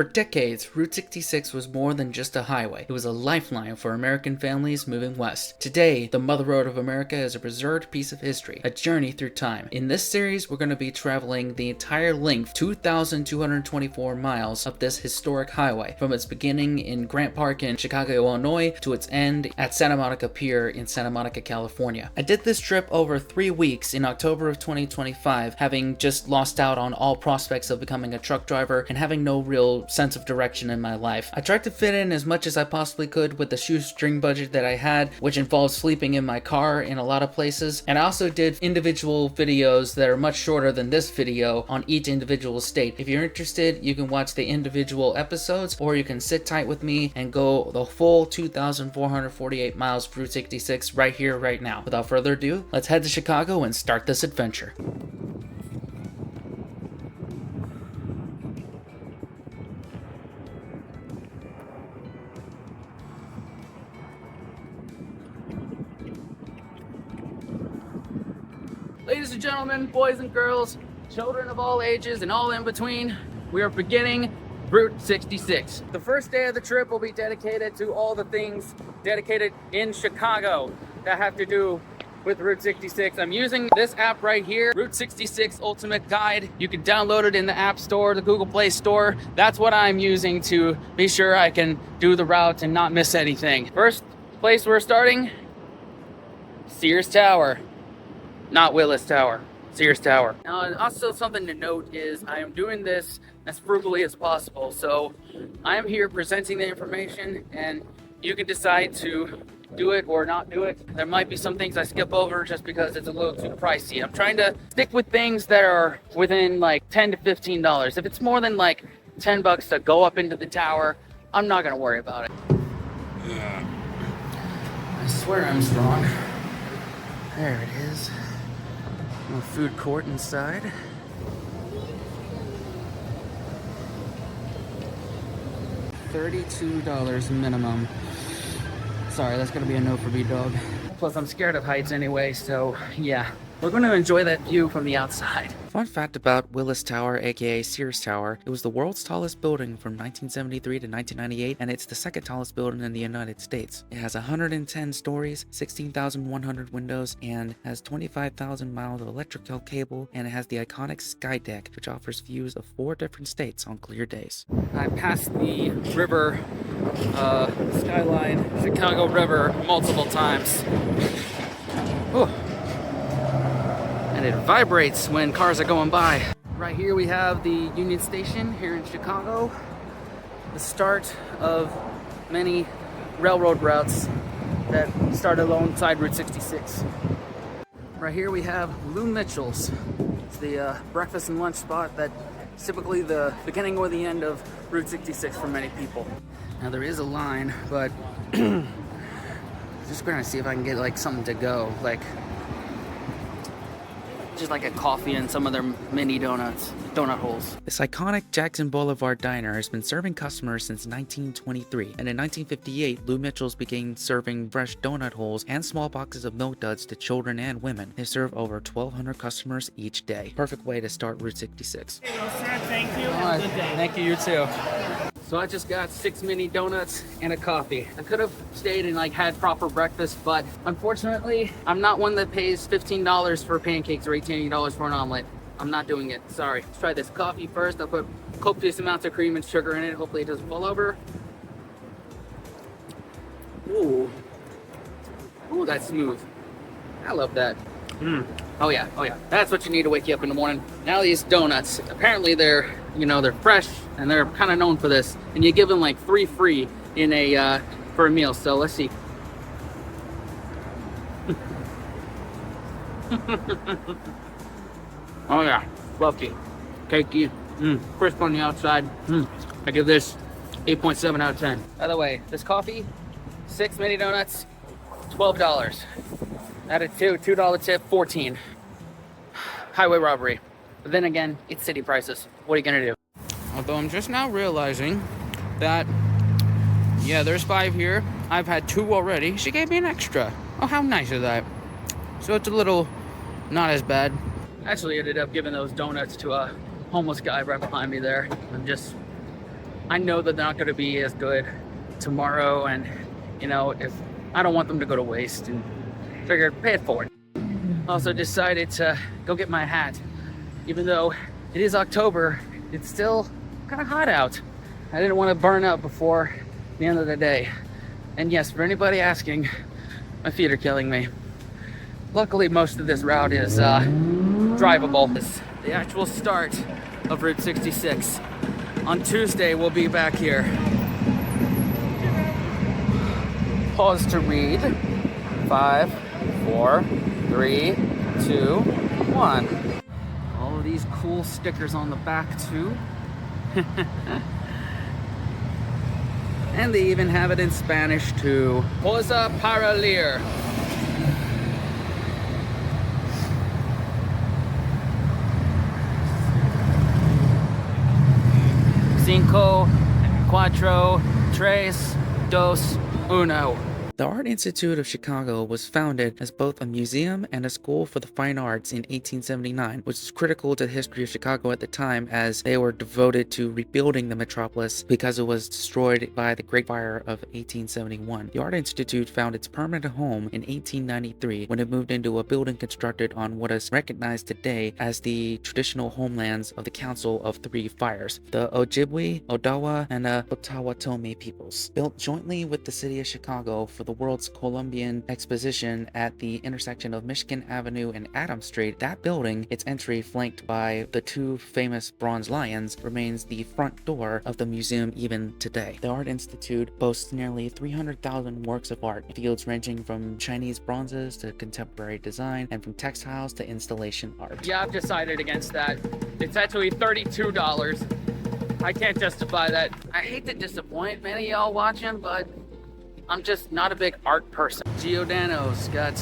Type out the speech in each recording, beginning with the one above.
For decades, Route 66 was more than just a highway. It was a lifeline for American families moving west. Today, the Mother Road of America is a preserved piece of history, a journey through time. In this series, we're going to be traveling the entire length, 2,224 miles of this historic highway, from its beginning in Grant Park in Chicago, Illinois, to its end at Santa Monica Pier in Santa Monica, California. I did this trip over 3 weeks in October of 2025, having just lost out on all prospects of becoming a truck driver and having no real sense of direction in my life. I tried to fit in as much as I possibly could with the shoestring budget that I had, which involved sleeping in my car in a lot of places, and I also did individual videos that are much shorter than this video on each individual state. If you're interested, you can watch the individual episodes, or you can sit tight with me and go the full 2,448 miles of Route 66 right here, right now. Without further ado, let's head to Chicago and start this adventure. Ladies and gentlemen, boys and girls, children of all ages and all in between, we are beginning Route 66. The first day of the trip will be dedicated to all the things dedicated in Chicago that have to do with Route 66. I'm using this app right here, Route 66 Ultimate Guide. You can download it in the App Store, the Google Play Store. That's what I'm using to be sure I can do the route and not miss anything. First place we're starting, Sears Tower. Not Willis Tower, Sears Tower. Now, also something to note is I am doing this as frugally as possible. So I am here presenting the information and you can decide to do it or not do it. There might be some things I skip over just because it's a little too pricey. I'm trying to stick with things that are within like $10 to $15. If it's more than like $10 to go up into the tower, I'm not gonna worry about it. I swear I'm strong. There it is. A food court inside. $32 minimum. Sorry, that's gonna be a no for me, dog. Plus, I'm scared of heights anyway, so yeah. We're going to enjoy that view from the outside. Fun fact about Willis Tower, aka Sears Tower, it was the world's tallest building from 1973 to 1998, and it's the second tallest building in the United States. It has 110 stories, 16,100 windows, and has 25,000 miles of electrical cable, and it has the iconic sky deck, which offers views of 4 different states on clear days. I passed the river, skyline, Chicago River multiple times. Ooh. And it vibrates when cars are going by. Right here we have the Union Station here in Chicago, the start of many railroad routes that started alongside Route 66. Right here we have Lou Mitchell's. It's the breakfast and lunch spot that's typically the beginning or the end of Route 66 for many people. Now there is a line, but just gonna see if I can get like something to go, like just like a coffee and some of their mini donut holes. This iconic Jackson Boulevard diner has been serving customers since 1923, and in 1958, Lou Mitchell's began serving fresh donut holes and small boxes of milk duds to children and women. They serve over 1,200 customers each day. Perfect way to start Route 66. Hey, well, sir, thank you. Have a good day. Thank you, you too. So I just got 6 mini donuts and a coffee. I could have stayed and like had proper breakfast, but unfortunately, I'm not one that pays $15 for pancakes or $18 for an omelet. I'm not doing it, sorry. Let's try this coffee first. I'll put copious amounts of cream and sugar in it. Hopefully it doesn't fall over. Ooh. Ooh, that's smooth. I love that. Oh yeah, that's what you need to wake you up in the morning. Now these donuts, apparently they're fresh and they're kind of known for this, and you give them like 3 free in a for a meal. So let's see. Oh yeah, fluffy, cakey, crisp on the outside. I give this 8.7 out of 10. By the way, this coffee, 6 mini donuts, $12. Added $2 tip, 14. Highway robbery. But then again, it's city prices. What are you gonna do? Although I'm just now realizing that, yeah, there's 5 here. I've had 2 already. She gave me an extra. Oh, how nice is that? So it's a little not as bad. Actually ended up giving those donuts to a homeless guy right behind me there. I'm just I know that they're not going to be as good tomorrow, and you know, if I don't want them to go to waste, and figured pay it forward. Also decided to go get my hat. Even though it is October, it's still kind of hot out. I didn't want to burn up before the end of the day. And yes, for anybody asking, my feet are killing me. Luckily, most of this route is drivable. It's the actual start of Route 66. On Tuesday, we'll be back here. Pause to read. 5, 4, 3, 2, 1. All of these cool stickers on the back too. And they even have it in Spanish too. Posa para leer. Cinco, cuatro, tres, dos, uno. The Art Institute of Chicago was founded as both a museum and a school for the fine arts in 1879, which is critical to the history of Chicago at the time, as they were devoted to rebuilding the metropolis because it was destroyed by the Great Fire of 1871. The Art Institute found its permanent home in 1893 when it moved into a building constructed on what is recognized today as the traditional homelands of the Council of Three Fires, the Ojibwe, Odawa, and the Potawatomi peoples. Built jointly with the city of Chicago for the World's Columbian Exposition at the intersection of Michigan Avenue and Adams Street, that building, its entry flanked by the two famous bronze lions, remains the front door of the museum even today. The Art Institute boasts nearly 300,000 works of art, fields ranging from Chinese bronzes to contemporary design, and from textiles to installation art. Yeah, I've decided against that. It's actually $32. I can't justify that. I hate to disappoint many of y'all watching, but I'm just not a big art person. Giordano's got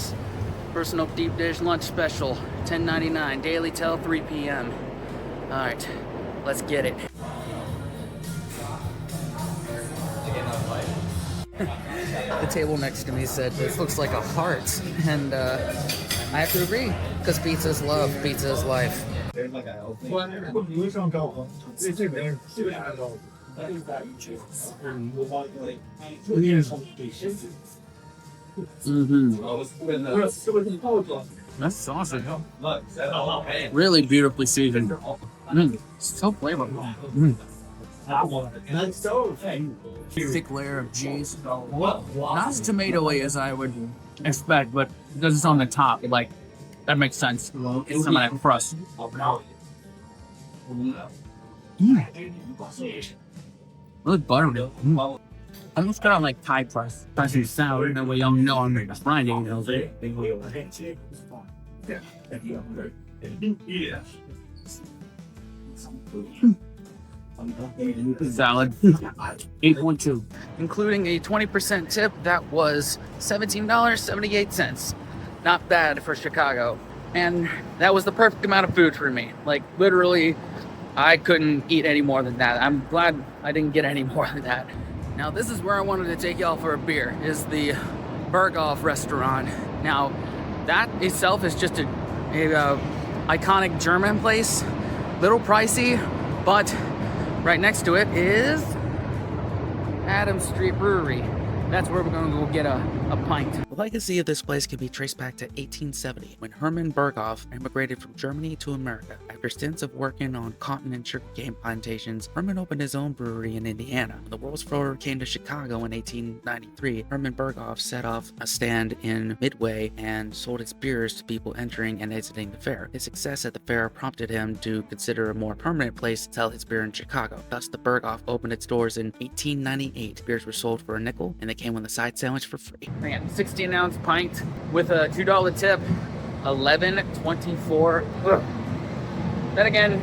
personal deep dish lunch special, $10.99, daily till 3 p.m. All right, let's get it. The table next to me said, "This looks like a heart," and I have to agree, because pizza is love, pizza is life. That's sausage. Really beautifully seasoned. So flavorful. Thick layer of cheese. Not as tomatoey as I would expect, but because it's on the top, like, that makes sense. It's some of that crust. Really buttery. I'm just kind of like Thai crust. Especially sour, that way y'all know I'm grinding. Salad. 8.2. Including a 20% tip, that was $17.78. Not bad for Chicago. And that was the perfect amount of food for me. Like, literally, I couldn't eat any more than that. I'm glad I didn't get any more than that. Now, this is where I wanted to take y'all for a beer, is the Berghoff restaurant. Now, that itself is just a iconic German place. Little pricey, but right next to it is Adams Street Brewery. That's where we're going to go get a pint. The legacy of this place can be traced back to 1870, when Hermann Berghoff immigrated from Germany to America. After stints of working on cotton and sugarcane plantations, Hermann opened his own brewery in Indiana. When the World's Fair came to Chicago in 1893, Hermann Berghoff set off a stand in Midway and sold his beers to people entering and exiting the fair. His success at the fair prompted him to consider a more permanent place to sell his beer in Chicago. Thus, the Berghoff opened its doors in 1898. Beers were sold for a nickel, and they came with a side sandwich for free. Man, 16-ounce pint with a $2 tip, $11.24. Then again,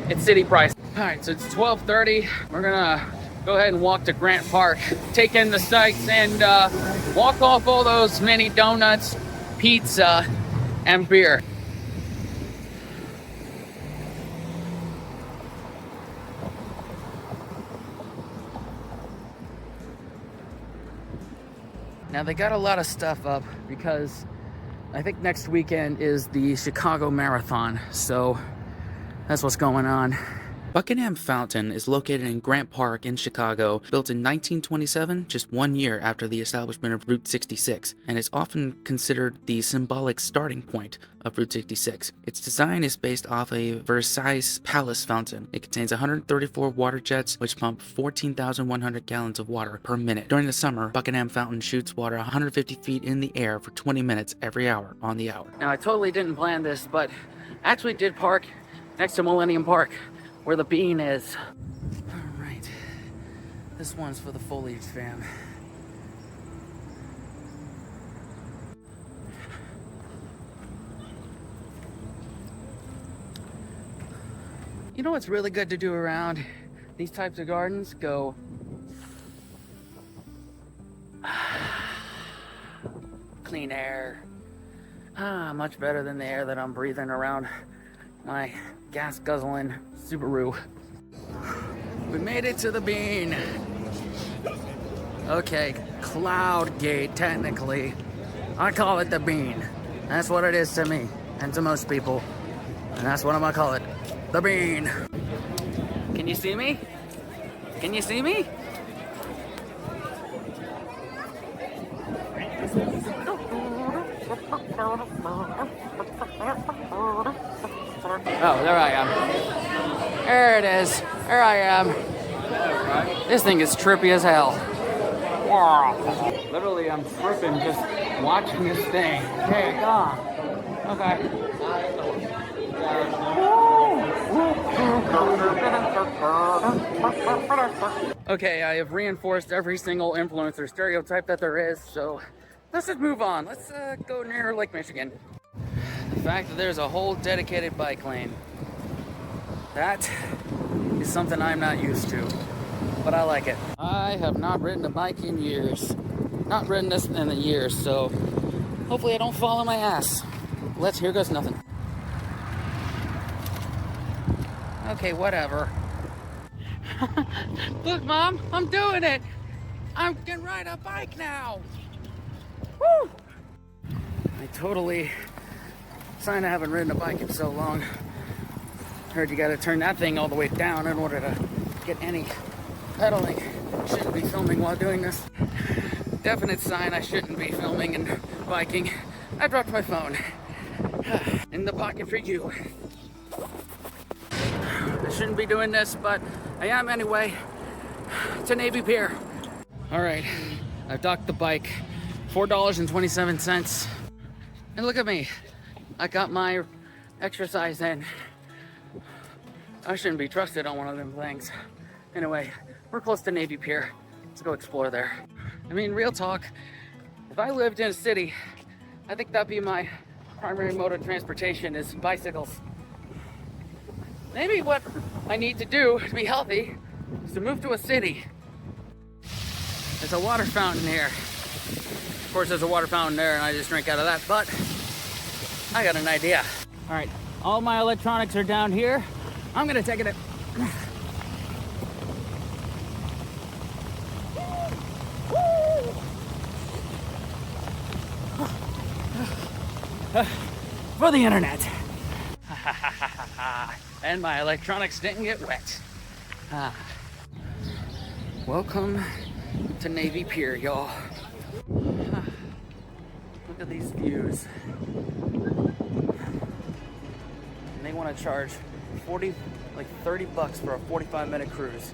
it's city price. All right, so it's 12:30. We're gonna go ahead and walk to Grant Park, take in the sights, and walk off all those mini donuts, pizza, and beer. Now, they got a lot of stuff up because I think next weekend is the Chicago Marathon, so that's what's going on. Buckingham Fountain is located in Grant Park in Chicago, built in 1927, just 1 year after the establishment of Route 66, and is often considered the symbolic starting point of Route 66. Its design is based off a Versailles Palace fountain. It contains 134 water jets, which pump 14,100 gallons of water per minute. During the summer, Buckingham Fountain shoots water 150 feet in the air for 20 minutes every hour on the hour. Now, I totally didn't plan this, but actually did park next to Millennium Park, where the bean is. All right, this one's for the foliage fam. You know what's really good to do around these types of gardens? Go clean air. Much better than the air that I'm breathing around my gas guzzling Subaru. We made it to the bean. Okay, cloud gate, technically. I call it the bean. That's what it is to me and to most people. And that's what I'm gonna call it. The bean. Can you see me? Can you see me? Oh, there I am. There it is. There I am. This thing is trippy as hell. Literally, I'm tripping just watching this thing. Okay, come on. Okay. Okay, I have reinforced every single influencer stereotype that there is, so let's just move on. Let's go near Lake Michigan. The fact that there's a whole dedicated bike lane, that is something I'm not used to, but I like it. I have not ridden a bike in years. Not ridden this in a year, so hopefully I don't fall on my ass. Here goes nothing. Okay, whatever. Look, Mom, I'm doing it. I can ride a bike now. Woo! I haven't ridden a bike in so long. Heard you gotta turn that thing all the way down in order to get any pedaling. Shouldn't be filming while doing this. Definite sign I shouldn't be filming and biking. I dropped my phone. In the pocket for you. I shouldn't be doing this, but I am anyway. To Navy Pier. All right, I've docked the bike. $4.27. And look at me. I got my exercise in. I shouldn't be trusted on one of them things. Anyway, we're close to Navy Pier. Let's go explore there. I mean, real talk, if I lived in a city, I think that'd be my primary mode of transportation is bicycles. Maybe what I need to do to be healthy is to move to a city. There's a water fountain here. Of course, there's a water fountain there, and I just drink out of that, but I got an idea. All right, all my electronics are down here. I'm gonna take it. For the internet. And my electronics didn't get wet. Welcome to Navy Pier, y'all. Look at these views. And they want to charge 30 bucks for a 45-minute cruise.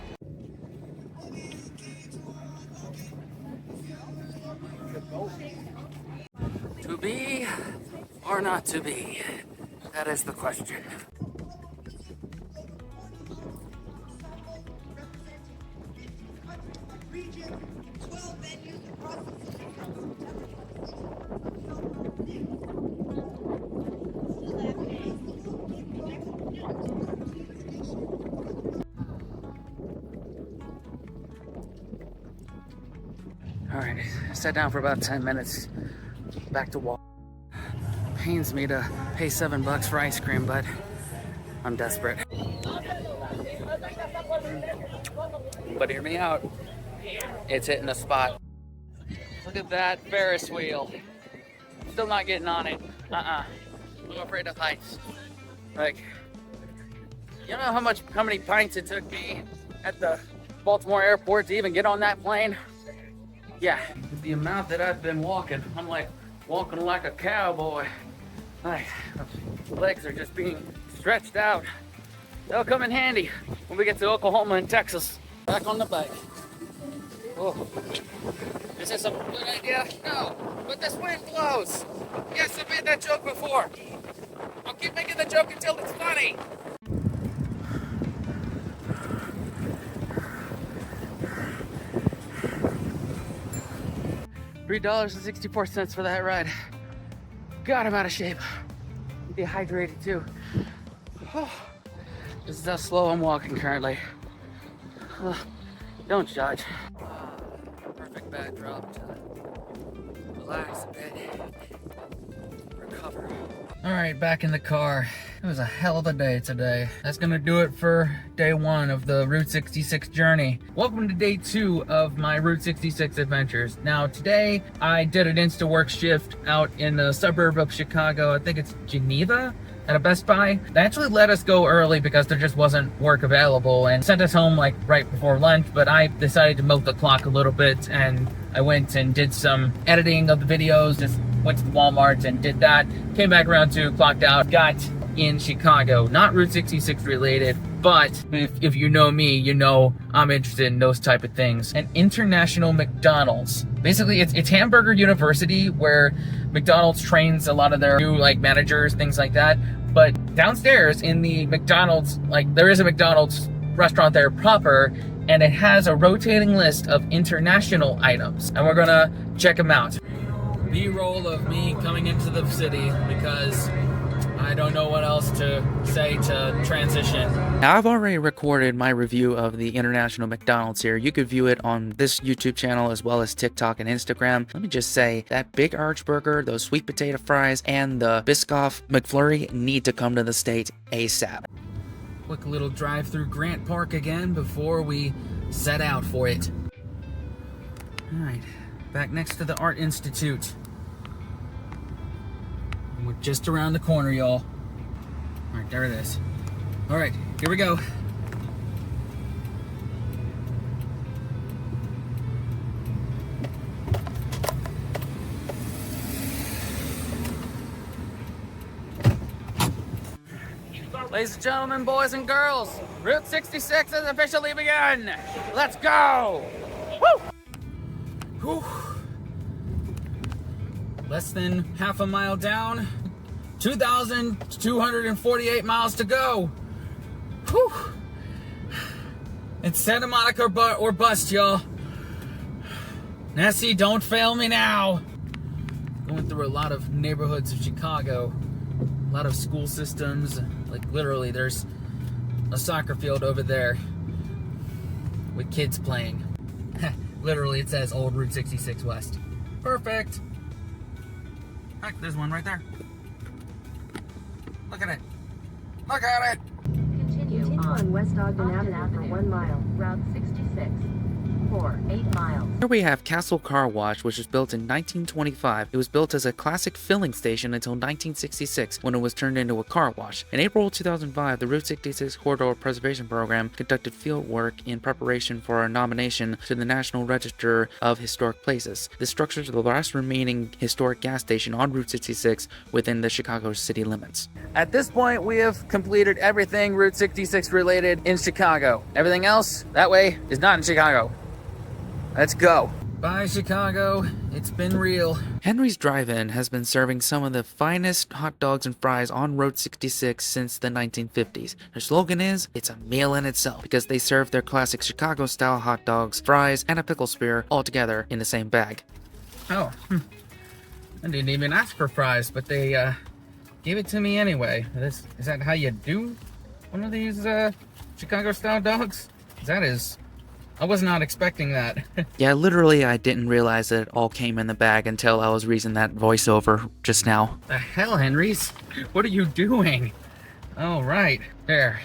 To be or not to be? That is the question. All right, sat down for about 10 minutes. Back to walk. Pains me to pay $7 for ice cream, but I'm desperate. But hear me out. It's hitting a spot. Look at that Ferris wheel. Still not getting on it. I'm afraid of heights. Like, You know how many pints it took me at the Baltimore airport to even get on that plane? Yeah, the amount that I've been walking, I'm like walking like a cowboy. Like, my legs are just being stretched out. They'll come in handy when we get to Oklahoma and Texas. Back on the bike. Oh. Is this a good idea? No, but this wind blows. Yes, I've made that joke before. I'll keep making the joke until it's funny. $3.64 for that ride. God, I'm out of shape. I'm dehydrated too. Oh, this is how slow I'm walking currently. Don't judge. Perfect backdrop to relax a bit, recover. All right, back in the car. It was a hell of a day today. That's gonna do it for day 1 of the Route 66 journey. Welcome to day 2 of my Route 66 adventures. Now today, I did an Insta-work shift out in the suburb of Chicago. I think it's Geneva, at a Best Buy. They actually let us go early because there just wasn't work available and sent us home like right before lunch, but I decided to milk the clock a little bit and I went and did some editing of the videos, just went to the Walmart and did that. Came back around 2, clocked out, got in Chicago. Not Route 66 related, but if you know me, you know I'm interested in those type of things. An international McDonald's. Basically, it's Hamburger University where McDonald's trains a lot of their new like managers, things like that. But downstairs in the McDonald's, like there is a McDonald's restaurant there proper, and it has a rotating list of international items, and we're gonna check them out. B-roll of me coming into the city because I don't know what else to say to transition. Now, I've already recorded my review of the International McDonald's here. You could view it on this YouTube channel as well as TikTok and Instagram. Let me just say, that big arch burger, those sweet potato fries, and the Biscoff McFlurry need to come to the state ASAP. Quick little drive through Grant Park again before we set out for it. Alright, back next to the Art Institute. We're just around the corner, y'all. Alright, there it is. Alright, here we go. Ladies and gentlemen, boys and girls, Route 66 has officially begun. Let's go! Woo! Whew. Less than half a mile down, 2,248 miles to go. Whew. It's Santa Monica or bust, y'all. Nessie, don't fail me now. Going through a lot of neighborhoods of Chicago, a lot of school systems. Like literally, there's a soccer field over there with kids playing. Literally, it says Old Route 66 West. Perfect. Heck, there's one right there. Look at it. Look at it. Continue on West Ogden Avenue for 1 mile, Route 66. For 8 miles. Here we have Castle Car Wash, which was built in 1925. It was built as a classic filling station until 1966, when it was turned into a car wash. In April 2005, the Route 66 Corridor Preservation Program conducted field work in preparation for a nomination to the National Register of Historic Places. This structure is the last remaining historic gas station on Route 66 within the Chicago city limits. At this point, we have completed everything Route 66 related in Chicago. Everything else, that way, is not in Chicago. Let's go. Bye, Chicago. It's been real. Henry's Drive-In has been serving some of the finest hot dogs and fries on Route 66 since the 1950s. Their slogan is, it's a meal in itself, because they serve their classic Chicago-style hot dogs, fries, and a pickle spear all together in the same bag. Oh, I didn't even ask for fries, but they gave it to me anyway. Is that how you do one of these Chicago-style dogs? I was not expecting that. Yeah, literally, I didn't realize that it all came in the bag until I was reading that voiceover just now. The hell, Henry's? What are you doing? All right, there.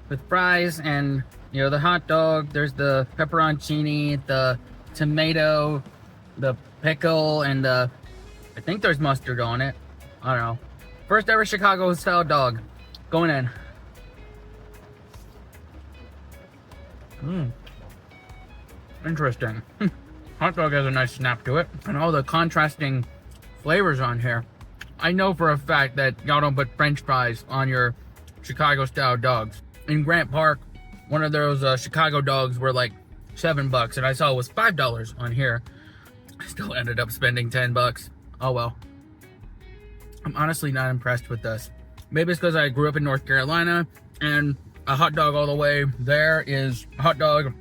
With fries and, you know, the hot dog, there's the pepperoncini, the tomato, the pickle, and I think there's mustard on it. I don't know. First ever Chicago-style dog. Going in. Interesting. Hot dog has a nice snap to it. And all the contrasting flavors on here. I know for a fact that y'all don't put French fries on your Chicago style dogs. In Grant Park, one of those Chicago dogs were like $7 and I saw it was $5 on here. I still ended up spending $10. Oh well. I'm honestly not impressed with this. Maybe it's because I grew up in North Carolina and a hot dog all the way there is hot dog,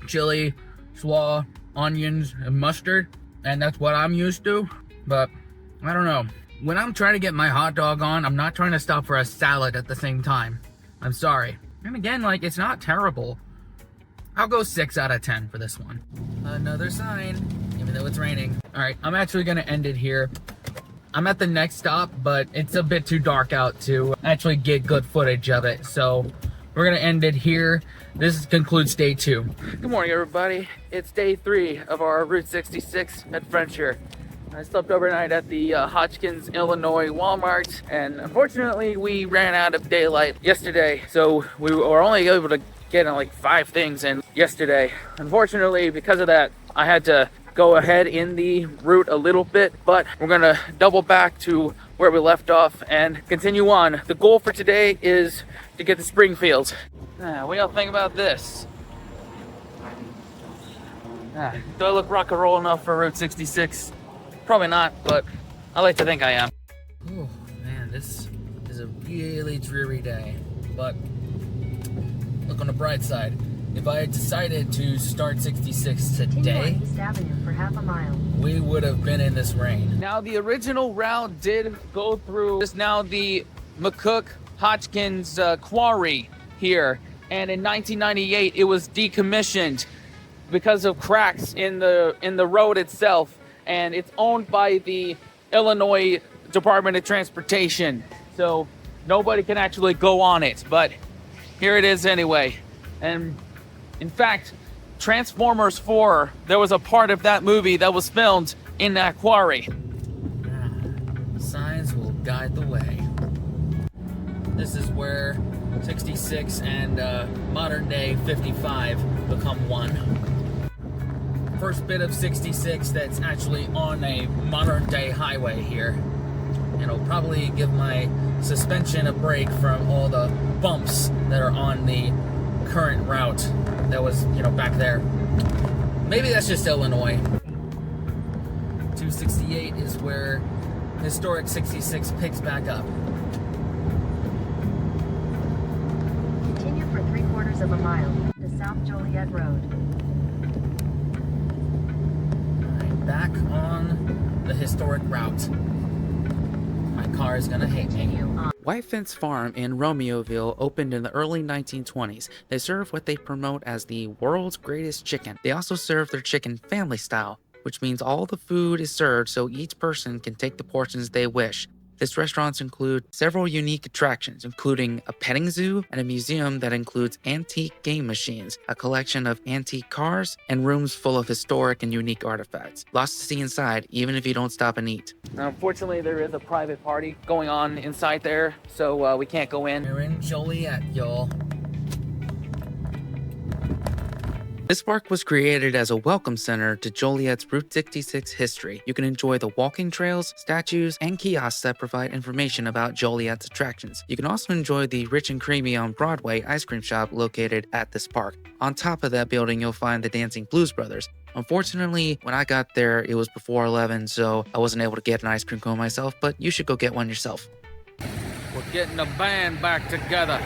chili, slaw, onions, and mustard. And that's what I'm used to. But I don't know. When I'm trying to get my hot dog on, I'm not trying to stop for a salad at the same time. I'm sorry. And again, like, it's not terrible. I'll go 6 out of 10 for this one. Another sign, even though it's raining. All right, I'm actually gonna end it here. I'm at the next stop, but it's a bit too dark out to actually get good footage of it. So we're gonna end it here. This concludes day 2. Good morning, everybody. It's day 3 of our Route 66 adventure. I slept overnight at the Hotchkiss, Illinois Walmart, and unfortunately we ran out of daylight yesterday, so we were only able to get like 5 things in yesterday. Unfortunately, because of that, I had to go ahead in the route a little bit, but we're gonna double back to where we left off and continue on. The goal for today is to get to Springfield. What do y'all think about this? Do I look rock and roll enough for Route 66? Probably not, but I like to think I am. Oh man, this is a really dreary day, but look on the bright side. If I had decided to start 66 today, East Avenue for half a mile. we would have been in this rain. Now the original route did go through just now the McCook Hotchkiss quarry here, and in 1998 it was decommissioned because of cracks in the road itself. And it's owned by the Illinois Department of Transportation, so nobody can actually go on it, but here it is anyway. And in fact, Transformers 4, there was a part of that movie that was filmed in that quarry. Signs will guide the way. This is where 66 and modern day 55 become one. First bit of 66 that's actually on a modern day highway here. And it'll probably give my suspension a break from all the bumps that are on the current route that was, back there. Maybe that's just Illinois. 268 is where historic 66 picks back up. Continue for 3/4 of a mile to South Joliet Road. Back on the historic route. My car is gonna hate me. White Fence Farm in Romeoville opened in the early 1920s. They serve what they promote as the world's greatest chicken. They also serve their chicken family style, which means all the food is served so each person can take the portions they wish. This restaurants include several unique attractions, including a petting zoo and a museum that includes antique game machines, a collection of antique cars, and rooms full of historic and unique artifacts. Lots to see inside, even if you don't stop and eat. Now, unfortunately, there is a private party going on inside there, so we can't go in. We're in Joliet, y'all. This park was created as a welcome center to Joliet's Route 66 history. You can enjoy the walking trails, statues, and kiosks that provide information about Joliet's attractions. You can also enjoy the Rich and Creamy on Broadway ice cream shop located at this park. On top of that building, you'll find the Dancing Blues Brothers. Unfortunately, when I got there, it was before 11, so I wasn't able to get an ice cream cone myself, but you should go get one yourself. We're getting the band back together.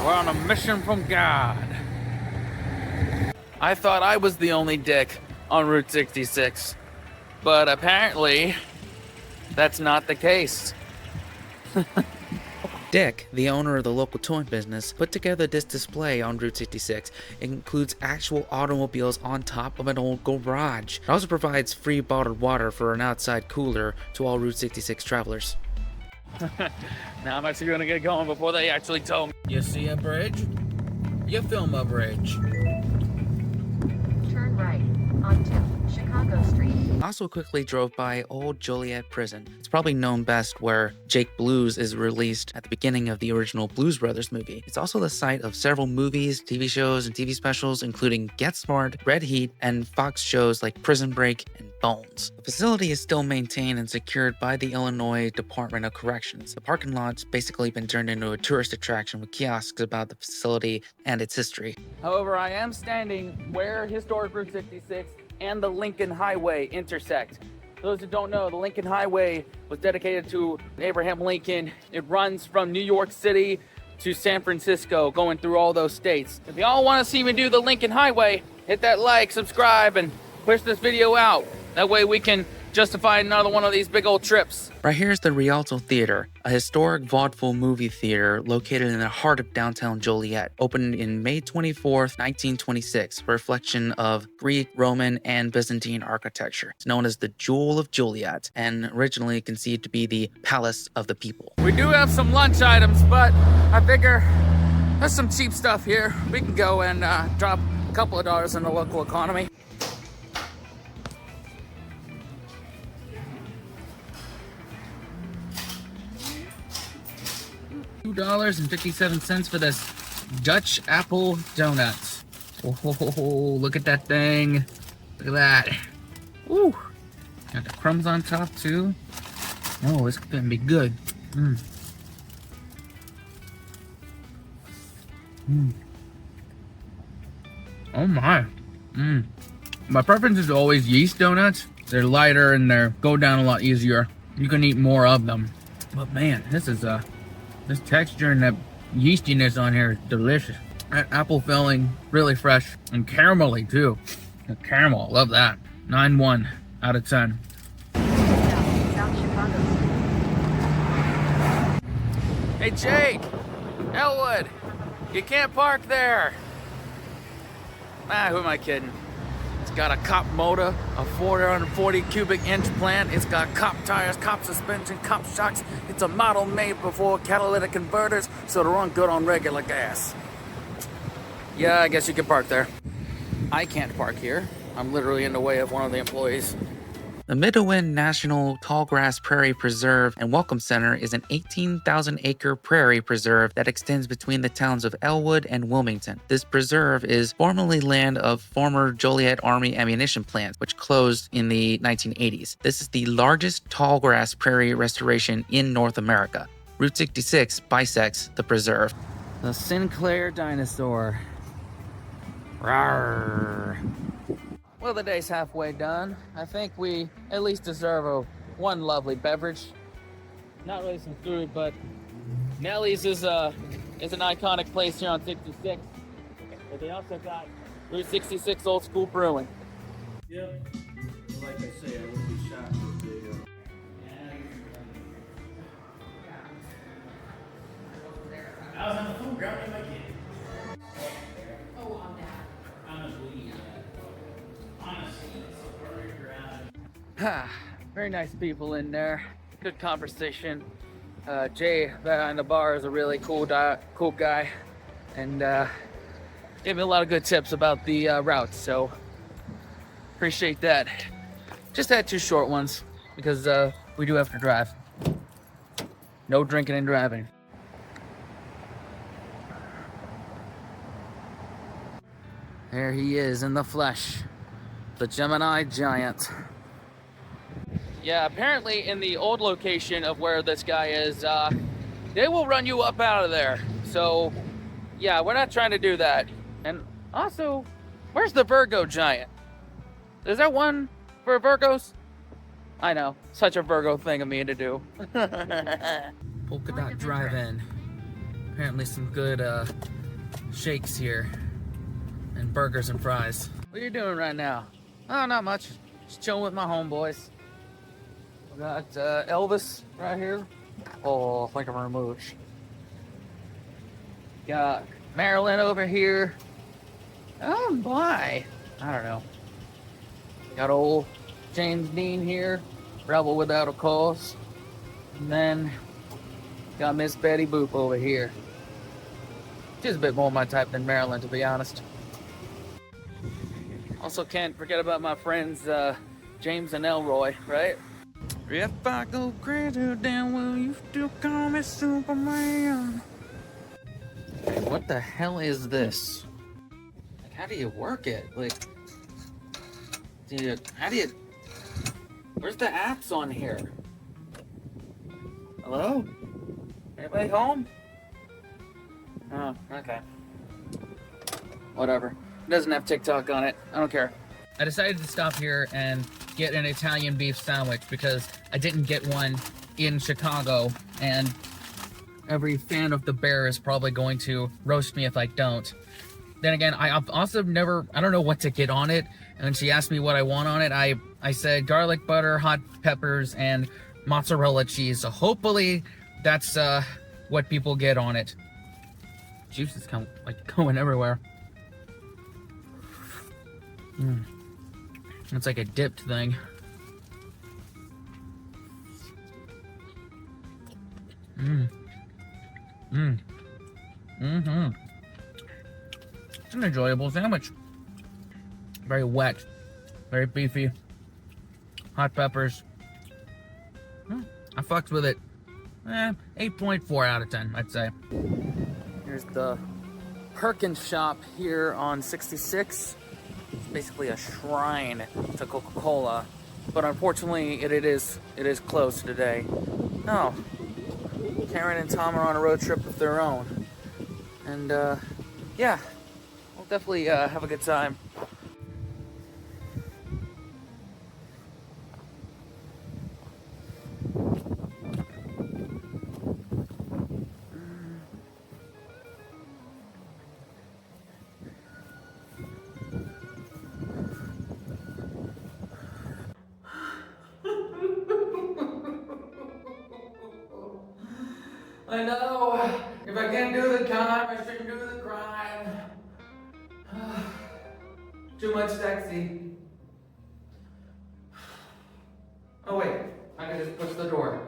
We're on a mission from God. I thought I was the only dick on Route 66, but apparently that's not the case. Dick, the owner of the local toy business, put together this display on Route 66. It includes actual automobiles on top of an old garage. It also provides free bottled water for an outside cooler to all Route 66 travelers. Now I'm actually gonna get going before they actually tow me. You see a bridge? You film a bridge. Turn right on 2. Chicago Street. Also quickly drove by Old Joliet Prison. It's probably known best where Jake Blues is released at the beginning of the original Blues Brothers movie. It's also the site of several movies, TV shows, and TV specials, including Get Smart, Red Heat, and Fox shows like Prison Break and Bones. The facility is still maintained and secured by the Illinois Department of Corrections. The parking lot's basically been turned into a tourist attraction with kiosks about the facility and its history. However, I am standing where historic Route 66 and the Lincoln Highway intersect. Those who don't know, the Lincoln Highway was dedicated to Abraham Lincoln. It runs from New York City to San Francisco, going through all those states. If y'all want to see me do the Lincoln Highway, hit that like, subscribe, and push this video out. That way we can justify another one of these big old trips. Right here is the Rialto Theater, a historic vaudeville movie theater located in the heart of downtown Joliet. Opened in May 24th, 1926, a reflection of Greek, Roman, and Byzantine architecture. It's known as the Jewel of Joliet, and originally conceived to be the Palace of the People. We do have some lunch items, but I figure there's some cheap stuff here. We can go and drop a couple of dollars in the local economy. $2.57 for this Dutch apple donuts. Oh, look at that thing. Look at that. Ooh. Got the crumbs on top too. Oh, it's gonna be good. Oh my. My preference is always yeast donuts. They're lighter and they go down a lot easier. You can eat more of them. But man, this texture and that yeastiness on here is delicious. That apple filling, really fresh and caramelly too. The caramel, love that. 9.1 out of 10. South Chicago Street. Hey Jake, Elwood, you can't park there. Who am I kidding? It's got a cop motor, a 440 cubic inch plant. It's got cop tires, cop suspension, cop shocks. It's a model made before catalytic converters, so to run good on regular gas. Yeah, I guess you can park there. I can't park here. I'm literally in the way of one of the employees. The Midwin National Tallgrass Prairie Preserve and Welcome Center is an 18,000-acre prairie preserve that extends between the towns of Elwood and Wilmington. This preserve is formerly land of former Joliet Army ammunition plants, which closed in the 1980s. This is the largest tallgrass prairie restoration in North America. Route 66 bisects the preserve. The Sinclair dinosaur. Rawr. Well, the day's halfway done. I think we at least deserve one lovely beverage. Not really some food, but Nellie's is an iconic place here on 66. But they also got Route 66 old school brewing. Yep. Like I say, I wouldn't be shocked if they I was on the phone grabbing my kid. Oh, on that. Honestly, Very nice people in there. Good conversation. Jay behind the bar is a really cool guy, and gave me a lot of good tips about the routes. So appreciate that. Just had 2 short ones because we do have to drive. No drinking and driving. There he is in the flesh, the Gemini Giant. Yeah, apparently in the old location of where this guy is, they will run you up out of there. So, yeah, we're not trying to do that. And also, where's the Virgo Giant? Is that one for Virgos? I know, such a Virgo thing of me to do. Polka Dot Drive-In. Apparently some good shakes here. And burgers and fries. What are you doing right now? Oh, not much. Just chilling with my homeboys. We got Elvis right here. Oh, think of our mooch. Got Marilyn over here. Oh, my. I don't know. Got old James Dean here. Rebel Without a Cause. And then got Miss Betty Boop over here. She's a bit more my type than Marilyn, to be honest. Also can't forget about my friends James and Elroy, right? If I go crazy, then will you still call me Superman? Hey, what the hell is this? Like, how do you work it? Like, where's the apps on here? Hello? Anybody home? Oh, okay. Whatever. It doesn't have TikTok on it. I don't care. I decided to stop here and get an Italian beef sandwich because I didn't get one in Chicago, and every fan of the bear is probably going to roast me if I don't. Then again, I've also never, I don't know what to get on it, and she asked me what I want on it. I said garlic butter, hot peppers, and mozzarella cheese, so hopefully that's what people get on it. Juice is going everywhere. It's like a dipped thing. It's an enjoyable sandwich. Very wet, very beefy. Hot peppers. I fucked with it. 8.4 out of 10, I'd say. Here's the Perkins shop here on 66. It's basically a shrine to Coca-Cola, but unfortunately it is closed today. Oh, Karen and Tom are on a road trip of their own, and yeah, we'll definitely have a good time. I know. If I can't do the time, I shouldn't do the crime. Too much sexy. Oh wait, I can just push the door.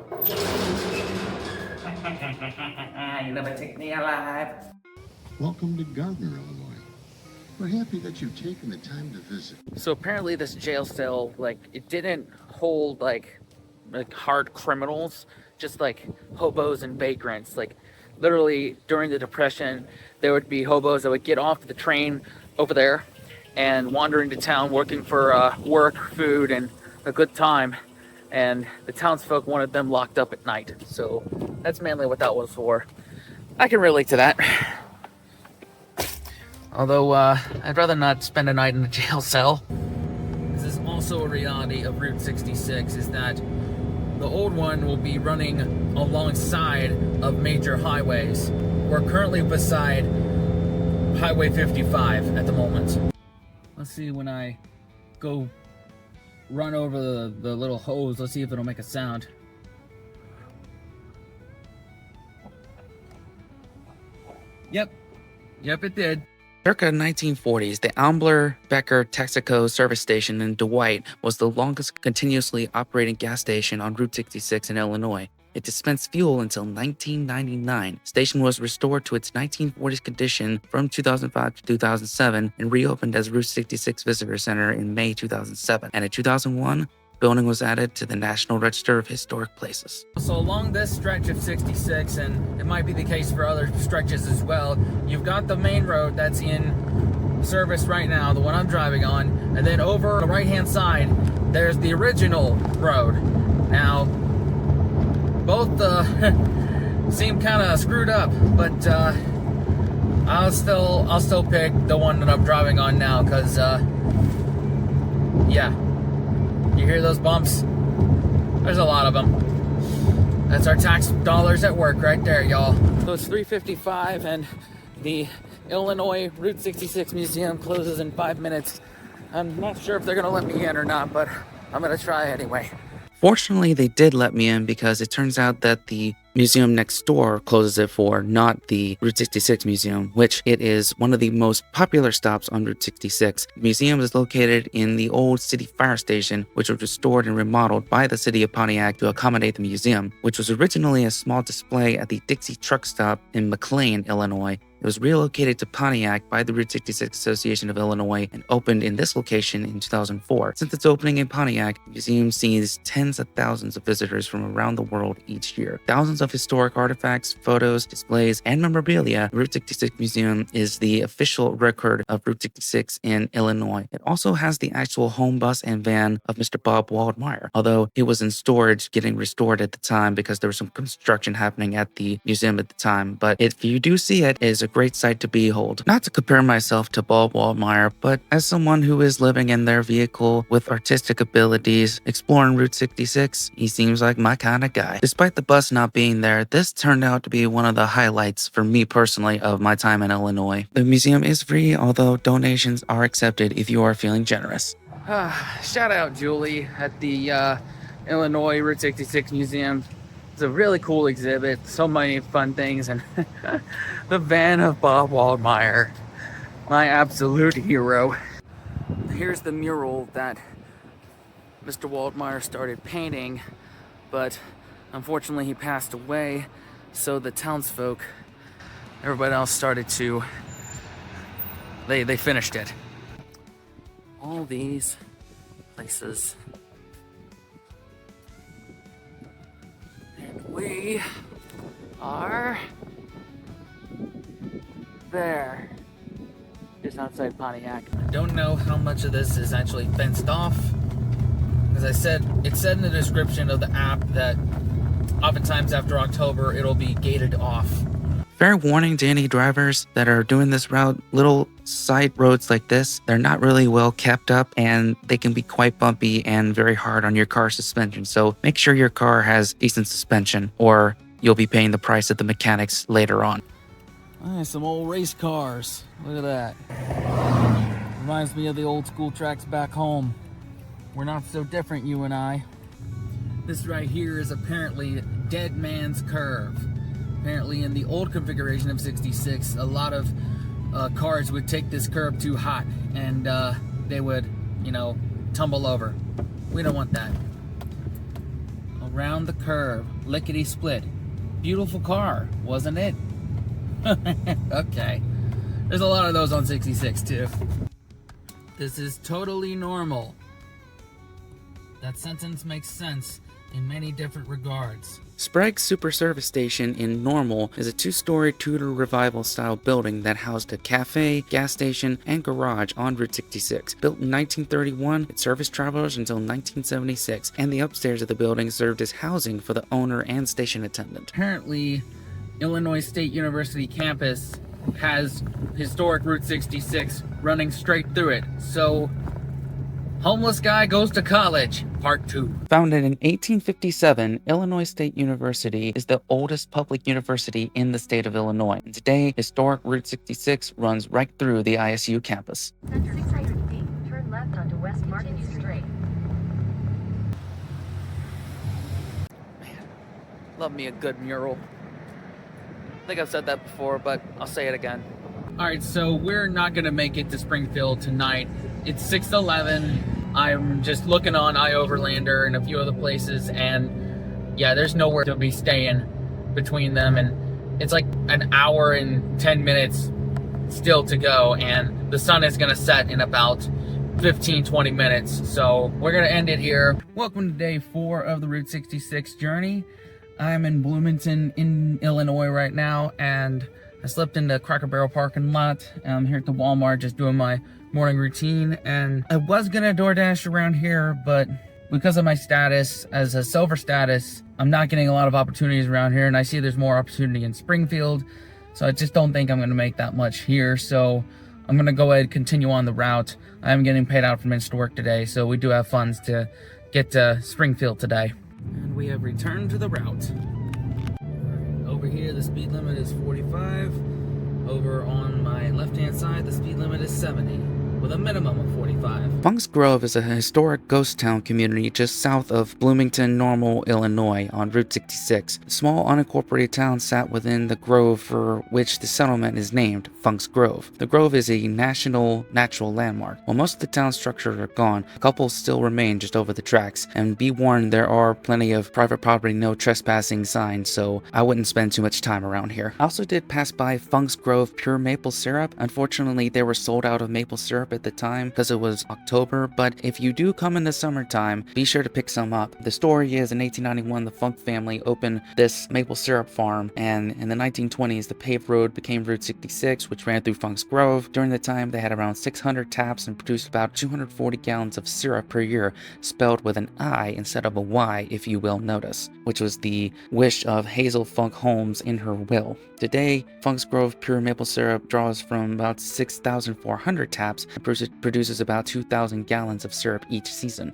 You never take me alive. Welcome to Gardner, Illinois. We're happy that you've taken the time to visit. So apparently this jail cell, it didn't hold like hard criminals, just like hobos and vagrants. Literally during the Depression, there would be hobos that would get off the train over there and wander into town looking for work, food, and a good time. And the townsfolk wanted them locked up at night. So that's mainly what that was for. I can relate to that. Although I'd rather not spend a night in a jail cell. This is also a reality of Route 66, is that the old one will be running alongside of major highways. We're currently beside Highway 55 at the moment. Let's see, when I go run over the little hose, let's see if it'll make a sound. Yep, it did. Circa 1940s, the Ambler-Becker Texaco service station in Dwight was the longest continuously operating gas station on Route 66 in Illinois. It dispensed fuel until 1999. The station was restored to its 1940s condition from 2005 to 2007 and reopened as Route 66 Visitor Center in May 2007. And in 2001, the building was added to the National Register of Historic Places. So along this stretch of 66, and it might be the case for other stretches as well, you've got the main road that's in service right now, the one I'm driving on, and then over on the right-hand side, there's the original road. Now, both seem kind of screwed up, but I'll still pick the one that I'm driving on now, because yeah. You hear those bumps? There's a lot of them. That's our tax dollars at work right there, y'all. So it's 3:55 and the Illinois Route 66 Museum closes in 5 minutes. I'm not sure if they're gonna let me in or not, but I'm gonna try anyway. Fortunately, they did let me in because it turns out that the museum next door closes at 4, not the Route 66 Museum, which it is one of the most popular stops on Route 66. The museum is located in the old city fire station, which was restored and remodeled by the city of Pontiac to accommodate the museum, which was originally a small display at the Dixie truck stop in McLean, Illinois. It was relocated to Pontiac by the Route 66 Association of Illinois and opened in this location in 2004. Since its opening in Pontiac, the museum sees tens of thousands of visitors from around the world each year. Thousands of historic artifacts, photos, displays, and memorabilia. The Route 66 Museum is the official record of Route 66 in Illinois. It also has the actual home bus and van of Mr. Bob Waldmeyer, although it was in storage getting restored at the time because there was some construction happening at the museum at the time. But if you do see it, it is a great sight to behold. Not to compare myself to Bob Waldmeyer, but as someone who is living in their vehicle with artistic abilities, exploring Route 66, he seems like my kind of guy. Despite the bus not being there, this turned out to be one of the highlights for me personally of my time in Illinois. The museum is free, although donations are accepted if you are feeling generous. Shout out Julie at the Illinois Route 66 Museum. It's a really cool exhibit, so many fun things, and the van of Bob Waldmeyer, my absolute hero. Here's the mural that Mr. Waldmeyer started painting, but unfortunately he passed away, so the townsfolk, everybody else started to, they finished it. All these places. And we are there, just outside Pontiac. I don't know how much of this is actually fenced off. As I said, it said in the description of the app that oftentimes after October it'll be gated off. Fair warning to any drivers that are doing this route, little side roads like this, they're not really well kept up and they can be quite bumpy and very hard on your car suspension. So make sure your car has decent suspension or you'll be paying the price at the mechanics later on. Some old race cars. Look at that. Reminds me of the old school tracks back home. We're not so different, you and I. This right here is apparently Dead Man's Curve. Apparently in the old configuration of 66, a lot of cars would take this curb too hot and they would, tumble over. We don't want that. Around the curve, lickety split. Beautiful car, wasn't it? Okay. There's a lot of those on 66 too. This is totally normal. That sentence makes sense in many different regards. Sprague's Super Service Station in Normal is a two-story Tudor Revival style building that housed a cafe, gas station, and garage on Route 66. Built in 1931, it serviced travelers until 1976, and the upstairs of the building served as housing for the owner and station attendant. Apparently, Illinois State University campus has historic Route 66 running straight through it, so Homeless Guy Goes to College, Part 2. Founded in 1857, Illinois State University is the oldest public university in the state of Illinois. And today, historic Route 66 runs right through the ISU campus. At 600 feet, turn left onto West Market Street. Love me a good mural. I think I've said that before, but I'll say it again. Alright, so we're not gonna make it to Springfield tonight. It's 6:11. I'm just looking on iOverlander and a few other places, and yeah, there's nowhere to be staying between them, and it's like an hour and 10 minutes still to go, and the sun is gonna set in about 15-20 minutes, so we're gonna end it here. Welcome to day 4 of the Route 66 journey. I'm in Bloomington in Illinois right now, and I slipped into Cracker Barrel parking lot. I'm here at the Walmart just doing my morning routine, and I was gonna DoorDash around here, but because of my status as a silver status, I'm not getting a lot of opportunities around here, and I see there's more opportunity in Springfield, so I just don't think I'm gonna make that much here. So I'm gonna go ahead and continue on the route. I am getting paid out from Insta work today, so we do have funds to get to Springfield today. And we have returned to the route. Over here, the speed limit is 45. Over on my left-hand side, the speed limit is 70. with a minimum of 45. Funk's Grove is a historic ghost town community just south of Bloomington, Normal, Illinois on Route 66. The small unincorporated town sat within the grove for which the settlement is named, Funk's Grove. The grove is a national natural landmark. While most of the town's structures are gone, a couple still remain just over the tracks. And be warned, there are plenty of private property no trespassing signs, so I wouldn't spend too much time around here. I also did pass by Funk's Grove pure maple syrup. Unfortunately, they were sold out of maple syrup at the time because it was October, but if you do come in the summertime, be sure to pick some up. The story is in 1891, the Funk family opened this maple syrup farm, and in the 1920s, the paved road became Route 66, which ran through Funk's Grove. During the time, they had around 600 taps and produced about 240 gallons of syrup per year, spelled with an I instead of a Y, if you will notice, which was the wish of Hazel Funk Holmes in her will. Today, Funk's Grove pure maple syrup draws from about 6,400 taps and produces about 2,000 gallons of syrup each season.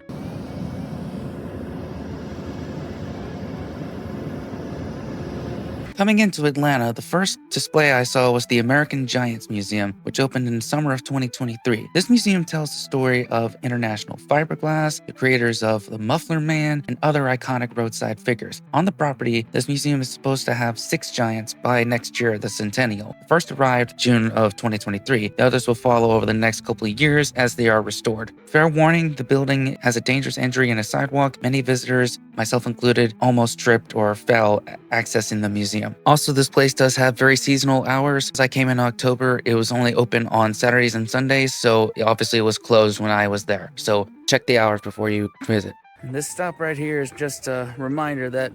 Coming into Atlanta, the first display I saw was the American Giants Museum, which opened in the summer of 2023. This museum tells the story of international fiberglass, the creators of the Muffler Man, and other iconic roadside figures. On the property, this museum is supposed to have 6 giants by next year, the centennial. The first arrived June of 2023. The others will follow over the next couple of years as they are restored. Fair warning, the building has a dangerous injury in a sidewalk. Many visitors, myself included, almost tripped or fell accessing the museum. Also, this place does have very seasonal hours. As I came in October, it was only open on Saturdays and Sundays, so obviously it was closed when I was there. So check the hours before you visit. And this stop right here is just a reminder that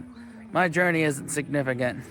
my journey isn't significant.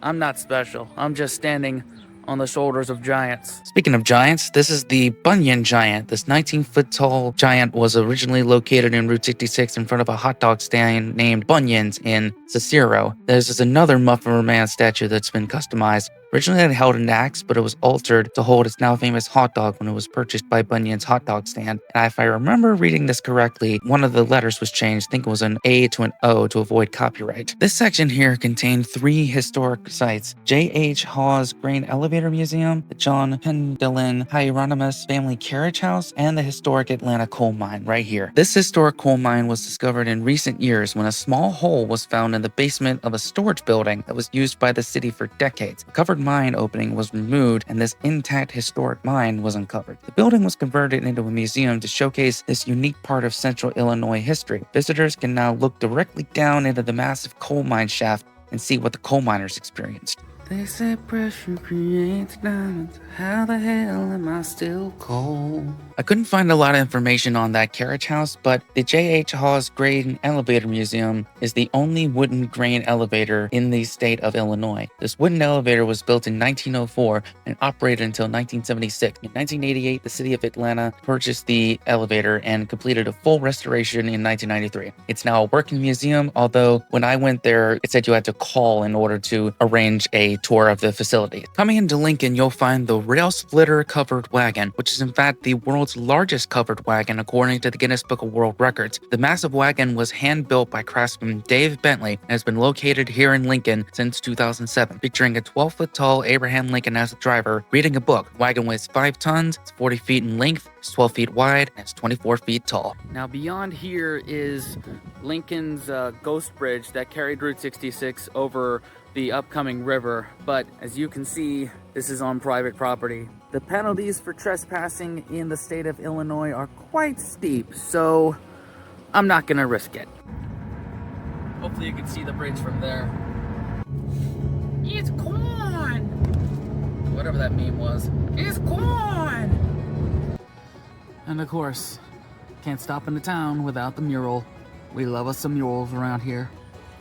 I'm not special. I'm just standing on the shoulders of giants. Speaking of giants, this is the Bunyan Giant. This 19-foot tall giant was originally located in Route 66 in front of a hot dog stand named Bunyan's in Cicero. There's another Muffler Man statue that's been customized. Originally it held an axe, but it was altered to hold its now famous hot dog when it was purchased by Bunyan's hot dog stand. And if I remember reading this correctly, one of the letters was changed. I think it was an A to an O to avoid copyright. This section here contained 3 historic sites: J.H. Hawes Grain Elevator Museum, the John Pendleton Hieronymus Family Carriage House, and the historic Atlanta coal mine right here. This historic coal mine was discovered in recent years when a small hole was found in the basement of a storage building that was used by the city for decades. A covered mine opening was removed and this intact historic mine was uncovered. The building was converted into a museum to showcase this unique part of central Illinois history. Visitors can now look directly down into the massive coal mine shaft and see what the coal miners experienced. They said pressure creates diamonds. How the hell am I still cold? I couldn't find a lot of information on that carriage house, but the J.H. Hawes Grain Elevator Museum is the only wooden grain elevator in the state of Illinois. This wooden elevator was built in 1904 and operated until 1976. In 1988, the city of Atlanta purchased the elevator and completed a full restoration in 1993. It's now a working museum, although when I went there, it said you had to call in order to arrange a tour of the facility. Coming into Lincoln, you'll find the rail splitter covered wagon, which is in fact the world's largest covered wagon according to the Guinness Book of World Records. The massive wagon was hand-built by craftsman Dave Bentley and has been located here in Lincoln since 2007, featuring a 12-foot tall Abraham Lincoln as the driver reading a book. The wagon weighs 5 tons, it's 40 feet in length, it's 12 feet wide, and it's 24 feet tall. Now beyond here is Lincoln's ghost bridge that carried Route 66 over the upcoming river, but as you can see, this is on private property. The penalties for trespassing in the state of Illinois are quite steep, so I'm not gonna risk it. Hopefully you can see the bridge from there. It's gone! Whatever that meme was. It's gone! And of course, can't stop in the town without the mural. We love us some murals around here.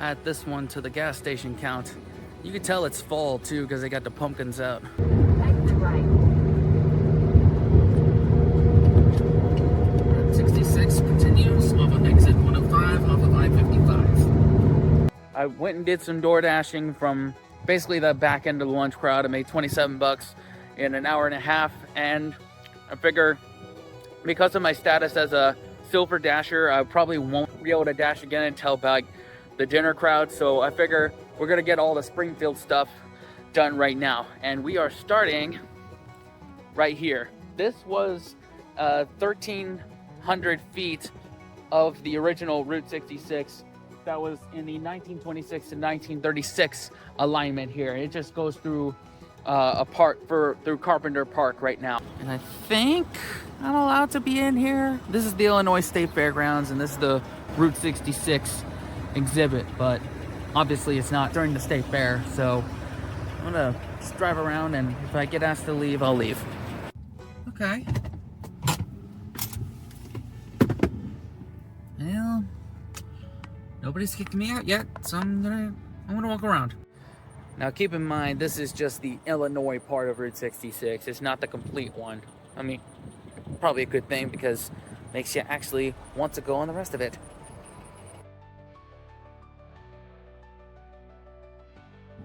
Add this one to the gas station count. You can tell it's fall too because they got the pumpkins out. Exit right. 66 continues off of exit 105 off of I-55. I went and did some door dashing from basically the back end of the lunch crowd. I made 27 bucks in an hour and a half, and I figure because of my status as a silver dasher, I probably won't be able to dash again until about the dinner crowd, so I figure we're gonna get all the Springfield stuff done right now, and we are starting right here. This was 1,300 feet of the original Route 66 that was in the 1926 to 1936 alignment here. It just goes through through Carpenter Park right now. And I think I'm allowed to be in here. This is the Illinois State Fairgrounds, and this is the Route 66 exhibit, but obviously it's not during the state fair, so I'm gonna just drive around, and if I get asked to leave, I'll leave. Okay. Well, nobody's kicked me out yet, so I'm gonna walk around. Now keep in mind, this is just the Illinois part of Route 66. It's not the complete one. I mean, probably a good thing because it makes you actually want to go on the rest of it.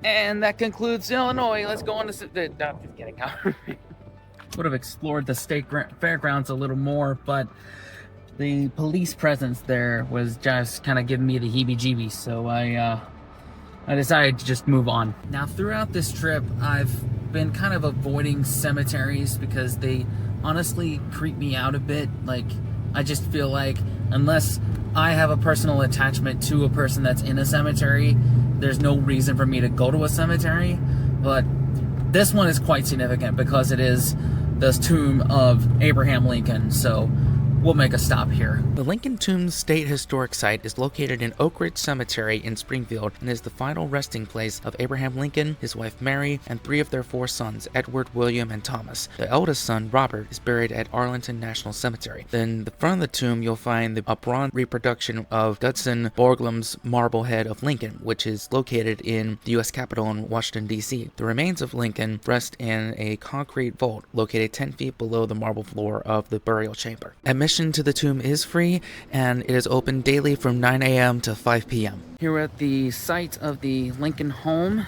And that concludes Illinois. Let's go on to... No, I'm just kidding. Would have explored the state fairgrounds a little more, but the police presence there was just kind of giving me the heebie-jeebies, so I decided to just move on. Now, throughout this trip, I've been kind of avoiding cemeteries because they honestly creep me out a bit. Like, I just feel like unless I have a personal attachment to a person that's in a cemetery, there's no reason for me to go to a cemetery. But this one is quite significant because it is the tomb of Abraham Lincoln, so we'll make a stop here. The Lincoln Tombs State Historic Site is located in Oak Ridge Cemetery in Springfield and is the final resting place of Abraham Lincoln, his wife Mary, and 3 of their 4 sons, Edward, William, and Thomas. The eldest son, Robert, is buried at Arlington National Cemetery. Then the front of the tomb, you'll find a bronze reproduction of Judson Borglum's marble head of Lincoln, which is located in the U.S. Capitol in Washington, D.C. The remains of Lincoln rest in a concrete vault located 10 feet below the marble floor of the burial chamber. Admission to the tomb is free, and it is open daily from 9 a.m. to 5 p.m. Here we're at the site of the Lincoln home,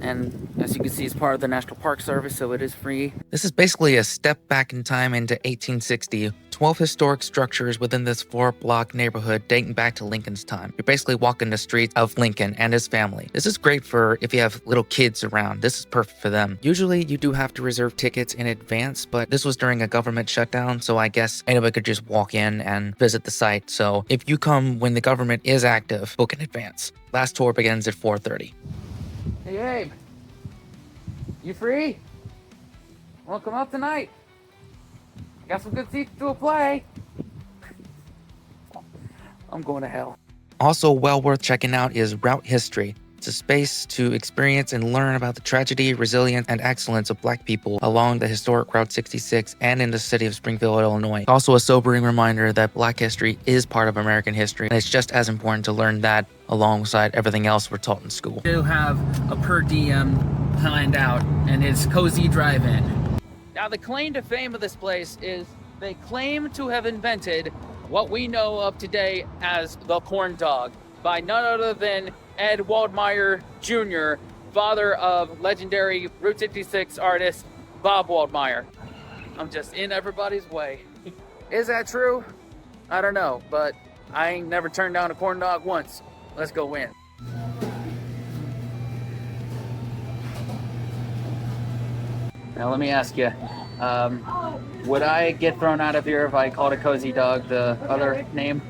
and as you can see, it's part of the National Park Service, so it is free. This is basically a step back in time into 1860. 12 historic structures within this 4-block neighborhood dating back to Lincoln's time. You're basically walking the streets of Lincoln and his family. This is great for if you have little kids around. This is perfect for them. Usually you do have to reserve tickets in advance, but this was during a government shutdown, so I guess anybody could just walk in and visit the site. So if you come when the government is active, book in advance. Last tour begins at 4:30. Hey, Abe. You free? Wanna come up tonight? Got some good seats to a play. I'm going to hell. Also well worth checking out is Route History. It's a space to experience and learn about the tragedy, resilience, and excellence of Black people along the historic Route 66 and in the city of Springfield, Illinois. Also a sobering reminder that Black history is part of American history, and it's just as important to learn that alongside everything else we're taught in school. We do have a per diem planned out, and it's Cozy Drive-In. Now, the claim to fame of this place is they claim to have invented what we know of today as the corn dog by none other than Ed Waldmeyer Jr., father of legendary Route 66 artist Bob Waldmeyer. I'm just in everybody's way. Is that true? I don't know, but I ain't never turned down a corn dog once. Let's go win. Now let me ask you, would I get thrown out of here if I called a cozy dog the other name?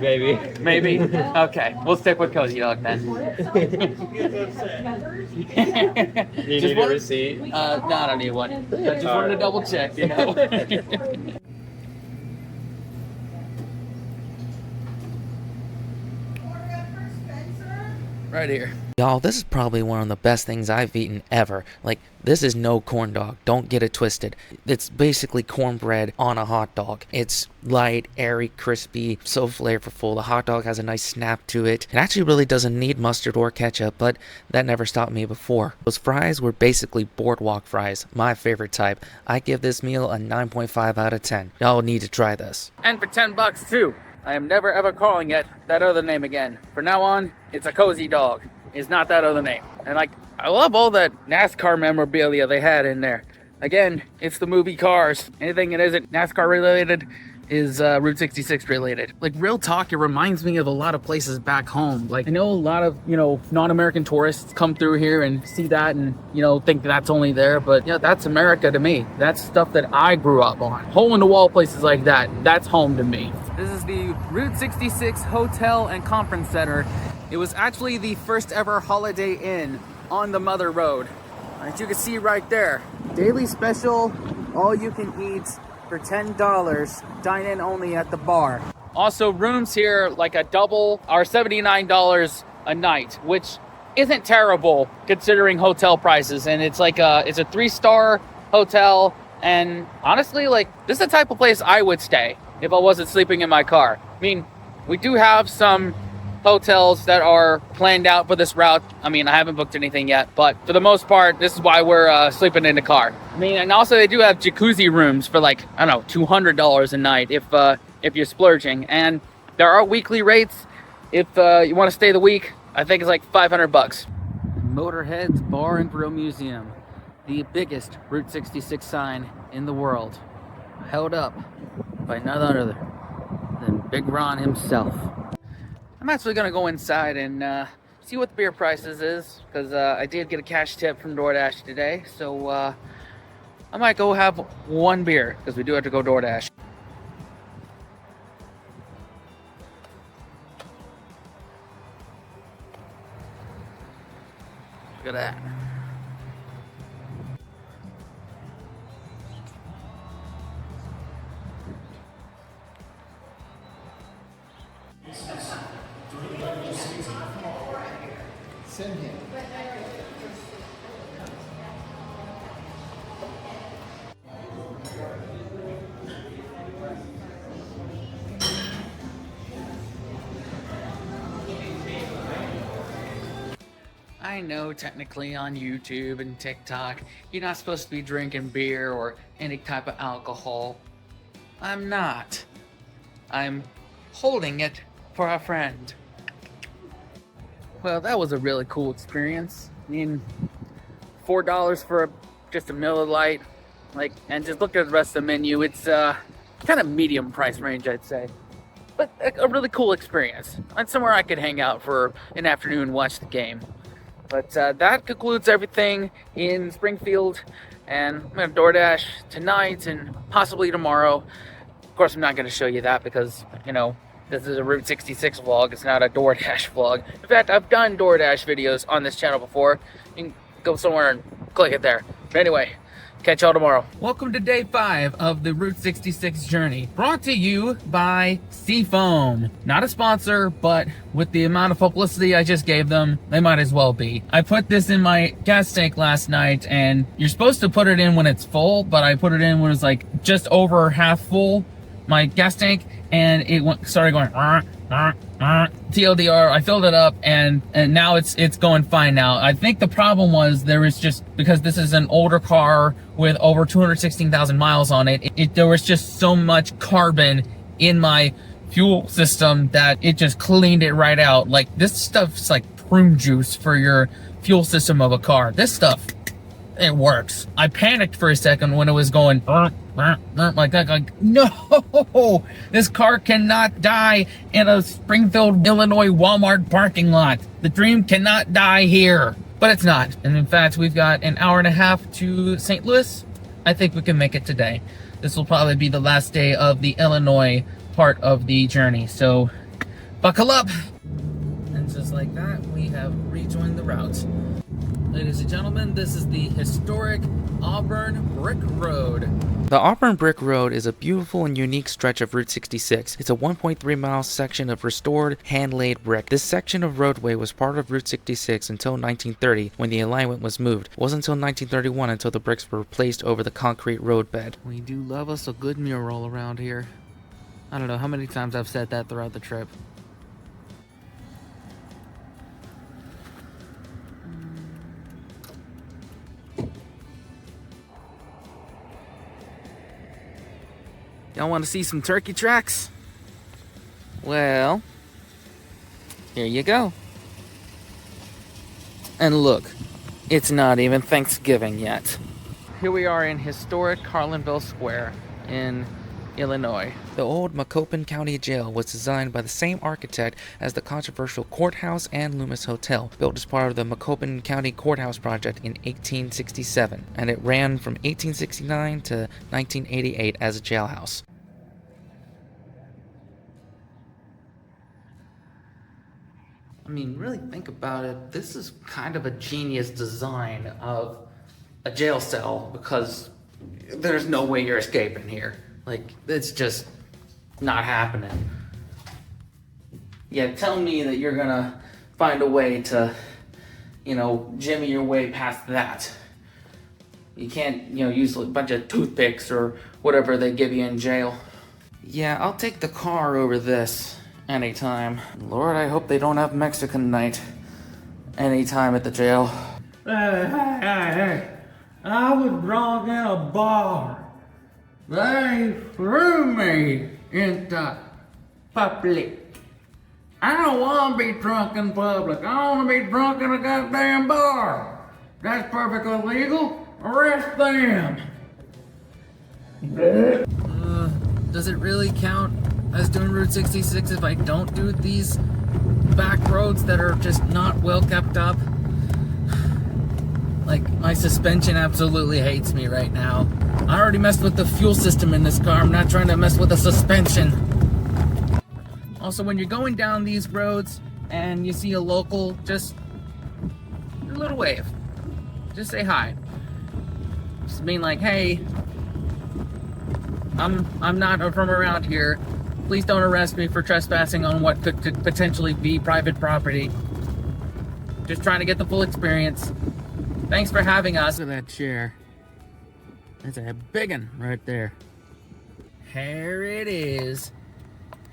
Maybe. Maybe? Okay, we'll stick with cozy dog then. You need a receipt? No, I don't need one. I just wanted to double check, you know. Right here. Y'all, this is probably one of the best things I've eaten ever. Like, this is no corn dog. Don't get it twisted. It's basically cornbread on a hot dog. It's light, airy, crispy, so flavorful. The hot dog has a nice snap to it. It actually really doesn't need mustard or ketchup, but that never stopped me before. Those fries were basically boardwalk fries, my favorite type. I give this meal a 9.5 out of 10. Y'all need to try this. And for $10 too. I am never ever calling it that other name again. From now on, it's a cozy dog. It's not that other name. And like, I love all that NASCAR memorabilia they had in there. Again, it's the movie Cars. Anything that isn't NASCAR related, is Route 66 related. Like, real talk, it reminds me of a lot of places back home. Like, I know a lot of, you know, non-American tourists come through here and see that and, you know, think that's only there, but yeah, that's America to me. That's stuff that I grew up on. Hole-in-the-wall places like that, that's home to me. This is the Route 66 Hotel and Conference Center. It was actually the first ever Holiday Inn on the Mother Road. As you can see right there, daily special, all you can eat for $10, dine in only at the bar. Also, rooms here, like a double, are $79 a night, which isn't terrible considering hotel prices. And it's like it's a 3-star hotel. And honestly, like, this is the type of place I would stay if I wasn't sleeping in my car. I mean, we do have some hotels that are planned out for this route. I mean, I haven't booked anything yet, but for the most part, this is why we're sleeping in the car. I mean, and also they do have jacuzzi rooms for, like, I don't know, $200 a night if you're splurging. And there are weekly rates. If you want to stay the week, I think it's like $500. Motorhead's Bar and Grill Museum, the biggest Route 66 sign in the world, held up by none other than Big Ron himself. I'm actually gonna go inside and see what the beer prices is, because I did get a cash tip from DoorDash today, so I might go have one beer, because we do have to go DoorDash. Look at that. Send him. I know technically on YouTube and TikTok, you're not supposed to be drinking beer or any type of alcohol. I'm not. I'm holding it for a friend. Well, that was a really cool experience. I mean, $4 for just a Miller Lite, like, and just look at the rest of the menu. It's kind of medium price range, I'd say, but a really cool experience. And somewhere I could hang out for an afternoon and watch the game. But that concludes everything in Springfield, and I'm gonna DoorDash tonight and possibly tomorrow. Of course, I'm not gonna show you that because, you know, this is a Route 66 vlog, it's not a DoorDash vlog. In fact, I've done DoorDash videos on this channel before. You can go somewhere and click it there. But anyway, catch y'all tomorrow. Welcome to day 5 of the Route 66 journey. Brought to you by Seafoam. Not a sponsor, but with the amount of publicity I just gave them, they might as well be. I put this in my gas tank last night, and you're supposed to put it in when it's full, but I put it in when it's like just over half full, my gas tank, and it started going TLDR. I filled it up, and now it's going fine now. I think the problem was there was just, because this is an older car with over 216,000 miles on it, there was just so much carbon in my fuel system that it just cleaned it right out. Like, this stuff's like prune juice for your fuel system of a car. This stuff, it works. I panicked for a second when it was going like that. Like, no, this car cannot die in a Springfield, Illinois Walmart parking lot. The dream cannot die here, but it's not. And in fact, we've got an hour and a half to St. Louis. I think we can make it today. This will probably be the last day of the Illinois part of the journey, so buckle up. And just like that, we have rejoined the route. Ladies and gentlemen, this is the historic Auburn Brick Road. The Auburn Brick Road is a beautiful and unique stretch of Route 66. It's a 1.3-mile section of restored, hand-laid brick. This section of roadway was part of Route 66 until 1930, when the alignment was moved. It wasn't until 1931 until the bricks were replaced over the concrete roadbed. We do love us a good mural around here. I don't know how many times I've said that throughout the trip. Y'all want to see some turkey tracks? Well, here you go. And look, it's not even Thanksgiving yet. Here we are in historic Carlinville Square in Illinois. The old Macoupin County Jail was designed by the same architect as the controversial courthouse and Loomis Hotel, built as part of the Macoupin County Courthouse project in 1867, and it ran from 1869 to 1988 as a jailhouse. I mean, really think about it, this is kind of a genius design of a jail cell, because there's no way you're escaping here. Like, it's just not happening. Yeah, tell me that you're gonna find a way to, jimmy your way past that. You can't, use a bunch of toothpicks or whatever they give you in jail. Yeah, I'll take the car over this anytime. Lord, I hope they don't have Mexican night anytime at the jail. Hey. I was drunk in a bar. They threw me into public. I don't want to be drunk in public. I want to be drunk in a goddamn bar. That's perfectly legal. Arrest them. Does it really count as doing Route 66 if I don't do these back roads that are just not well kept up? Like, my suspension absolutely hates me right now. I already messed with the fuel system in this car. I'm not trying to mess with the suspension. Also, when you're going down these roads and you see a local, just a little wave. Just say hi. Just being like, hey, I'm not from around here. Please don't arrest me for trespassing on what could potentially be private property. Just trying to get the full experience. Thanks for having us. Look at that chair. That's a big one right there. Here it is.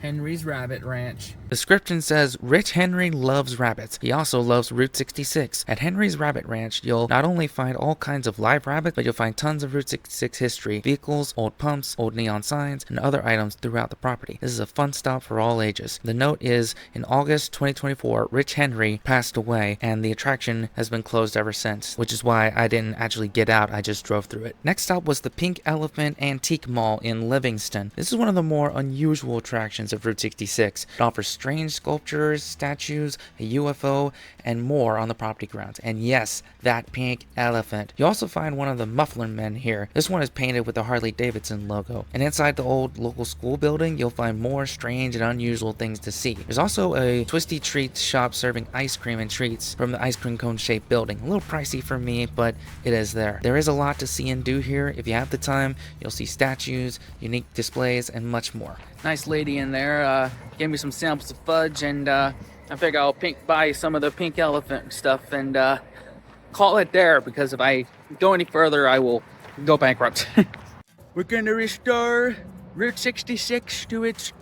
Henry's Rabbit Ranch. Description says, Rich Henry loves rabbits. He also loves Route 66. At Henry's Rabbit Ranch, you'll not only find all kinds of live rabbits, but you'll find tons of Route 66 history, vehicles, old pumps, old neon signs, and other items throughout the property. This is a fun stop for all ages. The note is, in August 2024, Rich Henry passed away, and the attraction has been closed ever since, which is why I didn't actually get out, I just drove through it. Next stop was the Pink Elephant Antique Mall in Livingston. This is one of the more unusual attractions of Route 66. It offers strange sculptures, statues, a UFO, and more on the property grounds. And yes, that pink elephant. You also find one of the muffler men here. This one is painted with the Harley Davidson logo. And inside the old local school building, you'll find more strange and unusual things to see. There's also a Twisty Treats shop serving ice cream and treats from the ice cream cone shaped building. A little pricey for me, but it is there. There is a lot to see and do here. If you have the time, you'll see statues, unique displays, and much more. Nice lady in there gave me some samples of fudge, and I figure I'll buy some of the pink elephant stuff and call it there, because if I go any further, I will go bankrupt. We're gonna restore Route 66 to its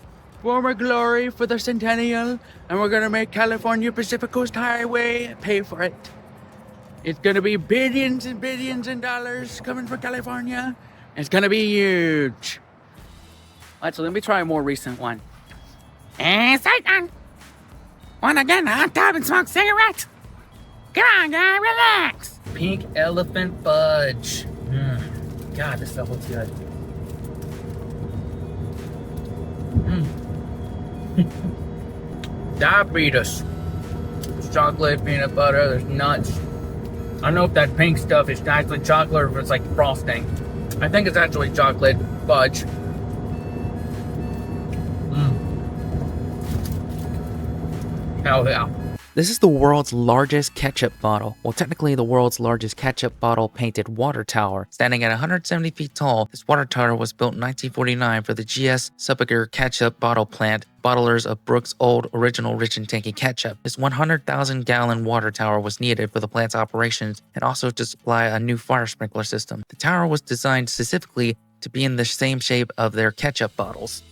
former glory for the centennial, and we're gonna make California Pacific Coast Highway pay for it. It's gonna be billions and billions of dollars coming from California. It's gonna be huge. Alright, so let me try a more recent one. And Satan! Wanna get in a hot tub and smoke cigarettes? Come on, guy, relax! Pink elephant fudge. God, this stuff looks good. Diabetes. There's chocolate, peanut butter, there's nuts. I don't know if that pink stuff is actually chocolate or if it's like frosting. I think it's actually chocolate fudge. Hell yeah. This is the world's largest ketchup bottle. Well, technically the world's largest ketchup bottle painted water tower. Standing at 170 feet tall, this water tower was built in 1949 for the G.S. Subiger ketchup bottle plant, bottlers of Brooks' old original Rich and Tanky ketchup. This 100,000 gallon water tower was needed for the plant's operations and also to supply a new fire sprinkler system. The tower was designed specifically to be in the same shape of their ketchup bottles.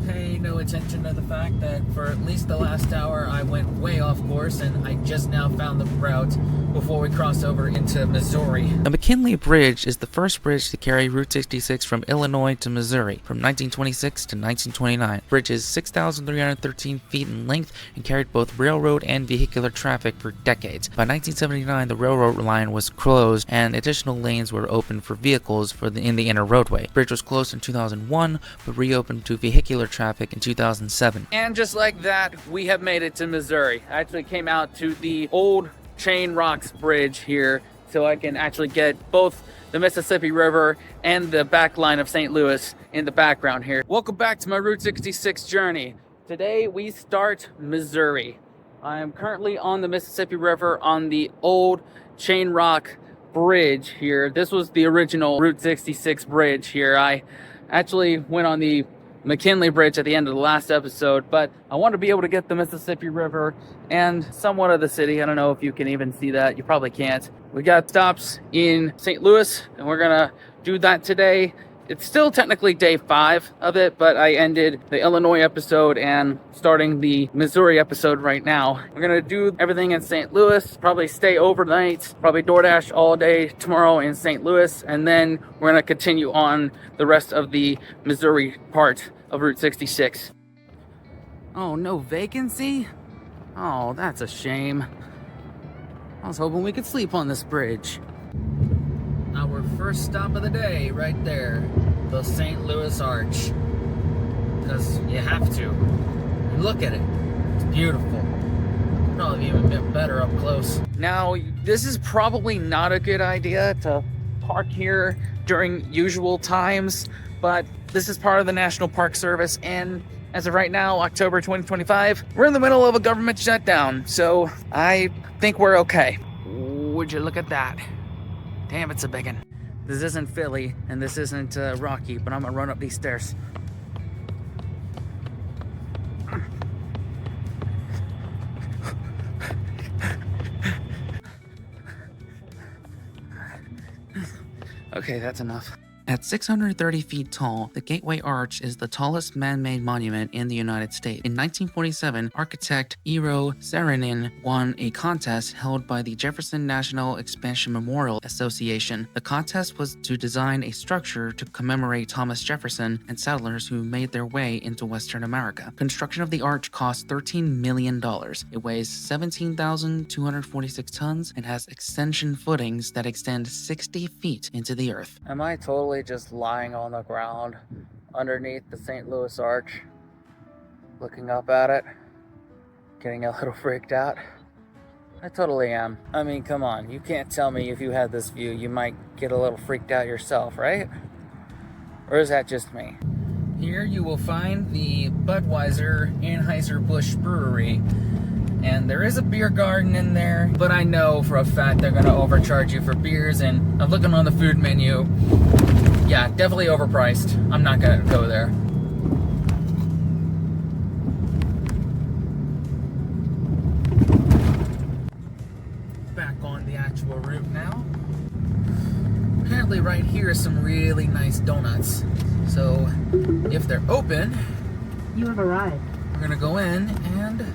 Hey, no no attention to the fact that for at least the last hour I went way off course and I just now found the route before we cross over into Missouri. The McKinley Bridge is the first bridge to carry Route 66 from Illinois to Missouri from 1926 to 1929. The bridge is 6,313 feet in length and carried both railroad and vehicular traffic for decades. By 1979, the railroad line was closed and additional lanes were opened for vehicles in the inner roadway. The bridge was closed in 2001 but reopened to vehicular traffic in 2007. And just like that, we have made it to Missouri. I actually came out to the old Chain Rocks Bridge here so I can actually get both the Mississippi River and the back line of St. Louis in the background here. Welcome back to my Route 66 journey. Today we start Missouri. I am currently on the Mississippi River on the old Chain Rock Bridge here. This was the original Route 66 bridge here. I actually went on the McKinley Bridge at the end of the last episode, but I want to be able to get the Mississippi River and somewhat of the city. I don't know if you can even see that. You probably can't. We got stops in St. Louis, and we're gonna do that today. It's still technically day 5 of it, but I ended the Illinois episode and starting the Missouri episode right now. We're gonna do everything in St. Louis, probably stay overnight, probably DoorDash all day tomorrow in St. Louis, and then we're gonna continue on the rest of the Missouri part of Route 66. Oh, no vacancy? Oh, that's a shame. I was hoping we could sleep on this bridge. Our first stop of the day, right there, the St. Louis Arch. Because you have to. And look at it. It's beautiful. Probably even a bit better up close. Now, this is probably not a good idea to park here during usual times, but this is part of the National Park Service, and as of right now, October 2025, we're in the middle of a government shutdown, so I think we're okay. Would you look at that? Damn, it's a biggin'. This isn't Philly, and this isn't Rocky, but I'm gonna run up these stairs. Okay, that's enough. At 630 feet tall, the Gateway Arch is the tallest man-made monument in the United States. In 1947, architect Eero Saarinen won a contest held by the Jefferson National Expansion Memorial Association. The contest was to design a structure to commemorate Thomas Jefferson and settlers who made their way into Western America. Construction of the arch cost $13 million. It weighs 17,246 tons and has extension footings that extend 60 feet into the earth. Am I totally just lying on the ground underneath the St. Louis Arch, looking up at it, getting a little freaked out? I totally am. I mean, come on, you can't tell me if you had this view you might get a little freaked out yourself, right? Or is that just me? Here you will find the Budweiser Anheuser-Busch Brewery. And there is a beer garden in there, but I know for a fact they're gonna overcharge you for beers, and I'm looking on the food menu. Yeah, definitely overpriced. I'm not gonna go there. Back on the actual route now. Apparently right here is some really nice donuts. So if they're open, You have arrived. we're gonna go in and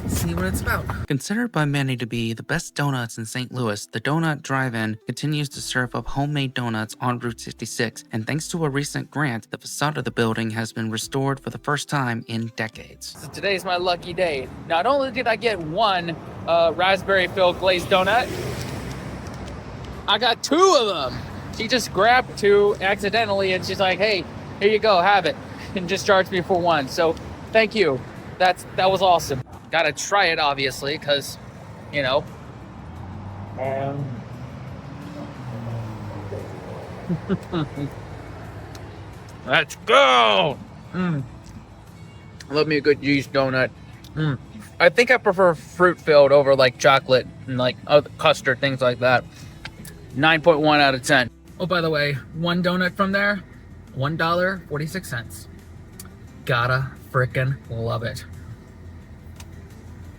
see what it's about. Considered by many to be the best donuts in St. Louis, the Donut Drive-In continues to serve up homemade donuts on Route 66, and thanks to a recent grant, the facade of the building has been restored for the first time in decades. So today's my lucky day. Not only did I get one raspberry-filled glazed donut, I got 2 of them. She just grabbed 2 accidentally, and she's like, hey, here you go, have it, and just charged me for 1. So thank you. That was awesome. Gotta try it, obviously, because, you know. Let's go! Love me a good yeast donut. I think I prefer fruit-filled over, like, chocolate and, like, other custard, things like that. 9.1 out of 10. Oh, by the way, 1 donut from there, $1.46. Gotta frickin' love it.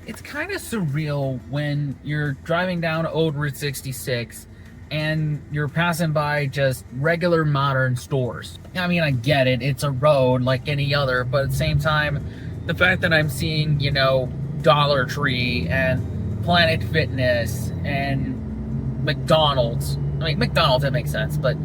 It's kind of surreal when you're driving down old Route 66 and you're passing by just regular modern stores. I mean, I get it, it's a road like any other, but at the same time, the fact that I'm seeing, you know, Dollar Tree and Planet Fitness and McDonald's. I mean, McDonald's, that makes sense, but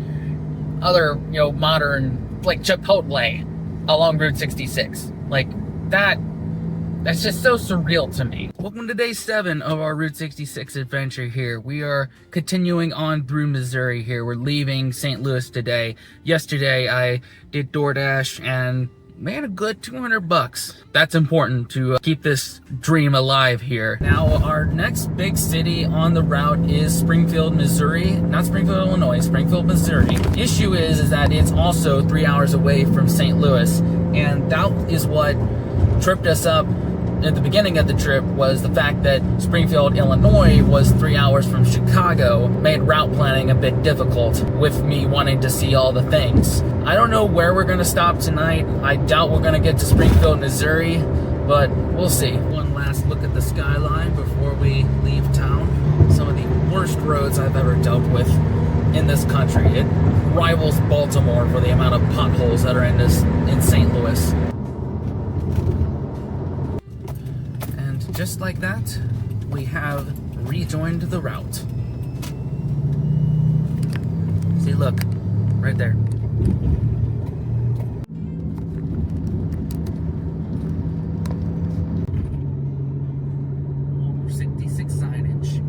other, you know, modern, like Chipotle along Route 66. Like, that's just so surreal to me. Welcome to day 7 of our Route 66 adventure here. We are continuing on through Missouri here. We're leaving St. Louis today. Yesterday, I did DoorDash and made a good $200. That's important to keep this dream alive here. Now, our next big city on the route is Springfield, Missouri. Not Springfield, Illinois, Springfield, Missouri. Issue is that it's also 3 hours away from St. Louis, and that is what tripped us up at the beginning of the trip. Was the fact that Springfield, Illinois was 3 hours from Chicago, made route planning a bit difficult with me wanting to see all the things. I don't know where we're going to stop tonight. I doubt we're going to get to Springfield, Missouri, but we'll see. One last look at the skyline before we leave town. Some of the worst roads I've ever dealt with in this country. It rivals Baltimore for the amount of potholes that are in St. Louis. Just like that, we have rejoined the route. See, look, right there. Old 66 signage.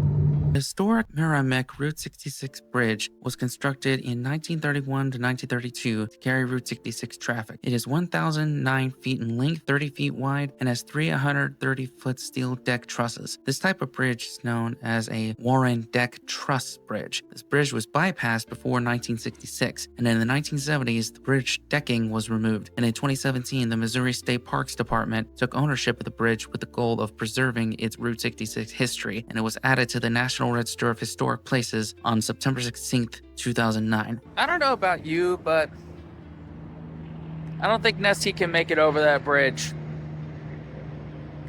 The historic Merrimack Route 66 bridge was constructed in 1931 to 1932 to carry Route 66 traffic. It is 1,009 feet in length, 30 feet wide, and has 330-foot steel deck trusses. This type of bridge is known as a Warren Deck Truss Bridge. This bridge was bypassed before 1966, and in the 1970s, the bridge decking was removed. And in 2017, the Missouri State Parks Department took ownership of the bridge with the goal of preserving its Route 66 history, and it was added to the National Register of Historic Places on September 16th, 2009. I don't know about you, but I don't think Nessie can make it over that bridge.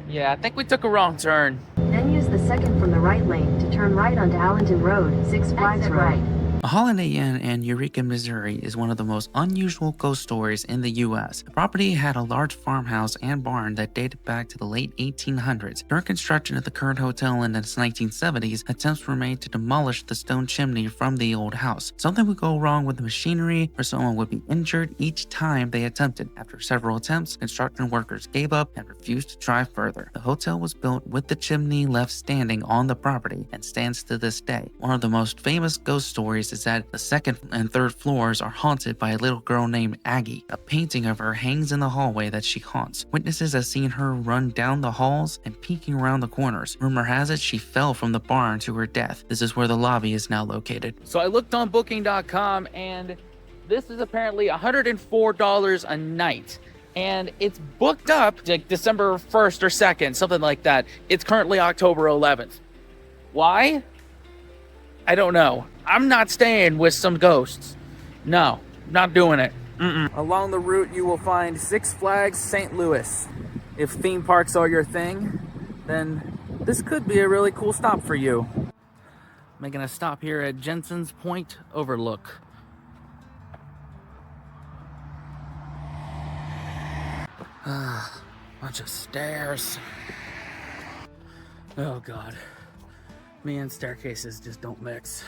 Yeah, I think we took a wrong turn. Then use the second from the right lane to turn right onto Allenton Road, Six Flags Road. Right. A Holiday Inn in Eureka, Missouri is one of the most unusual ghost stories in the U.S. The property had a large farmhouse and barn that dated back to the late 1800s. During construction of the current hotel in the 1970s, attempts were made to demolish the stone chimney from the old house. Something would go wrong with the machinery or someone would be injured each time they attempted. After several attempts, construction workers gave up and refused to try further. The hotel was built with the chimney left standing on the property and stands to this day. One of the most famous ghost stories is that the second and third floors are haunted by a little girl named Aggie. A painting of her hangs in the hallway that she haunts. Witnesses have seen her run down the halls and peeking around the corners. Rumor has it she fell from the barn to her death. This is where the lobby is now located. So I looked on booking.com and this is apparently $104 a night. And it's booked up like December 1st or 2nd, something like that. It's currently October 11th. Why? I don't know. I'm not staying with some ghosts. No, not doing it. Along the route, you will find Six Flags St. Louis. If theme parks are your thing, then this could be a really cool stop for you. Making a stop here at Jensen's Point Overlook. Bunch of stairs. Oh God. Me and staircases just don't mix.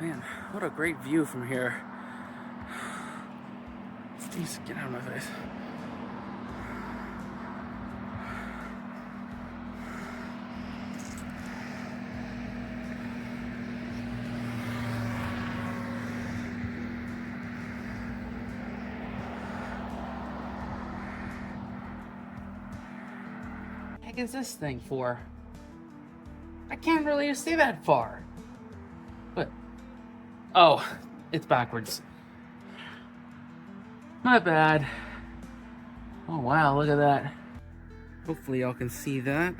Man, what a great view from here. Jeez, get out of my face. What the heck is this thing for? I can't really see that far. What? Oh, it's backwards. Not bad. Oh wow, look at that. Hopefully y'all can see that.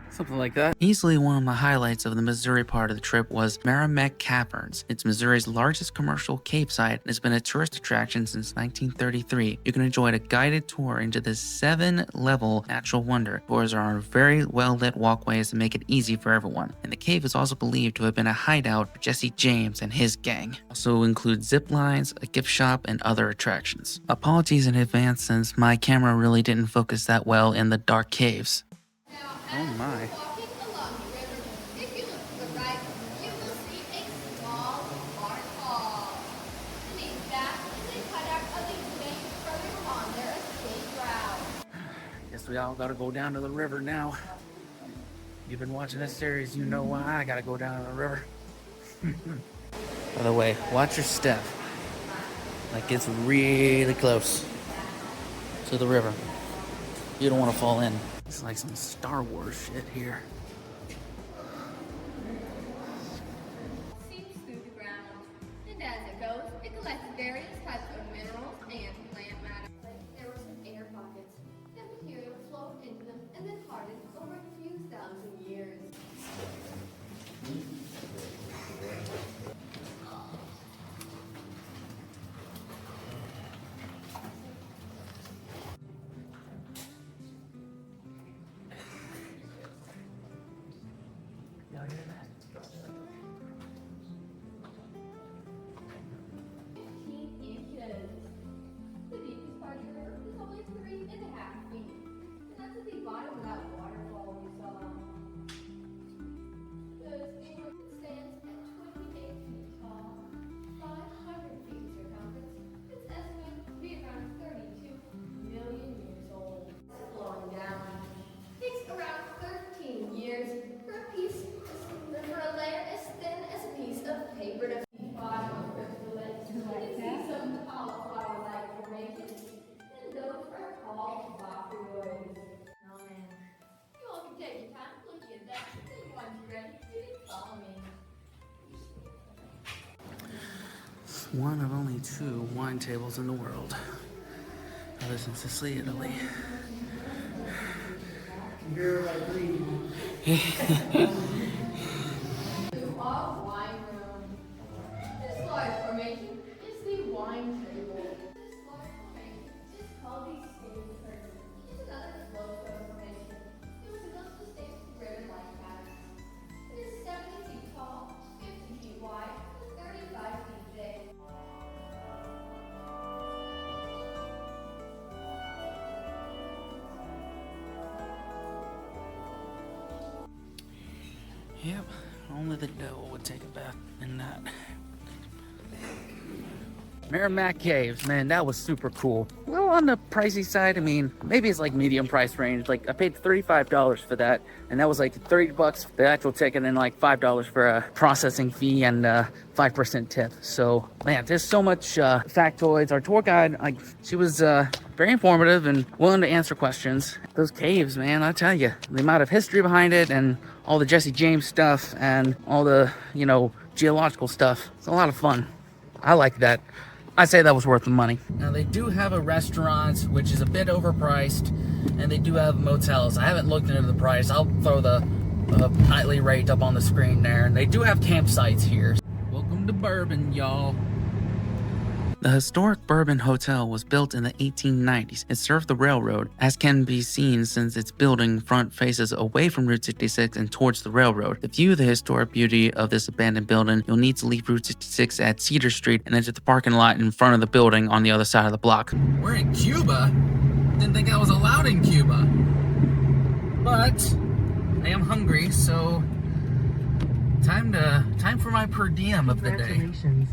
It's something like that. Easily one of the highlights of the Missouri part of the trip was Merrimack Caverns. It's Missouri's largest commercial cave site and has been a tourist attraction since 1933. You can enjoy a guided tour into this 7-level natural wonder. Tours are on very well-lit walkways to make it easy for everyone. And the cave is also believed to have been a hideout for Jesse James and his gang. Also includes zip lines, a gift shop, and other attractions. Apologies in advance since my camera really didn't focus that well in the dark caves. Oh my. Walking along the river, if you look to the right, you will see a small waterfall. Beneath that is a cutout of the bank further along their escape route. Guess we all gotta go down to the river now. You've been watching this series, you know why I gotta go down to the river. By the way, watch your step. Like it's really close to the river. You don't want to fall in. It's like some Star Wars shit here. Seeps through the ground, and as it goes, it collects various types of minerals and plant matter. There were some air pockets. That material flowed into them and then hardened over a few thousand years. Y'all hear that? 15 inches. The deepest part of the river is only 3.5 feet. And that's at the bottom of that waterfall we saw. The steamer stands at 28 feet tall, 500 feet circumference. It's estimated to be around 32 million years old. Flowing down. Takes around 13 years for a piece, for a layer as thin as a piece of paper to bottom of Crystal Lake. You can see some cauliflower-like formations, and those are called bocceroids. Oh man. You all can take your time looking at that, and once you're ready, you can follow me. One of only 2 wine tables in the world. Others in Sicily, Italy. To our wine room. This large formation is the wine table. This large formation is called the stage curtain. It's another slow stone formation. It was built to stage the river-like patterns. It is 70 feet tall, 50 feet wide, and 35 feet thick. Yep, only the devil would take a bath in that. Merrimack Caves, man, that was super cool. A little on the pricey side. I mean, maybe it's like medium price range. Like I paid $35 for that, and that was like $30 for the actual ticket, and like $5 for a processing fee and 5% tip. So, man, there's so much factoids. Our tour guide, like, she was very informative and willing to answer questions. Those caves, man, I tell you, the amount of history behind it and all the Jesse James stuff and all the, you know, geological stuff. It's a lot of fun. I like that. I say that was worth the money. Now they do have a restaurant, which is a bit overpriced, and they do have motels. I haven't looked into the price. I'll throw the nightly rate up on the screen there, and they do have campsites here. Welcome to Bourbon, y'all. The historic Bourbon Hotel was built in the 1890s. It served the railroad, as can be seen since its building front faces away from Route 66 and towards the railroad. To view the historic beauty of this abandoned building, you'll need to leave Route 66 at Cedar Street and enter the parking lot in front of the building on the other side of the block. We're in Cuba? Didn't think I was allowed in Cuba. But I am hungry, so time for my per diem of the day. Congratulations.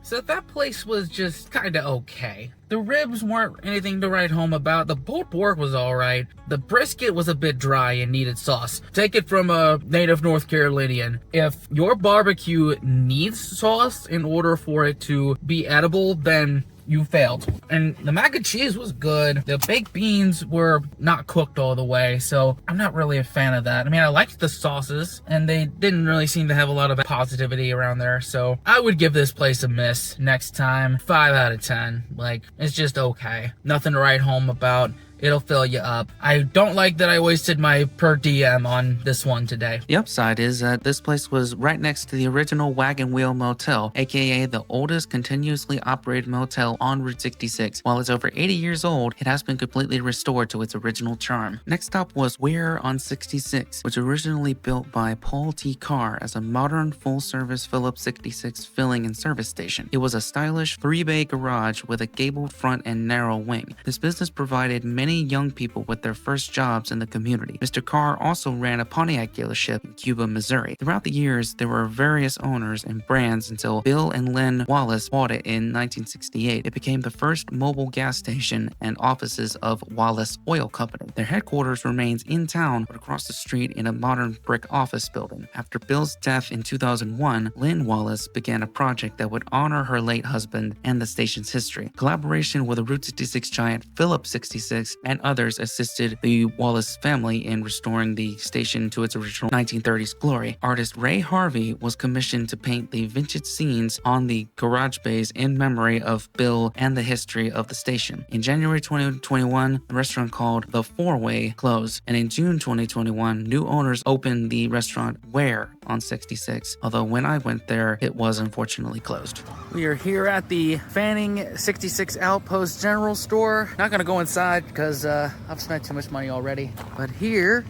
So that place was just kind of okay. The ribs weren't anything to write home about. The pulled pork was alright. The brisket was a bit dry and needed sauce. Take it from a native North Carolinian. If your barbecue needs sauce in order for it to be edible, then you failed. And the mac and cheese was good. The baked beans were not cooked all the way, so I'm not really a fan of that. I mean, I liked the sauces, and they didn't really seem to have a lot of positivity around there, so I would give this place a miss next time. 5 out of 10. Like, it's just okay. Nothing to write home about. It'll fill you up. I don't like that I wasted my per diem on this one today. The upside is that this place was right next to the original Wagon Wheel Motel, aka the oldest continuously operated motel on Route 66. While it's over 80 years old, it has been completely restored to its original charm. Next stop was Where on 66, which was originally built by Paul T. Carr as a modern full-service Phillips 66 filling and service station. It was a stylish 3-bay garage with a gabled front and narrow wing. This business provided many young people with their first jobs in the community. Mr. Carr also ran a Pontiac dealership in Cuba, Missouri. Throughout the years, there were various owners and brands until Bill and Lynn Wallace bought it in 1968. It became the first mobile gas station and offices of Wallace Oil Company. Their headquarters remains in town, but across the street in a modern brick office building. After Bill's death in 2001, Lynn Wallace began a project that would honor her late husband and the station's history. Collaboration with the Route 66 giant Phillips 66 and others assisted the Wallace family in restoring the station to its original 1930s glory. Artist Ray Harvey was commissioned to paint the vintage scenes on the garage bays in memory of Bill and the history of the station. In January 2021, the restaurant called The Four-Way closed, and in June 2021, new owners opened the restaurant Where on 66, although when I went there, it was unfortunately closed. We are here at the Fanning 66 Outpost General Store. Not gonna go inside because I've spent too much money already. But here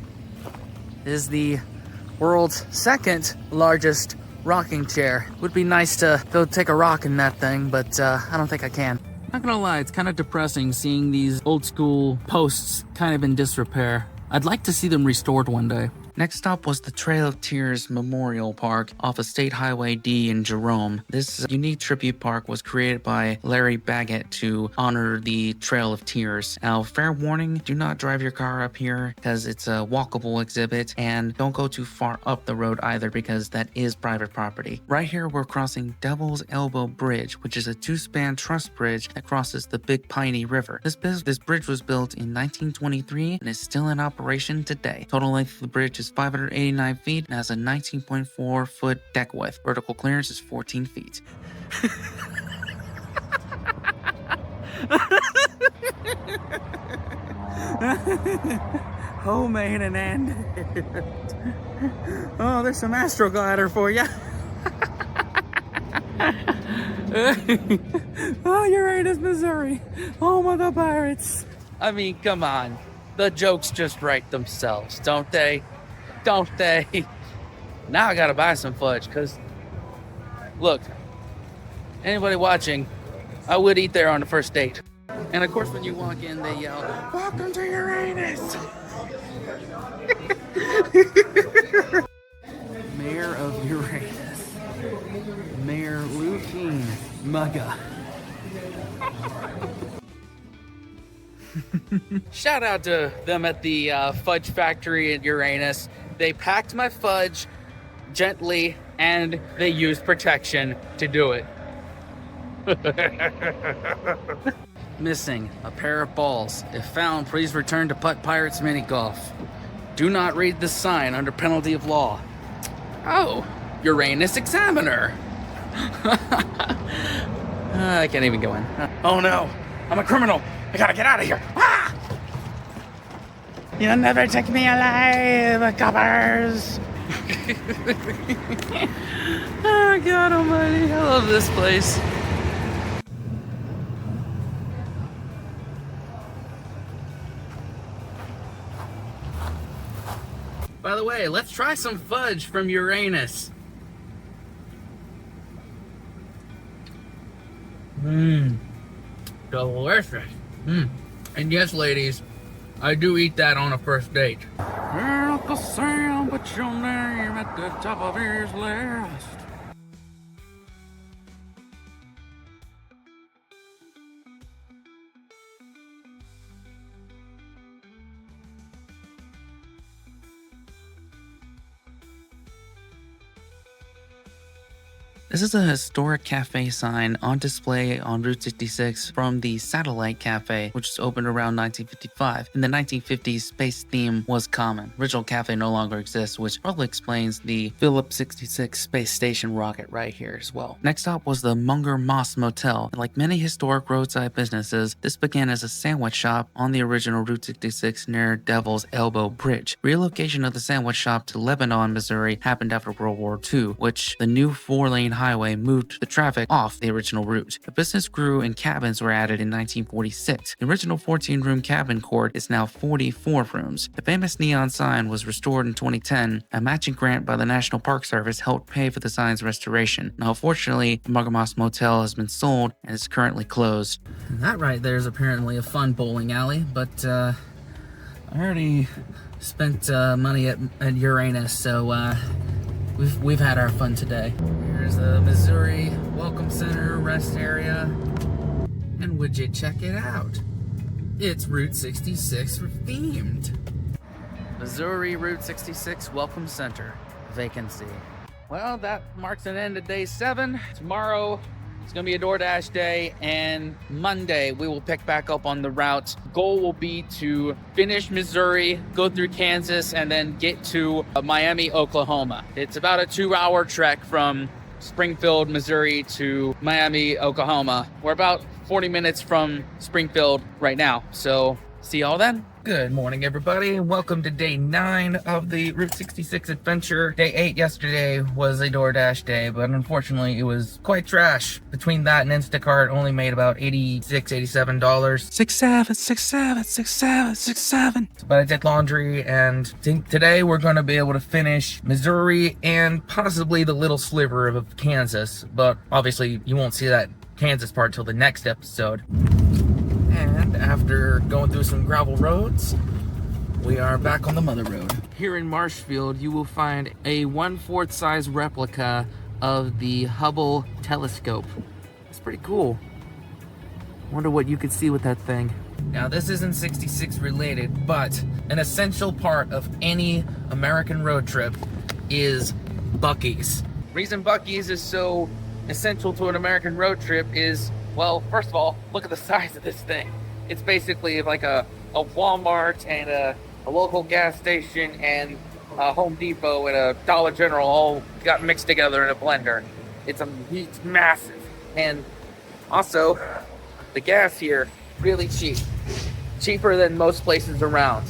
is the world's second largest rocking chair. Would be nice to go take a rock in that thing, but I don't think I can. Not gonna lie, it's kind of depressing seeing these old school posts kind of in disrepair. I'd like to see them restored one day. Next stop was the Trail of Tears Memorial Park off of State Highway D in Jerome. This unique tribute park was created by Larry Baggett to honor the Trail of Tears. Now, fair warning, do not drive your car up here because it's a walkable exhibit, and don't go too far up the road either because that is private property. Right here, we're crossing Devil's Elbow Bridge, which is a 2-span truss bridge that crosses the Big Piney River. This bridge was built in 1923 and is still in operation today. Total length of the bridge is 589 feet and has a 19.4 foot deck width. Vertical clearance is 14 feet. Homemade and ended. Oh, there's some Astroglider for you. Oh, Uranus, Missouri. Home of the pirates. I mean, come on. The jokes just write themselves, don't they? Don't they? Now I gotta buy some fudge, because, look, anybody watching, I would eat there on the first date. And of course, when you walk in, they yell, "Welcome to Uranus!" Mayor of Uranus. Mayor Lukine Mugga. Shout out to them at the fudge factory at Uranus. They packed my fudge gently and they used protection to do it. Missing a pair of balls. If found, please return to Putt Pirates Mini Golf. Do not read this sign under penalty of law. Oh, Uranus Examiner. I can't even go in. Oh no, I'm a criminal. I gotta get out of here. Ah! You'll never take me alive, coppers. Oh God almighty, I love this place. By the way, let's try some fudge from Uranus. Delicious. And yes, ladies, I do eat that on a first date. Uncle Sam, put your name at the top of his list. This is a historic cafe sign on display on Route 66 from the Satellite Cafe, which was opened around 1955. In the 1950s, space theme was common. Original cafe no longer exists, which probably explains the Phillips 66 space station rocket right here as well. Next stop was the Munger Moss Motel. Like many historic roadside businesses, this began as a sandwich shop on the original Route 66 near Devil's Elbow Bridge. Relocation of the sandwich shop to Lebanon, Missouri happened after World War II, which the new 4-lane highway moved the traffic off the original route. The business grew and cabins were added in 1946. The original 14-room cabin court is now 44 rooms. The famous neon sign was restored in 2010. A matching grant by the National Park Service helped pay for the sign's restoration. Now, unfortunately, the Mugamas Motel has been sold and is currently closed. That right there is apparently a fun bowling alley, but I already spent money at Uranus, so we've had our fun today. Here's the Missouri Welcome Center rest area. And would you check it out? It's Route 66 themed. Missouri Route 66 Welcome Center. Vacancy. Well, that marks an end of day 7. Tomorrow it's gonna be a DoorDash day, and Monday we will pick back up on the route. Goal will be to finish Missouri, go through Kansas, and then get to Miami, Oklahoma. It's about a 2-hour trek from Springfield, Missouri to Miami, Oklahoma. We're about 40 minutes from Springfield right now, so see y'all then. Good morning, everybody, and welcome to day 9 of the Route 66 adventure. Day 8 yesterday was a DoorDash day, but unfortunately it was quite trash. Between that and Instacart, only made about $86, $87. 67. But I did laundry, and today we're going to be able to finish Missouri and possibly the little sliver of Kansas, but obviously you won't see that Kansas part till the next episode. And after going through some gravel roads, we are back on the mother road. Here in Marshfield, you will find a 1/4 size replica of the Hubble telescope. It's pretty cool. Wonder what you could see with that thing. Now, this isn't 66 related, but an essential part of any American road trip is Buc-ee's. Reason Buc-ee's is so essential to an American road trip is, well, first of all, look at the size of this thing. It's basically like a Walmart and a local gas station and a Home Depot and a Dollar General all got mixed together in a blender. It's massive. And also, the gas here, really cheap. Cheaper than most places around.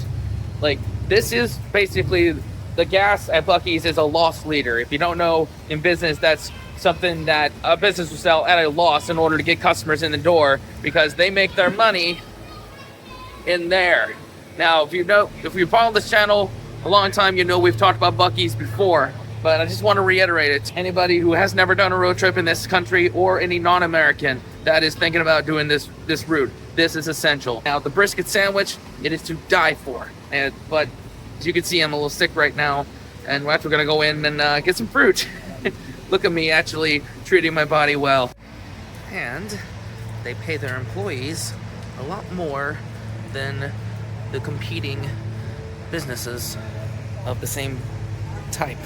Like, this is basically, the gas at Buc-ee's is a loss leader. If you don't know, in business, that's something that a business will sell at a loss in order to get customers in the door, because they make their money in there. Now, if you follow this channel a long time, you know we've talked about Buc-ee's before, but I just want to reiterate it. Anybody who has never done a road trip in this country, or any non-American that is thinking about doing this route, this is essential. Now, the brisket sandwich, it is to die for. But as you can see, I'm a little sick right now, and we're gonna go in and get some fruit. Look at me actually treating my body well. And they pay their employees a lot more than the competing businesses of the same type.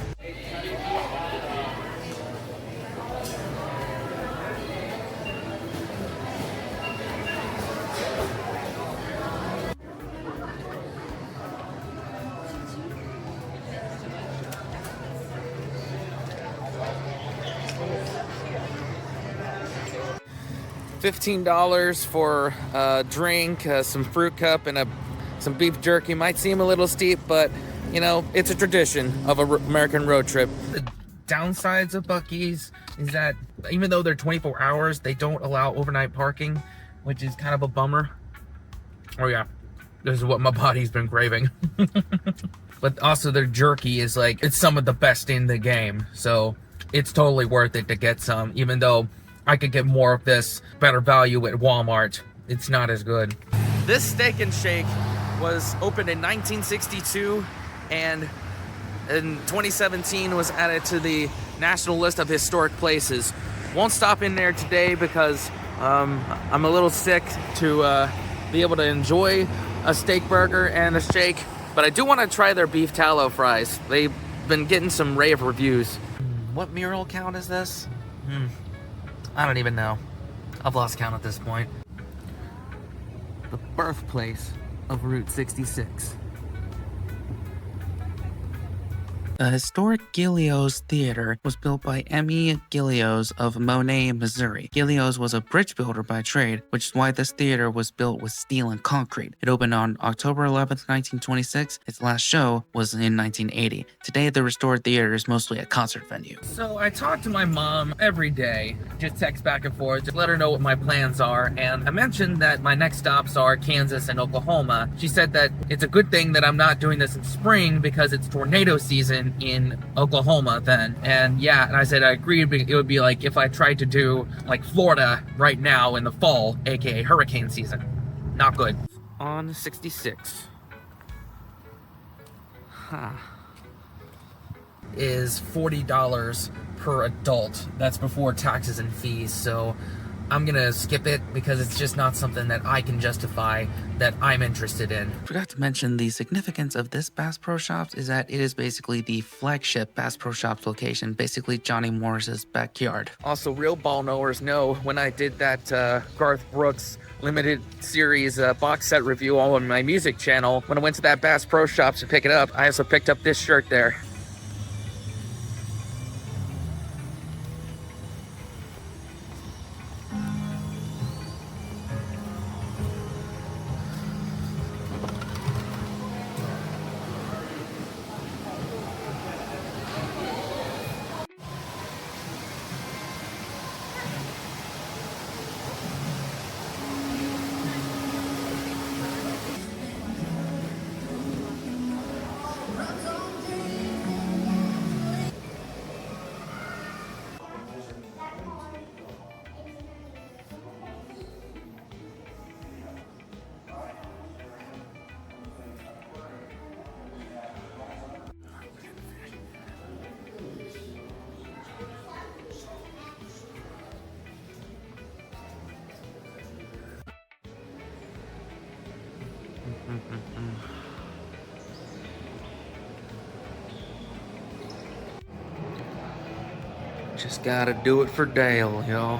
$15 for a drink, some fruit cup, and some beef jerky. Might seem a little steep, but you know, it's a tradition of an American road trip. The downsides of Buc-ee's is that even though they're 24 hours, they don't allow overnight parking, which is kind of a bummer. Oh yeah, this is what my body's been craving. But also their jerky is like, it's some of the best in the game, so it's totally worth it to get some, even though I could get more of this better value at Walmart. It's not as good. This Steak and Shake was opened in 1962 and in 2017 was added to the national list of historic places. Won't stop in there today because I'm a little sick to be able to enjoy a steak burger and a shake, but I do want to try their beef tallow fries. They've been getting some rave reviews. What mural count is this? I don't even know. I've lost count at this point. The birthplace of Route 66. The historic Gillios Theater was built by Emmy Gillios of Monet, Missouri. Gillios was a bridge builder by trade, which is why this theater was built with steel and concrete. It opened on October 11th, 1926. Its last show was in 1980. Today, the restored theater is mostly a concert venue. So I talk to my mom every day, just text back and forth, just let her know what my plans are, and I mentioned that my next stops are Kansas and Oklahoma. She said that it's a good thing that I'm not doing this in spring because it's tornado season in Oklahoma then. And yeah, and I said I agreed, but it would be like if I tried to do like Florida right now in the fall, aka hurricane season. Not good. On 66. Is $40 per adult. That's before taxes and fees, so I'm gonna skip it because it's just not something that I can justify that I'm interested in. Forgot to mention the significance of this Bass Pro Shops is that it is basically the flagship Bass Pro Shops location, basically Johnny Morris's backyard. Also, real ball knowers know when I did that Garth Brooks limited series box set review on my music channel, when I went to that Bass Pro Shops to pick it up, I also picked up this shirt there. Just gotta do it for Dale, y'all.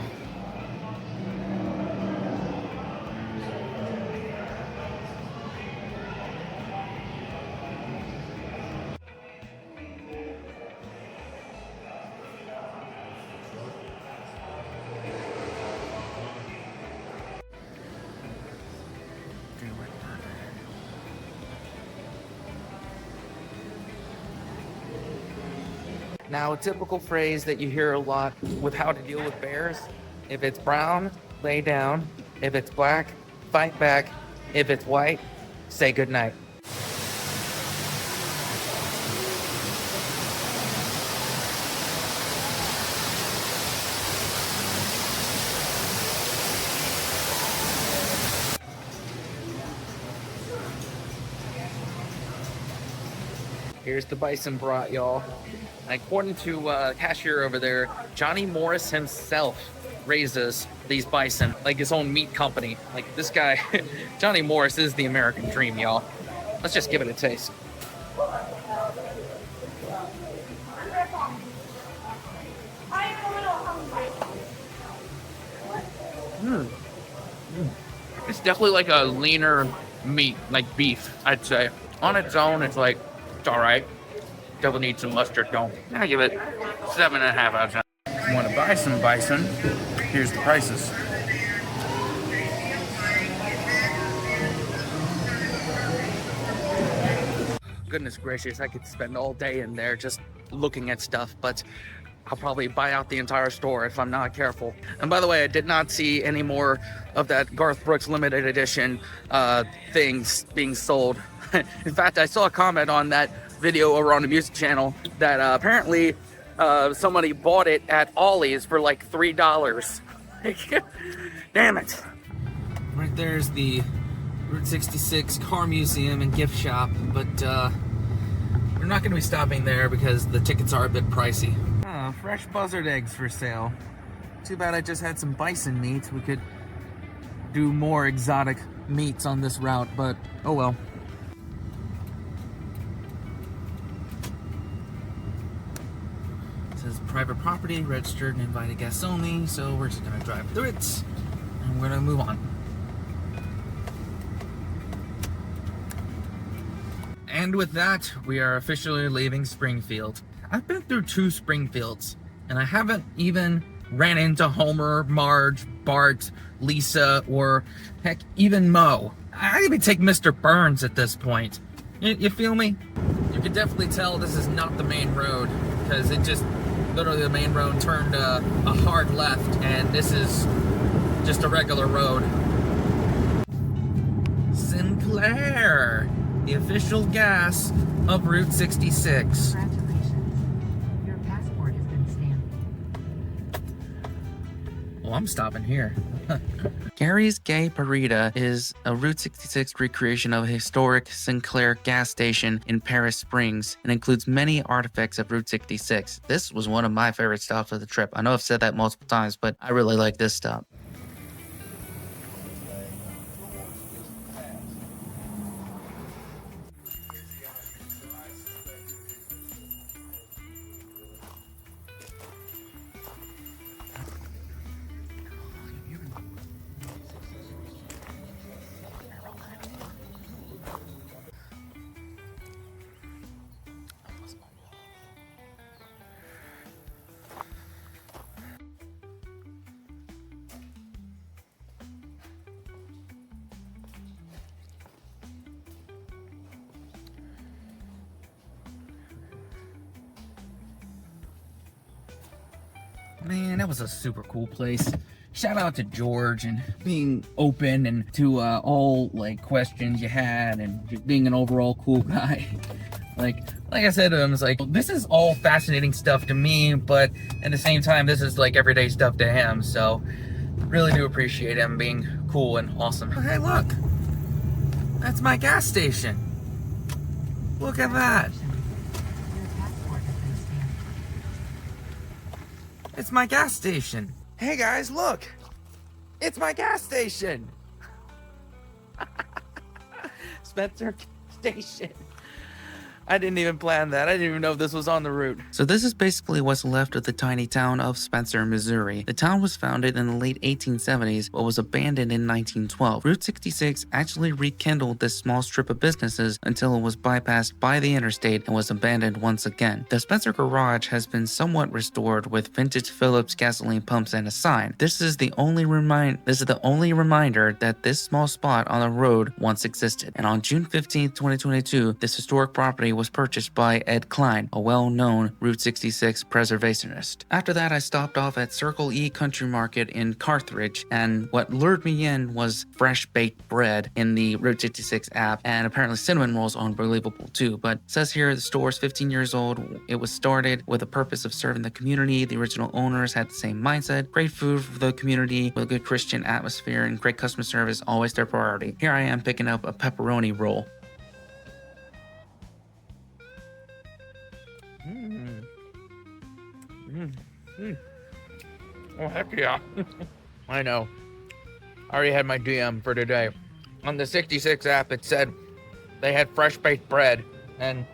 Now, a typical phrase that you hear a lot with how to deal with bears: if it's brown, lay down; if it's black, fight back; if it's white, say goodnight. Here's the bison brat, y'all. And according to cashier over there, Johnny Morris himself raises these bison, like his own meat company. Like this guy, Johnny Morris is the American dream, y'all. Let's just give it a taste. It's definitely like a leaner meat, like beef, I'd say. On its own, it's like, it's all right. Double need some mustard, don't. I give it 7.5 out of 10. Want to buy some bison? Here's the prices. Goodness gracious, I could spend all day in there just looking at stuff, but I'll probably buy out the entire store if I'm not careful. And by the way, I did not see any more of that Garth Brooks limited edition things being sold. In fact, I saw a comment on that video over on the music channel that apparently somebody bought it at Ollie's for like $3. Damn it. Right there's the Route 66 Car Museum and Gift Shop, but we're not going to be stopping there because the tickets are a bit pricey. Fresh buzzard eggs for sale. Too bad I just had some bison meat. We could do more exotic meats on this route, but oh well. says private property, registered and invited guests only, so we're just gonna drive through it and we're gonna move on. And with that, we are officially leaving Springfield. I've been through 2 Springfields, and I haven't even ran into Homer, Marge, Bart, Lisa, or heck, even Moe. I'd even take Mr. Burns at this point. You feel me? You can definitely tell this is not the main road, because it just, literally the main road turned a hard left, and this is just a regular road. Sinclair, the official gas of Route 66. Congratulations. Your passport has been stamped. Well, I'm stopping here. Gary's Gay Parida is a Route 66 recreation of a historic Sinclair gas station in Paris Springs and includes many artifacts of Route 66. This was one of my favorite stops of the trip. I know I've said that multiple times, but I really like this stop. Man, that was a super cool place. Shout out to George and being open and to all like questions you had and just being an overall cool guy. like I said to him, it's like, this is all fascinating stuff to me, but at the same time, this is like everyday stuff to him. So really do appreciate him being cool and awesome. Hey, look, that's my gas station. Look at that. Your passport has been stamped. It's my gas station. Hey guys, look! It's my gas station! Spencer Station. I didn't even plan that. I didn't even know if this was on the route. So this is basically what's left of the tiny town of Spencer, Missouri. The town was founded in the late 1870s, but was abandoned in 1912. Route 66 actually rekindled this small strip of businesses until it was bypassed by the interstate and was abandoned once again. The Spencer garage has been somewhat restored with vintage Phillips gasoline pumps and a sign. This is the only reminder that this small spot on the road once existed. And on June 15, 2022, this historic property was purchased by Ed Klein, a well-known Route 66 preservationist. After that, I stopped off at Circle E Country Market in Carthage, and what lured me in was fresh baked bread in the Route 66 app, and apparently cinnamon rolls are unbelievable too. But it says here the store is 15 years old. It was started with the purpose of serving the community. The original owners had the same mindset. Great food for the community with a good Christian atmosphere and great customer service, always their priority. Here I am picking up a pepperoni roll. Oh, heck yeah. I know. I already had my DM for today. On the 66 app, it said they had fresh baked bread, and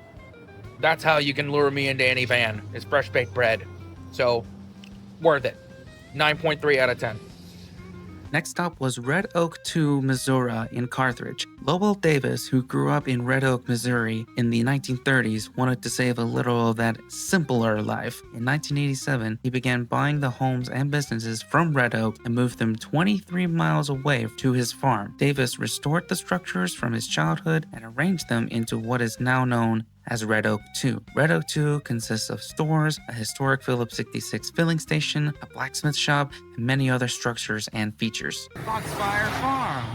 that's how you can lure me into any van, is fresh baked bread. So, worth it. 9.3 out of 10. Next stop was Red Oak 2, Missouri in Carthage. Lowell Davis, who grew up in Red Oak, Missouri in the 1930s, wanted to save a little of that simpler life. In 1987, he began buying the homes and businesses from Red Oak and moved them 23 miles away to his farm. Davis restored the structures from his childhood and arranged them into what is now known as Red Oak 2. Red Oak 2 consists of stores, a historic Phillips 66 filling station, a blacksmith shop, and many other structures and features. Foxfire Farm.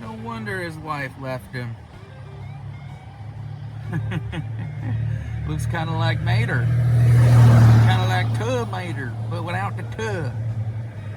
No wonder his wife left him. Looks kind of like Mater. Kind of like Cub Mater, but without the cub.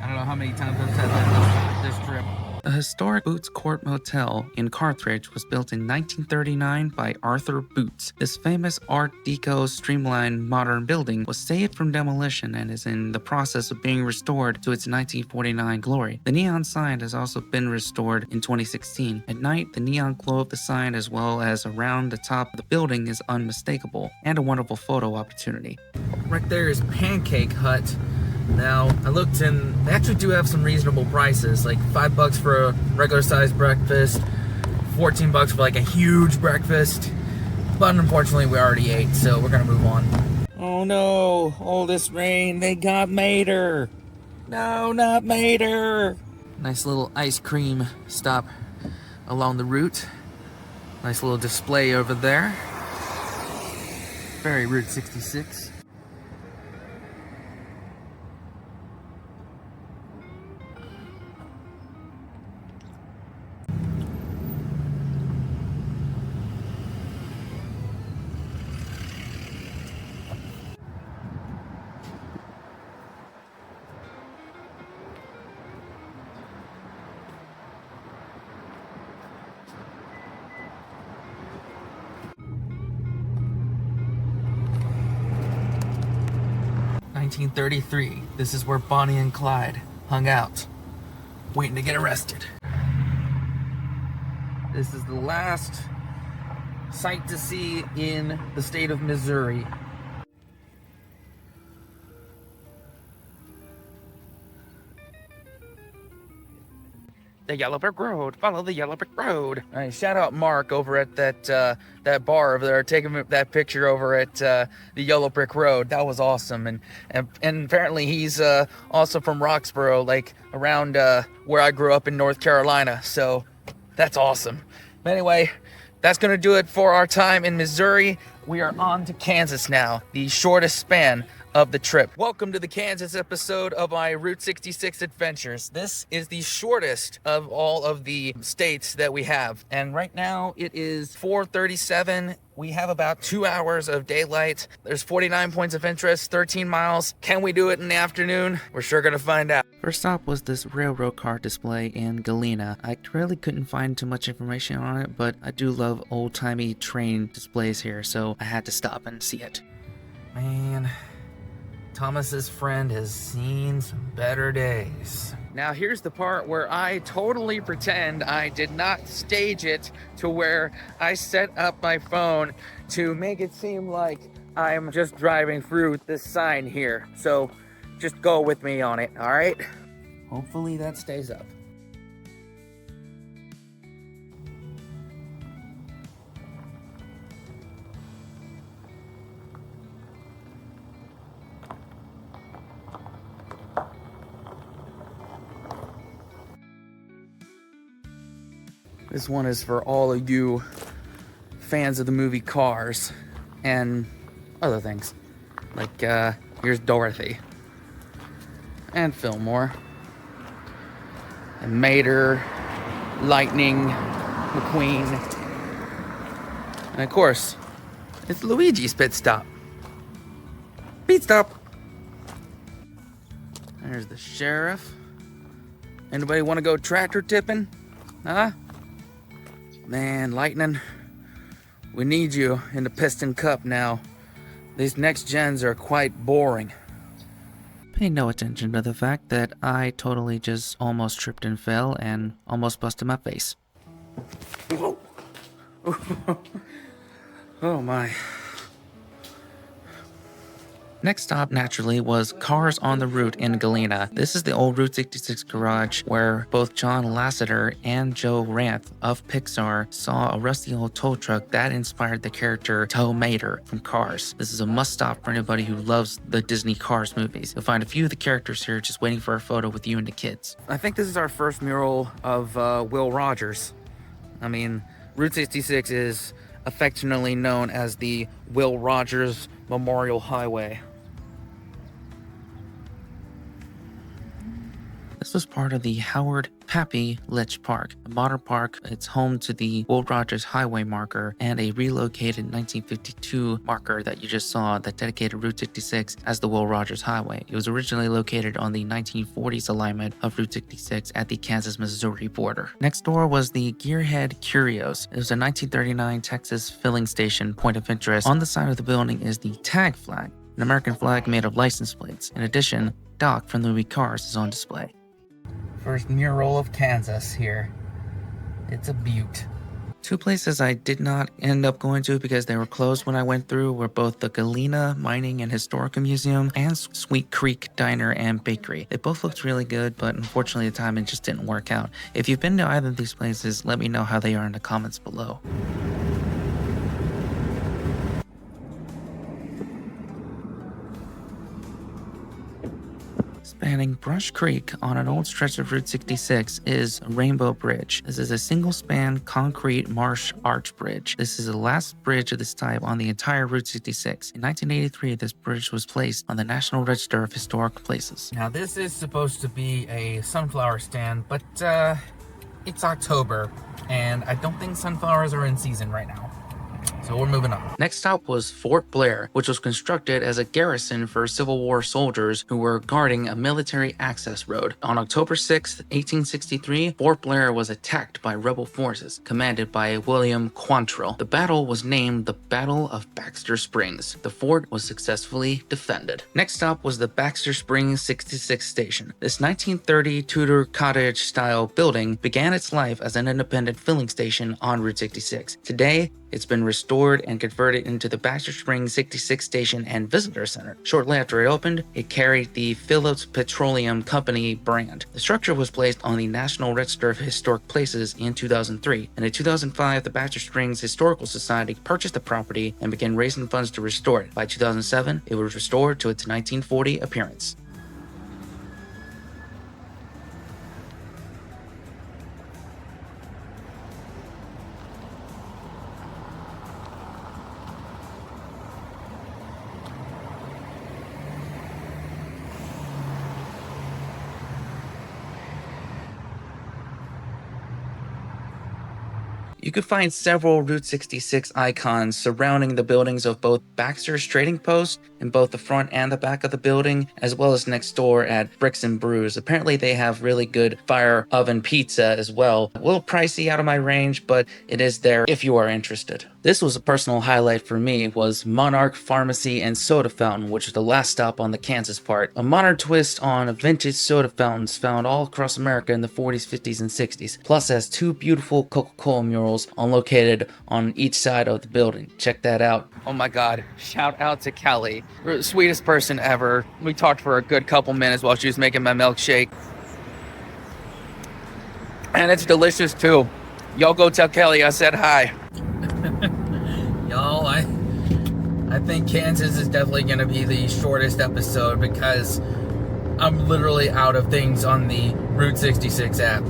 I don't know how many times I've said that this trip. The historic Boots Court Motel in Carthage was built in 1939 by Arthur Boots. This famous Art Deco streamlined modern building was saved from demolition and is in the process of being restored to its 1949 glory. The neon sign has also been restored in 2016. At night, the neon glow of the sign as well as around the top of the building is unmistakable and a wonderful photo opportunity. Right there is Pancake Hut. Now, I looked and they actually do have some reasonable prices, like $5 for a regular sized breakfast, $14 for like a huge breakfast. But unfortunately, we already ate, so we're gonna move on. Oh no, all this rain, they got Mater. No, not Mater. Nice little ice cream stop along the route. Nice little display over there. Very Route 66. (1933). This is where Bonnie and Clyde hung out, waiting to get arrested. This is the last sight to see in the state of Missouri. The Yellow Brick Road. Follow the Yellow Brick Road. All right, shout out Mark over at that bar over there, taking that picture over at the Yellow Brick Road. That was awesome. And apparently he's also from Roxborough, like around where I grew up in North Carolina. So that's awesome. But anyway, that's gonna do it for our time in Missouri. We are on to Kansas now, the shortest span of the trip. Welcome to the Kansas episode of my Route 66 adventures. This is the shortest of all of the states that we have. And right now it is 4:37. We have about 2 hours of daylight. There's 49 points of interest, 13 miles. Can we do it in the afternoon? We're sure gonna find out. First stop was this railroad car display in Galena. I really couldn't find too much information on it, but I do love old-timey train displays here, so I had to stop and see it. Man, Thomas's friend has seen some better days. Now here's the part where I totally pretend I did not stage it to where I set up my phone to make it seem like I'm just driving through this sign here. So just go with me on it, all right? Hopefully that stays up. This one is for all of you fans of the movie Cars and other things. Like, here's Dorothy. And Fillmore. And Mater, Lightning, McQueen. And of course, it's Luigi's pit stop. Pit stop! There's the sheriff. Anybody want to go tractor tipping? Huh? Man, Lightning, we need you in the Piston Cup now. These next gens are quite boring. Pay no attention to the fact that I totally just almost tripped and fell and almost busted my face. Whoa. Oh my. Next stop, naturally, was Cars on the Route in Galena. This is the old Route 66 garage where both John Lasseter and Joe Ranth of Pixar saw a rusty old tow truck that inspired the character Tow Mater from Cars. This is a must-stop for anybody who loves the Disney Cars movies. You'll find a few of the characters here just waiting for a photo with you and the kids. I think this is our first mural of Will Rogers. I mean, Route 66 is affectionately known as the Will Rogers Memorial Highway. This was part of the Howard Happy Litch Park, a modern park. It's home to the Will Rogers Highway marker and a relocated 1952 marker that you just saw that dedicated Route 66 as the Will Rogers Highway. It was originally located on the 1940s alignment of Route 66 at the Kansas-Missouri border. Next door was the Gearhead Curios. It was a 1939 Texas filling station point of interest. On the side of the building is the tag flag, an American flag made of license plates. In addition, Doc from the movie Cars is on display. First mural of Kansas here. It's a beaut. Two places I did not end up going to because they were closed when I went through were both the Galena Mining and Historical Museum and Sweet Creek Diner and Bakery. They both looked really good, but unfortunately the timing just didn't work out. If you've been to either of these places, let me know how they are in the comments below. Spanning Brush Creek on an old stretch of Route 66 is Rainbow Bridge. This is a single-span concrete marsh arch bridge. This is the last bridge of this type on the entire Route 66. In 1983, this bridge was placed on the National Register of Historic Places. Now, this is supposed to be a sunflower stand, but it's October, and I don't think sunflowers are in season right now. So we're moving on. Next stop was Fort Blair, which was constructed as a garrison for Civil War soldiers who were guarding a military access road. On October 6, 1863, Fort Blair was attacked by rebel forces, commanded by William Quantrill. The battle was named the Battle of Baxter Springs. The fort was successfully defended. Next stop was the Baxter Springs 66 station. This 1930 Tudor cottage-style building began its life as an independent filling station on Route 66. Today, it's been restored and converted into the Baxter Springs 66 Station and Visitor Center. Shortly after it opened, it carried the Phillips Petroleum Company brand. The structure was placed on the National Register of Historic Places in 2003, and in 2005, the Baxter Springs Historical Society purchased the property and began raising funds to restore it. By 2007, it was restored to its 1940 appearance. You could find several Route 66 icons surrounding the buildings of both Baxter's Trading Post in both the front and the back of the building, as well as next door at Bricks and Brews. Apparently they have really good fire oven pizza as well. A little pricey, out of my range, but it is there if you are interested. This was a personal highlight for me, was Monarch Pharmacy and Soda Fountain, which was the last stop on the Kansas part. A modern twist on vintage soda fountains found all across America in the 40s, 50s, and 60s. Plus has two beautiful Coca-Cola murals located on each side of the building. Check that out. Oh my god, shout out to Kelly. Sweetest person ever. We talked for a good couple minutes while she was making my milkshake. And it's delicious too. Y'all go tell Kelly I said hi. Y'all, I think Kansas is definitely going to be the shortest episode because I'm literally out of things on the Route 66 app.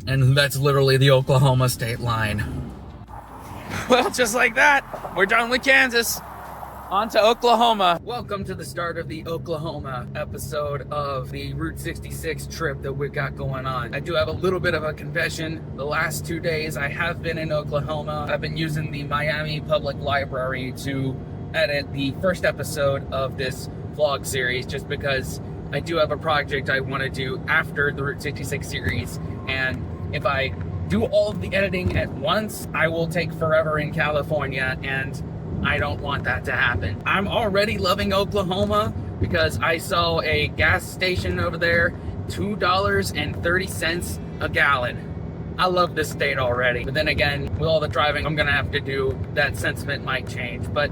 And that's literally the Oklahoma state line. Well, just like that, we're done with Kansas. On to Oklahoma. Welcome to the start of the Oklahoma episode of the Route 66 trip that we've got going on. I do have a little bit of a confession. The last 2 days I have been in Oklahoma. I've been using the Miami Public Library to edit the first episode of this vlog series just because I do have a project I want to do after the Route 66 series, and if I do all of the editing at once, I will take forever in California, and I don't want that to happen. I'm already loving Oklahoma because I saw a gas station over there, $2.30 a gallon. I love this state already. But then again, with all the driving I'm gonna have to do, that sentiment might change, but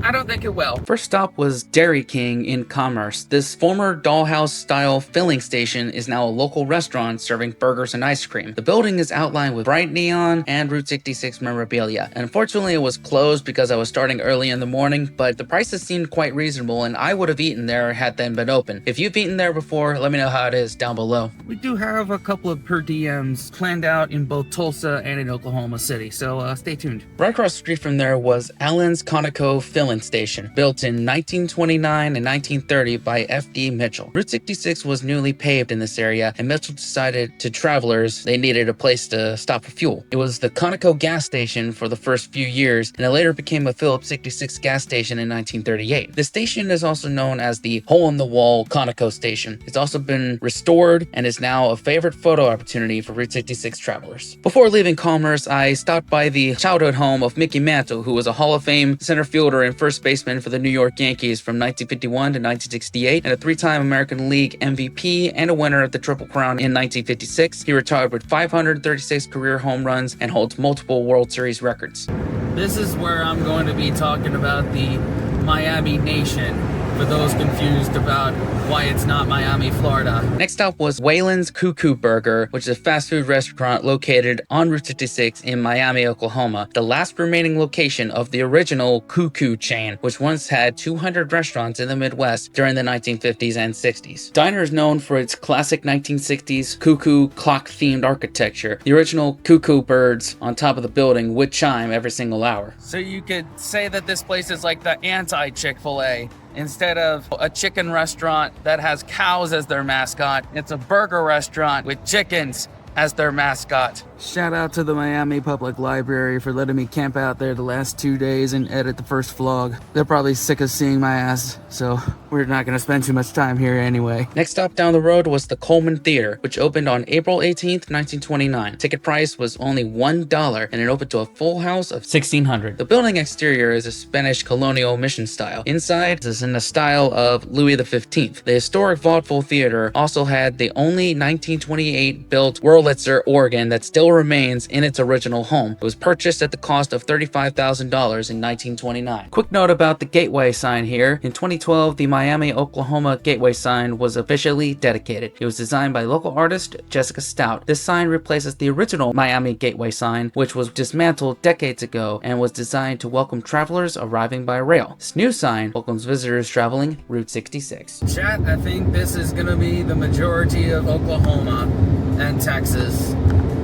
I don't think it will. First stop was Dairy King in Commerce. This former dollhouse-style filling station is now a local restaurant serving burgers and ice cream. The building is outlined with bright neon and Route 66 memorabilia. And unfortunately, it was closed because I was starting early in the morning, but the prices seemed quite reasonable, and I would have eaten there had they been open. If you've eaten there before, let me know how it is down below. We do have a couple of per diems planned out in both Tulsa and in Oklahoma City, so stay tuned. Right across the street from there was Allen's Conoco Filling Wayland Station, built in 1929 and 1930 by F.D. Mitchell. Route 66 was newly paved in this area, and Mitchell decided to travelers they needed a place to stop for fuel. It was the Conoco gas station for the first few years, and it later became a Phillips 66 gas station in 1938. The station is also known as the hole-in-the-wall Conoco station. It's also been restored and is now a favorite photo opportunity for Route 66 travelers. Before leaving Commerce, I stopped by the childhood home of Mickey Mantle, who was a Hall of Fame center fielder and first baseman for the New York Yankees from 1951 to 1968, and a three-time American League MVP and a winner of the Triple Crown in 1956. He retired with 536 career home runs and holds multiple World Series records. This is where I'm going to be talking about the Miami Nation, for those confused about why it's not Miami, Florida. Next up was Wayland's Cuckoo Burger, which is a fast food restaurant located on Route 66 in Miami, Oklahoma, the last remaining location of the original Cuckoo chain, which once had 200 restaurants in the Midwest during the 1950s and 60s. Diner is known for its classic 1960s cuckoo clock-themed architecture. The original cuckoo birds on top of the building would chime every single hour. So you could say that this place is like the anti-Chick-fil-A. Instead of a chicken restaurant that has cows as their mascot, it's a burger restaurant with chickens as their mascot. Shout out to the Miami Public Library for letting me camp out there the last 2 days and edit the first vlog. They're probably sick of seeing my ass, so we're not gonna spend too much time here anyway. Next stop down the road was the Coleman Theater, which opened on April 18th, 1929. Ticket price was only $1, and it opened to a full house of 1,600. The building exterior is a Spanish colonial mission style. Inside is in the style of Louis XV. The historic vaudeville theater also had the only 1928 built Wurlitzer organ that still remains in its original home. It was purchased at the cost of $35,000 in 1929. Quick note about the gateway sign here. In 2012, the Miami, Oklahoma gateway sign was officially dedicated. It was designed by local artist Jessica Stout. This sign replaces the original Miami gateway sign, which was dismantled decades ago and was designed to welcome travelers arriving by rail. This new sign welcomes visitors traveling Route 66. Chat, I think this is gonna be the majority of Oklahoma and Texas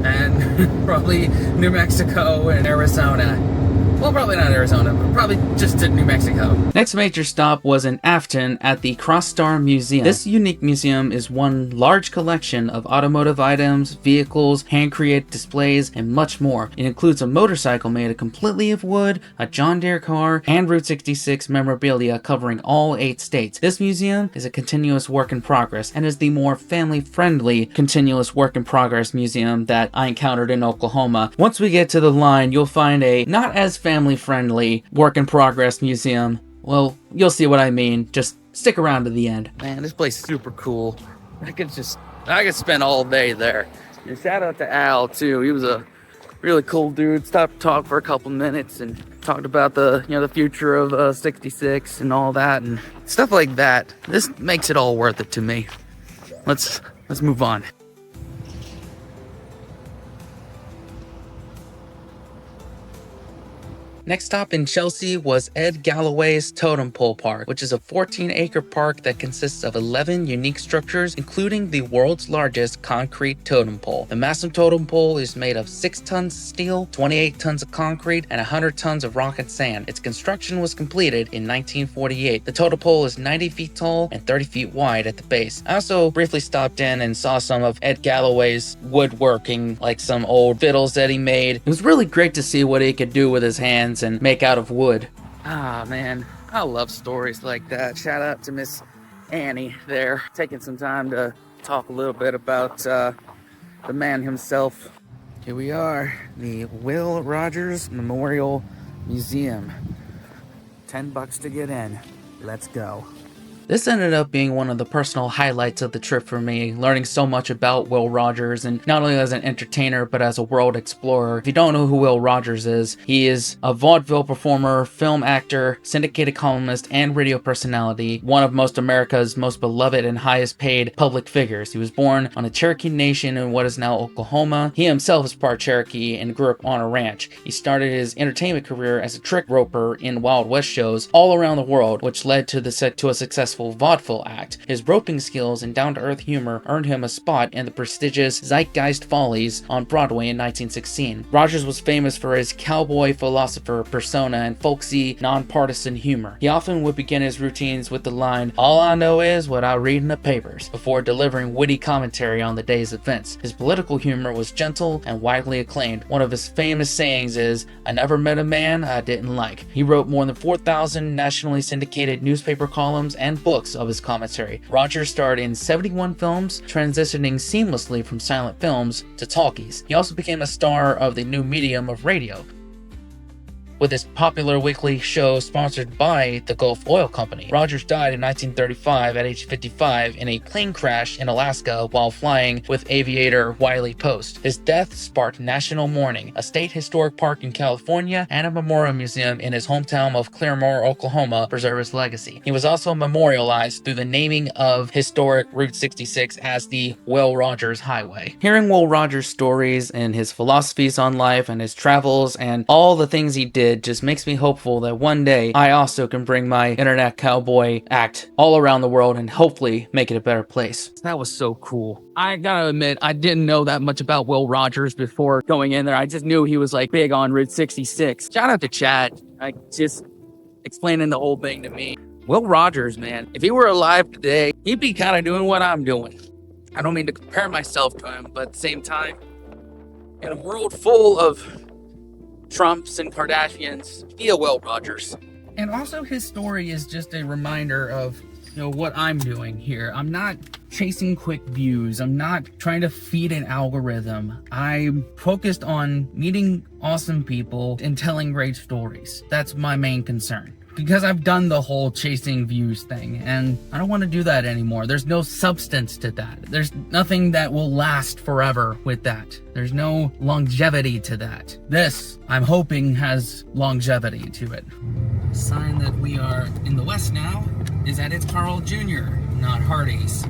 and probably New Mexico and Arizona. Well, probably not Arizona, but probably just to New Mexico. Next major stop was in Afton at the Cross Star Museum. This unique museum is one large collection of automotive items, vehicles, hand-created displays, and much more. It includes a motorcycle made completely of wood, a John Deere car, and Route 66 memorabilia covering all 8 states. This museum is a continuous work in progress and is the more family-friendly continuous work in progress museum that I encountered in Oklahoma. Once we get to the line, you'll find a not as family-friendly work-in-progress museum. Well, you'll see what I mean. Just stick around to the end. Man, this place is super cool. I could spend all day there. And shout out to Al too. He was a really cool dude. Stopped to talk for a couple minutes and talked about the future of 66 and all that and stuff like that. This makes it all worth it to me. Let's move on. Next stop in Chelsea was Ed Galloway's Totem Pole Park, which is a 14-acre park that consists of 11 unique structures, including the world's largest concrete totem pole. The massive totem pole is made of 6 tons of steel, 28 tons of concrete, and 100 tons of rock and sand. Its construction was completed in 1948. The totem pole is 90 feet tall and 30 feet wide at the base. I also briefly stopped in and saw some of Ed Galloway's woodworking, like some old fiddles that he made. It was really great to see what he could do with his hands and make out of wood. Ah, man, I love stories like that. Shout out to Miss Annie there, taking some time to talk a little bit about the man himself. Here we are, the Will Rogers Memorial Museum. $10 to get in. Let's go. This ended up being one of the personal highlights of the trip for me, learning so much about Will Rogers, and not only as an entertainer, but as a world explorer. If you don't know who Will Rogers is, he is a vaudeville performer, film actor, syndicated columnist, and radio personality, one of most America's most beloved and highest paid public figures. He was born on a Cherokee Nation in what is now Oklahoma. He himself is part Cherokee and grew up on a ranch. He started his entertainment career as a trick roper in Wild West shows all around the world, which led to a successful successful vaudeville act. His roping skills and down-to-earth humor earned him a spot in the prestigious Zeitgeist Follies on Broadway in 1916. Rogers was famous for his cowboy philosopher persona and folksy, nonpartisan humor. He often would begin his routines with the line, "All I know is what I read in the papers," before delivering witty commentary on the day's events. His political humor was gentle and widely acclaimed. One of his famous sayings is, "I never met a man I didn't like." He wrote more than 4,000 nationally syndicated newspaper columns and books of his commentary. Rogers starred in 71 films, transitioning seamlessly from silent films to talkies. He also became a star of the new medium of radio, with his popular weekly show sponsored by the Gulf Oil Company. Rogers died in 1935 at age 55 in a plane crash in Alaska while flying with aviator Wiley Post. His death sparked national mourning. A state historic park in California and a memorial museum in his hometown of Claremore, Oklahoma preserve his legacy. He was also memorialized through the naming of historic Route 66 as the Will Rogers Highway. Hearing Will Rogers' stories and his philosophies on life and his travels and all the things he did just makes me hopeful that one day I also can bring my internet cowboy act all around the world and hopefully make it a better place. That was so cool. I gotta admit, I didn't know that much about Will Rogers before going in there. I just knew he was like big on Route 66. Shout out to Chad. Like just explaining the whole thing to me. Will Rogers, man, if he were alive today, he'd be kind of doing what I'm doing. I don't mean to compare myself to him, but at the same time, in a world full of Trumps and Kardashians, be a Will Rogers. And also his story is just a reminder of, what I'm doing here. I'm not chasing quick views. I'm not trying to feed an algorithm. I'm focused on meeting awesome people and telling great stories. That's my main concern. Because I've done the whole chasing views thing, and I don't want to do that anymore. There's no substance to that. There's nothing that will last forever with that. There's no longevity to that. This, I'm hoping, has longevity to it. Sign that we are in the West now is that it's Carl Jr., not Hardee's.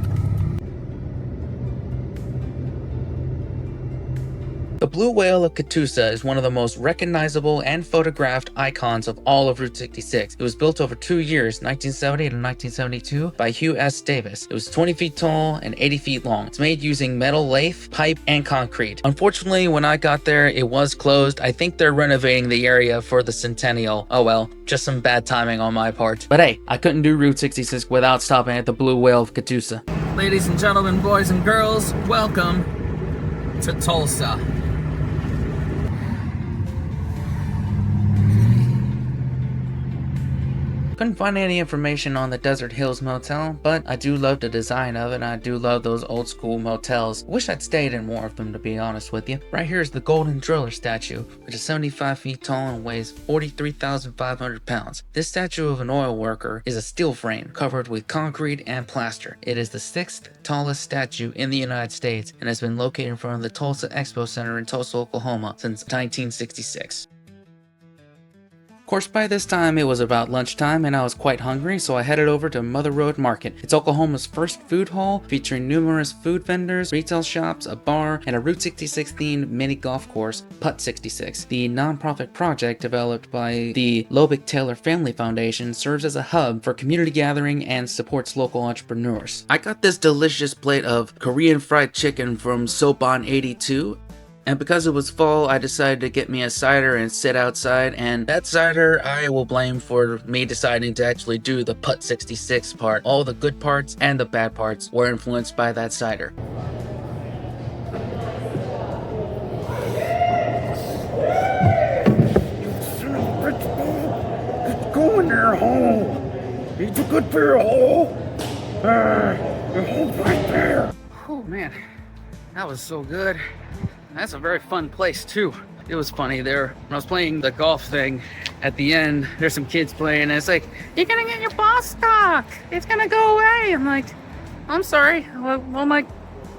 The blue whale of Catoosa is one of the most recognizable and photographed icons of all of Route 66. It was built over 2 years, 1970 to 1972, by Hugh S. Davis. It was 20 feet tall and 80 feet long. It's made using metal lathe, pipe, and concrete. Unfortunately, when I got there, it was closed. I think they're renovating the area for the centennial. Oh well, just some bad timing on my part. But hey, I couldn't do Route 66 without stopping at the blue whale of Catoosa. Ladies and gentlemen, boys and girls, welcome to Tulsa. Couldn't find any information on the Desert Hills Motel, but I do love the design of it, and I do love those old school motels. Wish I'd stayed in more of them, to be honest with you. Right here is the Golden Driller statue, which is 75 feet tall and weighs 43,500 pounds. This statue of an oil worker is a steel frame covered with concrete and plaster. It is the 6th tallest statue in the United States and has been located in front of the Tulsa Expo Center in Tulsa, Oklahoma since 1966. Of course, by this time it was about lunchtime and I was quite hungry, so I headed over to Mother Road Market. It's Oklahoma's first food hall, featuring numerous food vendors, retail shops, a bar, and a Route 66 themed mini golf course, Putt 66. The nonprofit project developed by the Lobach Taylor Family Foundation serves as a hub for community gathering and supports local entrepreneurs. I got this delicious plate of Korean fried chicken from Sopan 82. And because it was fall, I decided to get me a cider and sit outside, and that cider I will blame for me deciding to actually do the Putt 66 part. All the good parts and the bad parts were influenced by that cider. Go in there, hole. It's a good pair of hole. Your hole's right there. Oh man, that was so good. That's a very fun place too. It was funny there when I was playing the golf thing. At the end, there's some kids playing, and it's like, "You're gonna get your ball stuck. It's gonna go away." I'm like, "I'm sorry." Well, I'm like,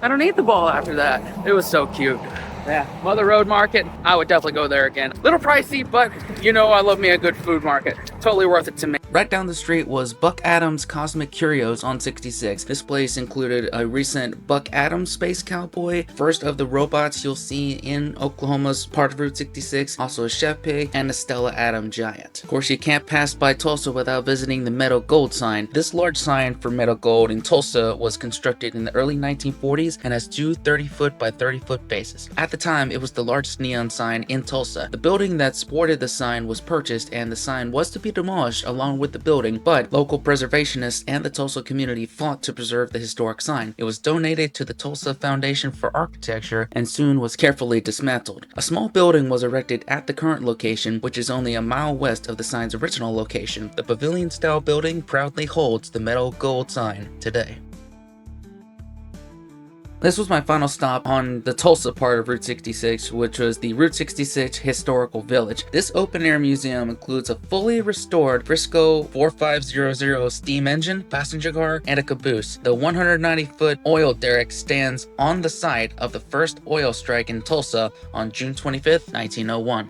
I don't need the ball after that. It was so cute. Yeah, Mother Road Market. I would definitely go there again. Little pricey, but I love me a good food market. totally worth it to me. Right down the street was Buck Adams Cosmic Curios on 66. This place included a recent Buck Adams Space Cowboy, first of the robots you'll see in Oklahoma's part of Route 66, also a Chef Pig, and a Stella Adam Giant. Of course, you can't pass by Tulsa without visiting the Meadow Gold sign. This large sign for Meadow Gold in Tulsa was constructed in the early 1940s and has two 30-foot by 30-foot bases. At the time, it was the largest neon sign in Tulsa. The building that sported the sign was purchased, and the sign was to be demolished along with the building, but local preservationists and the Tulsa community fought to preserve the historic sign. It was donated to the Tulsa Foundation for Architecture and soon was carefully dismantled. A small building was erected at the current location, which is only a mile west of the sign's original location. The pavilion-style building proudly holds the Meadow Gold sign today. This was my final stop on the Tulsa part of Route 66, which was the Route 66 Historical Village. This open-air museum includes a fully restored Frisco 4500 steam engine, passenger car, and a caboose. The 190-foot oil derrick stands on the site of the first oil strike in Tulsa on June 25th, 1901.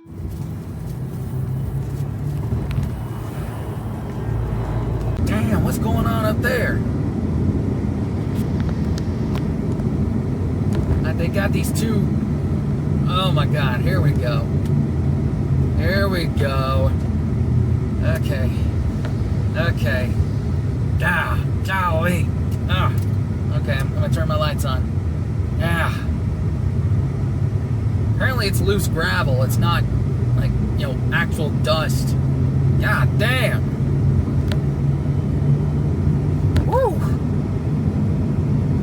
Damn, what's going on up there? They got these two. Oh my god, here we go. Here we go. Okay. Okay. Golly. Okay, I'm gonna turn my lights on. Apparently it's loose gravel. It's not like, you know, actual dust. God damn. Woo.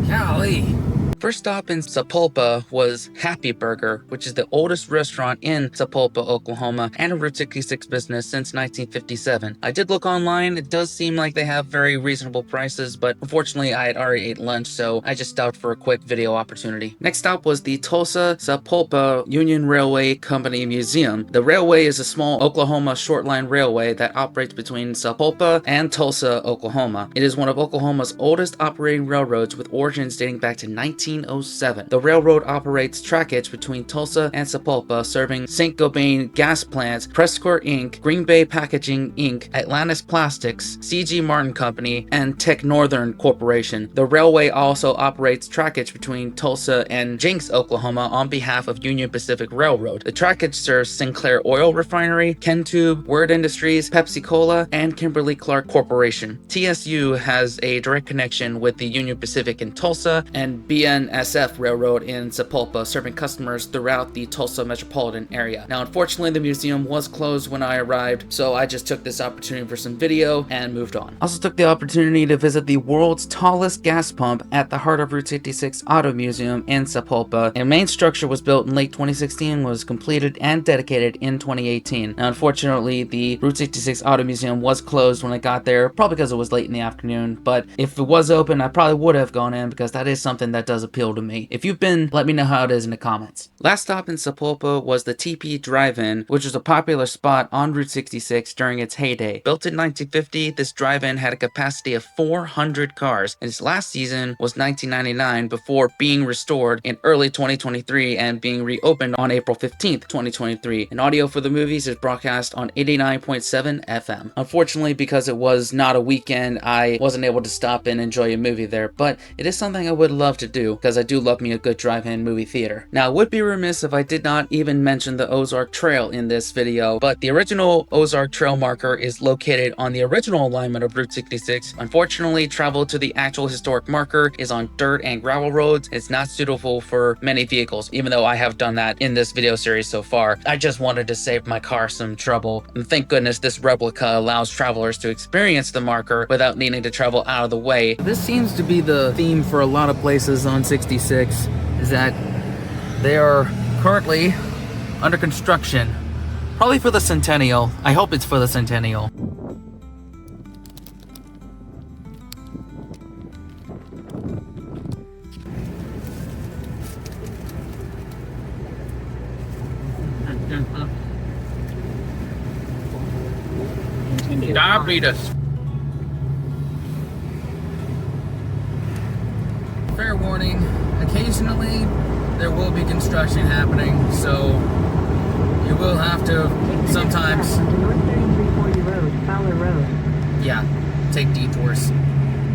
Golly. First stop in Sapulpa was Happy Burger, which is the oldest restaurant in Sapulpa, Oklahoma, and a Route 66 business since 1957. I did look online. It does seem like they have very reasonable prices, but unfortunately I had already ate lunch, so I just stopped for a quick video opportunity. Next stop was the Tulsa Sapulpa Union Railway Company Museum. The railway is a small Oklahoma short-line railway that operates between Sapulpa and Tulsa, Oklahoma. It is one of Oklahoma's oldest operating railroads with origins dating back to 1907. The railroad operates trackage between Tulsa and Sapulpa, serving St. Gobain Gas Plants, Prescott Inc., Green Bay Packaging Inc., Atlantis Plastics, C.G. Martin Company, and Tech Northern Corporation. The railway also operates trackage between Tulsa and Jenks, Oklahoma on behalf of Union Pacific Railroad. The trackage serves Sinclair Oil Refinery, Kentube, Word Industries, Pepsi-Cola, and Kimberly-Clark Corporation. TSU has a direct connection with the Union Pacific in Tulsa and BNSF Railroad in Sapulpa, serving customers throughout the Tulsa metropolitan area. Now, unfortunately, the museum was closed when I arrived, so I just took this opportunity for some video and moved on. Also took the opportunity to visit the world's tallest gas pump at the heart of Route 66 Auto Museum in Sapulpa. A main structure was built in late 2016, was completed and dedicated in 2018. Now, unfortunately, the Route 66 Auto Museum was closed when I got there, probably because it was late in the afternoon, but if it was open, I probably would have gone in because that is something that does appeal to me. If you've been, let me know how it is in the comments. Last stop in Sapulpa was the TP Drive-In, which was a popular spot on Route 66 during its heyday. Built in 1950, this drive-in had a capacity of 400 cars, and its last season was 1999 before being restored in early 2023 and being reopened on April 15th, 2023. And audio for the movies is broadcast on 89.7 FM. Unfortunately, because it was not a weekend, I wasn't able to stop and enjoy a movie there, but it is something I would love to do because I do love me a good drive-in movie theater. Now, I would be remiss if I did not even mention the Ozark Trail in this video, but the original Ozark Trail marker is located on the original alignment of Route 66. Unfortunately, travel to the actual historic marker is on dirt and gravel roads. It's not suitable for many vehicles, even though I have done that in this video series so far. I just wanted to save my car some trouble, and thank goodness this replica allows travelers to experience the marker without needing to travel out of the way. This seems to be the theme for a lot of places on 66, is that they are currently under construction. Probably for the centennial. I hope it's for the centennial. Diabetes. Fair warning, occasionally there will be construction happening, so you will have to sometimes Fowler Road. Yeah, take detours.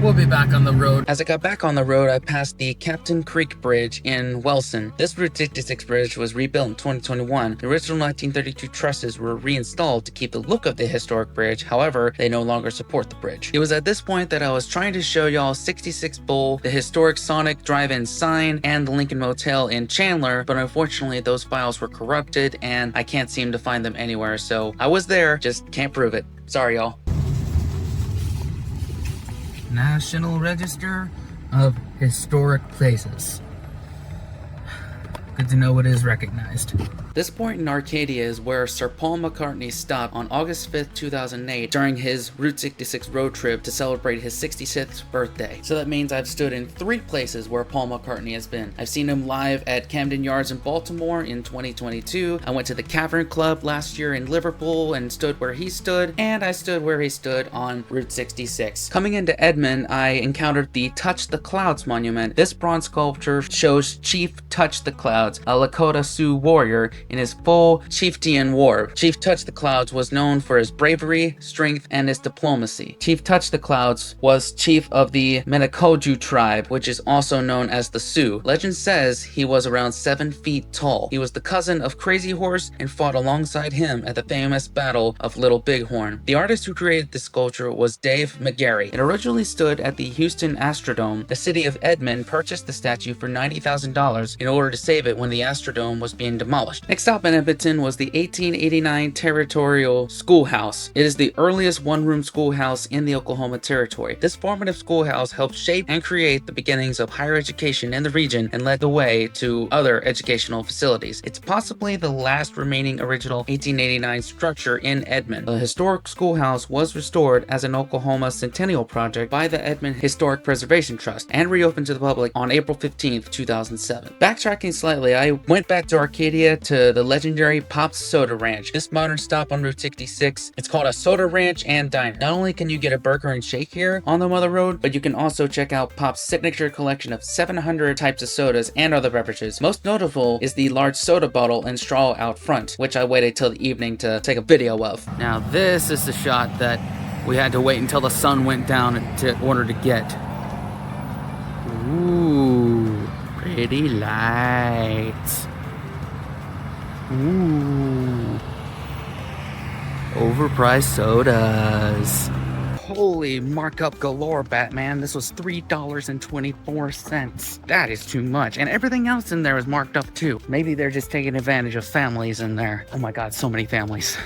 We'll be back on the road. As I got back on the road, I passed the Captain Creek Bridge in Wilson. This Route 66 bridge was rebuilt in 2021. The original 1932 trusses were reinstalled to keep the look of the historic bridge. However, they no longer support the bridge. It was at this point that I was trying to show y'all 66 Bull, the historic Sonic drive-in sign, and the Lincoln Motel in Chandler, but unfortunately those files were corrupted and I can't seem to find them anywhere. So I was there, just can't prove it. Sorry, y'all. National Register of Historic Places. Good to know it is recognized. This point in Arcadia is where Sir Paul McCartney stopped on August 5th, 2008 during his Route 66 road trip to celebrate his 66th birthday. So that means I've stood in 3 places where Paul McCartney has been. I've seen him live at Camden Yards in Baltimore in 2022. I went to the Cavern Club last year in Liverpool and stood where he stood, and I stood where he stood on Route 66. Coming into Edmond, I encountered the Touch the Clouds monument. This bronze sculpture shows Chief Touch the Clouds, a Lakota Sioux warrior, in his full chieftain warb. Chief Touch the Clouds was known for his bravery, strength, and his diplomacy. Chief Touch the Clouds was chief of the Menacoju tribe, which is also known as the Sioux. Legend says he was around 7 feet tall. He was the cousin of Crazy Horse and fought alongside him at the famous Battle of Little Bighorn. The artist who created this sculpture was Dave McGarry. It originally stood at the Houston Astrodome. The city of Edmond purchased the statue for $90,000 in order to save it when the Astrodome was being demolished. Next stop in Edmonton was the 1889 Territorial Schoolhouse. It is the earliest one-room schoolhouse in the Oklahoma Territory. This formative schoolhouse helped shape and create the beginnings of higher education in the region and led the way to other educational facilities. It's possibly the last remaining original 1889 structure in Edmond. The historic schoolhouse was restored as an Oklahoma Centennial Project by the Edmond Historic Preservation Trust and reopened to the public on April 15th, 2007. Backtracking slightly, I went back to Arcadia to the legendary Pop's Soda Ranch. This modern stop on Route 66, it's called a soda ranch and diner. Not only can you get a burger and shake here on the Mother Road, but you can also check out Pop's signature collection of 700 types of sodas and other beverages. Most notable is the large soda bottle and straw out front, which I waited till the evening to take a video of. Now this is the shot that we had to wait until the sun went down in order to get. Ooh, pretty lights. Ooh. Overpriced sodas. Holy markup galore, Batman. This was $3.24. That is too much. And everything else in there is marked up too. Maybe they're just taking advantage of families in there. Oh my god, so many families.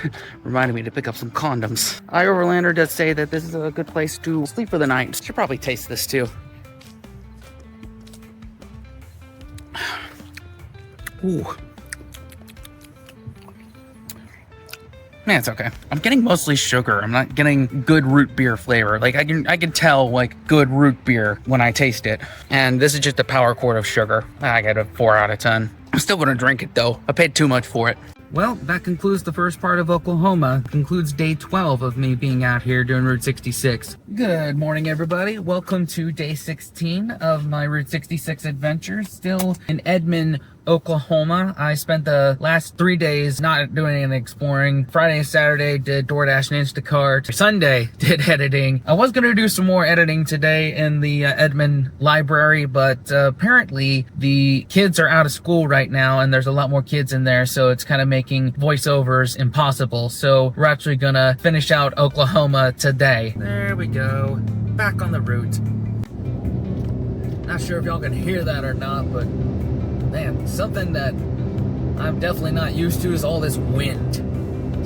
Reminded me to pick up some condoms. Overlander does say that this is a good place to sleep for the night. Should probably taste this too. Ooh. Man, it's okay. I'm getting mostly sugar. I'm not getting good root beer flavor. Like I can tell like good root beer when I taste it. And this is just a power quart of sugar. I get a 4 out of 10. I'm still gonna drink it though. I paid too much for it. Well, that concludes the first part of Oklahoma. Concludes day 12 of me being out here doing Route 66. Good morning, everybody. Welcome to day 16 of my Route 66 adventures. Still in Edmond, Oklahoma. I spent the last 3 days not doing any exploring. Friday and Saturday did DoorDash and Instacart. Sunday did editing. I was going to do some more editing today in the Edmond library, but apparently the kids are out of school right now and there's a lot more kids in there, so it's kind of making voiceovers impossible. So we're actually going to finish out Oklahoma today. There we go. Back on the route. Not sure if y'all can hear that or not, but man, something that I'm definitely not used to is all this wind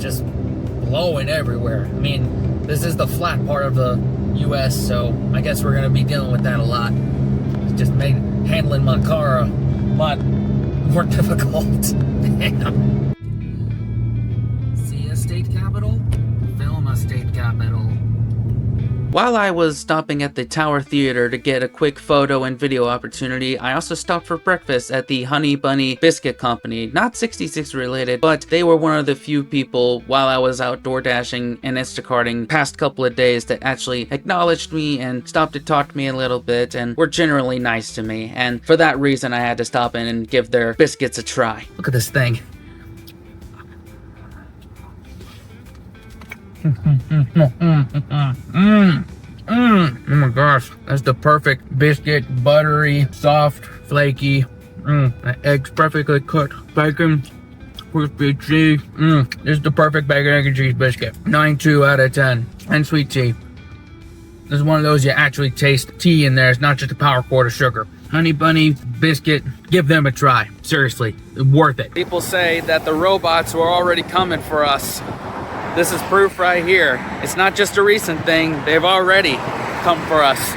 just blowing everywhere. I mean, this is the flat part of the US, so I guess we're gonna be dealing with that a lot. It just made handling my car a lot more difficult. See a state capital? Film a state capital. While I was stopping at the Tower Theater to get a quick photo and video opportunity, I also stopped for breakfast at the Honey Bunny Biscuit Company. Not 66 related, but they were one of the few people while I was outdoor dashing and Instacarting past couple of days that actually acknowledged me and stopped to talk to me a little bit and were generally nice to me. And for that reason, I had to stop in and give their biscuits a try. Look at this thing. Oh my gosh, that's the perfect biscuit, buttery, soft, flaky. Eggs perfectly cooked, bacon, crispy cheese. This is the perfect bacon, egg, and cheese biscuit. 9.2 out of 10. And sweet tea. This is one of those you actually taste tea in there. It's not just a power quart of sugar. Honey Bunny biscuit, give them a try. Seriously, worth it. People say that the robots were already coming for us. This is proof right here. It's not just a recent thing, they've already come for us.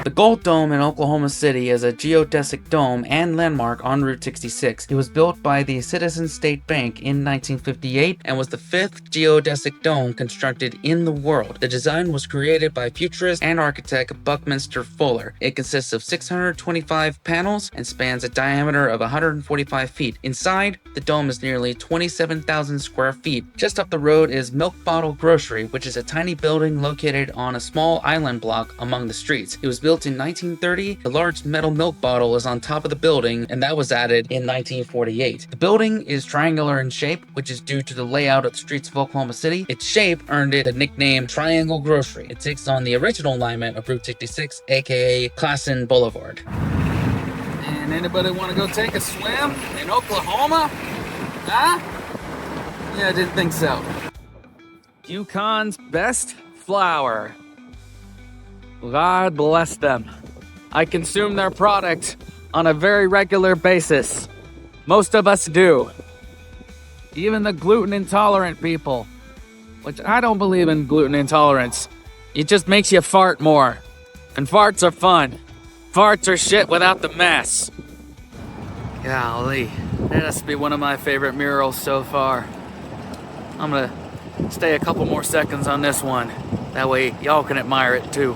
The Gold Dome in Oklahoma City is a geodesic dome and landmark on Route 66. It was built by the Citizens State Bank in 1958 and was the 5th geodesic dome constructed in the world. The design was created by futurist and architect Buckminster Fuller. It consists of 625 panels and spans a diameter of 145 feet. Inside, the dome is nearly 27,000 square feet. Just up the road is Milk Bottle Grocery, which is a tiny building located on a small island block among the streets. It was built in 1930, the large metal milk bottle is on top of the building, and that was added in 1948. The building is triangular in shape, which is due to the layout of the streets of Oklahoma City. Its shape earned it the nickname Triangle Grocery. It sits on the original alignment of Route 66, aka Classen Boulevard. And anybody want to go take a swim in Oklahoma? Huh? Yeah, I didn't think so. Yukon's best flour. God bless them. I consume their product on a very regular basis. Most of us do. Even the gluten intolerant people. Which I don't believe in gluten intolerance. It just makes you fart more. And farts are fun. Farts are shit without the mess. Golly. That has to be one of my favorite murals so far. I'm gonna stay a couple more seconds on this one. That way y'all can admire it too.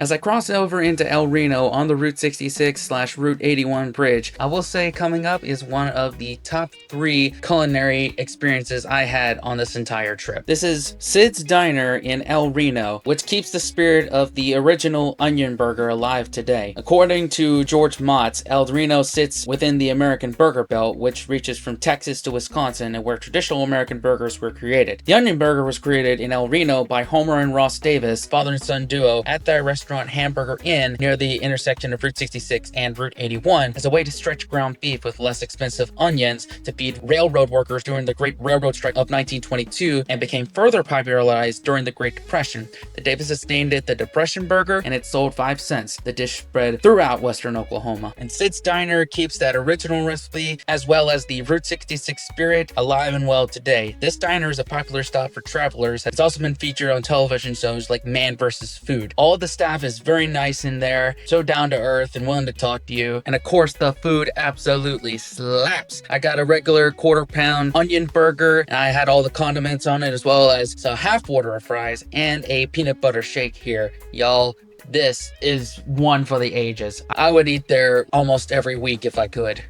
As I cross over into El Reno on the Route 66/Route 81 bridge, I will say coming up is one of the top 3 culinary experiences I had on this entire trip. This is Sid's Diner in El Reno, which keeps the spirit of the original onion burger alive today. According to George Mott's, El Reno sits within the American Burger Belt, which reaches from Texas to Wisconsin and where traditional American burgers were created. The onion burger was created in El Reno by Homer and Ross Davis, father and son duo, at their restaurant Hamburger Inn near the intersection of Route 66 and Route 81 as a way to stretch ground beef with less expensive onions to feed railroad workers during the Great Railroad Strike of 1922 and became further popularized during the Great Depression. The Davises named it the Depression Burger and it sold 5 cents. The dish spread throughout western Oklahoma. And Sid's Diner keeps that original recipe as well as the Route 66 spirit alive and well today. This diner is a popular stop for travelers. It's also been featured on television shows like Man vs. Food. All of the staff is very nice in there, so down to earth and willing to talk to you. And of course, the food absolutely slaps. I got a regular 1/4 pound onion burger, and I had all the condiments on it as well as a half order of fries and a peanut butter shake here. Y'all, this is one for the ages. I would eat there almost every week if I could.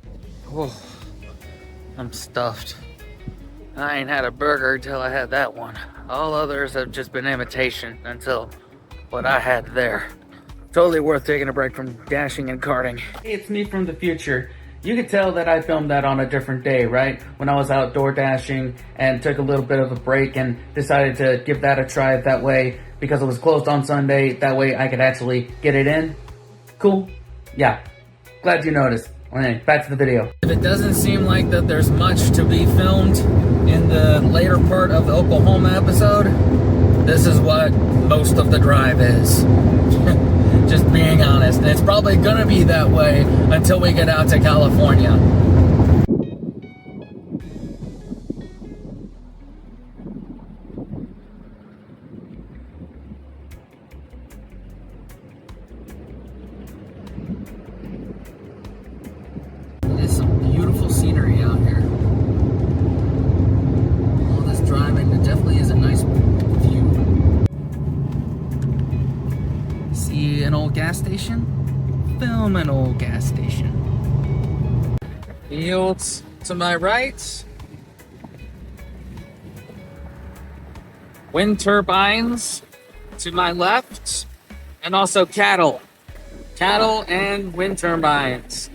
Oh, I'm stuffed. I ain't had a burger till I had that one. All others have just been imitation until what I had there. Totally worth taking a break from dashing and karting. Hey, it's me from the future. You could tell that I filmed that on a different day, right? When I was outdoor dashing and took a little bit of a break and decided to give that a try that way because it was closed on Sunday. That way I could actually get it in. Cool? Yeah. Glad you noticed. Anyway, back to the video. If it doesn't seem like that there's much to be filmed in the later part of the Oklahoma episode, this is what most of the drive is. Just being honest. And it's probably gonna be that way until we get out to California. There's some beautiful scenery out here. All this driving, it definitely is a nice view. See an old gas station? Film an old gas station. Fields to my right. Wind turbines to my left. And also cattle. Cattle and wind turbines.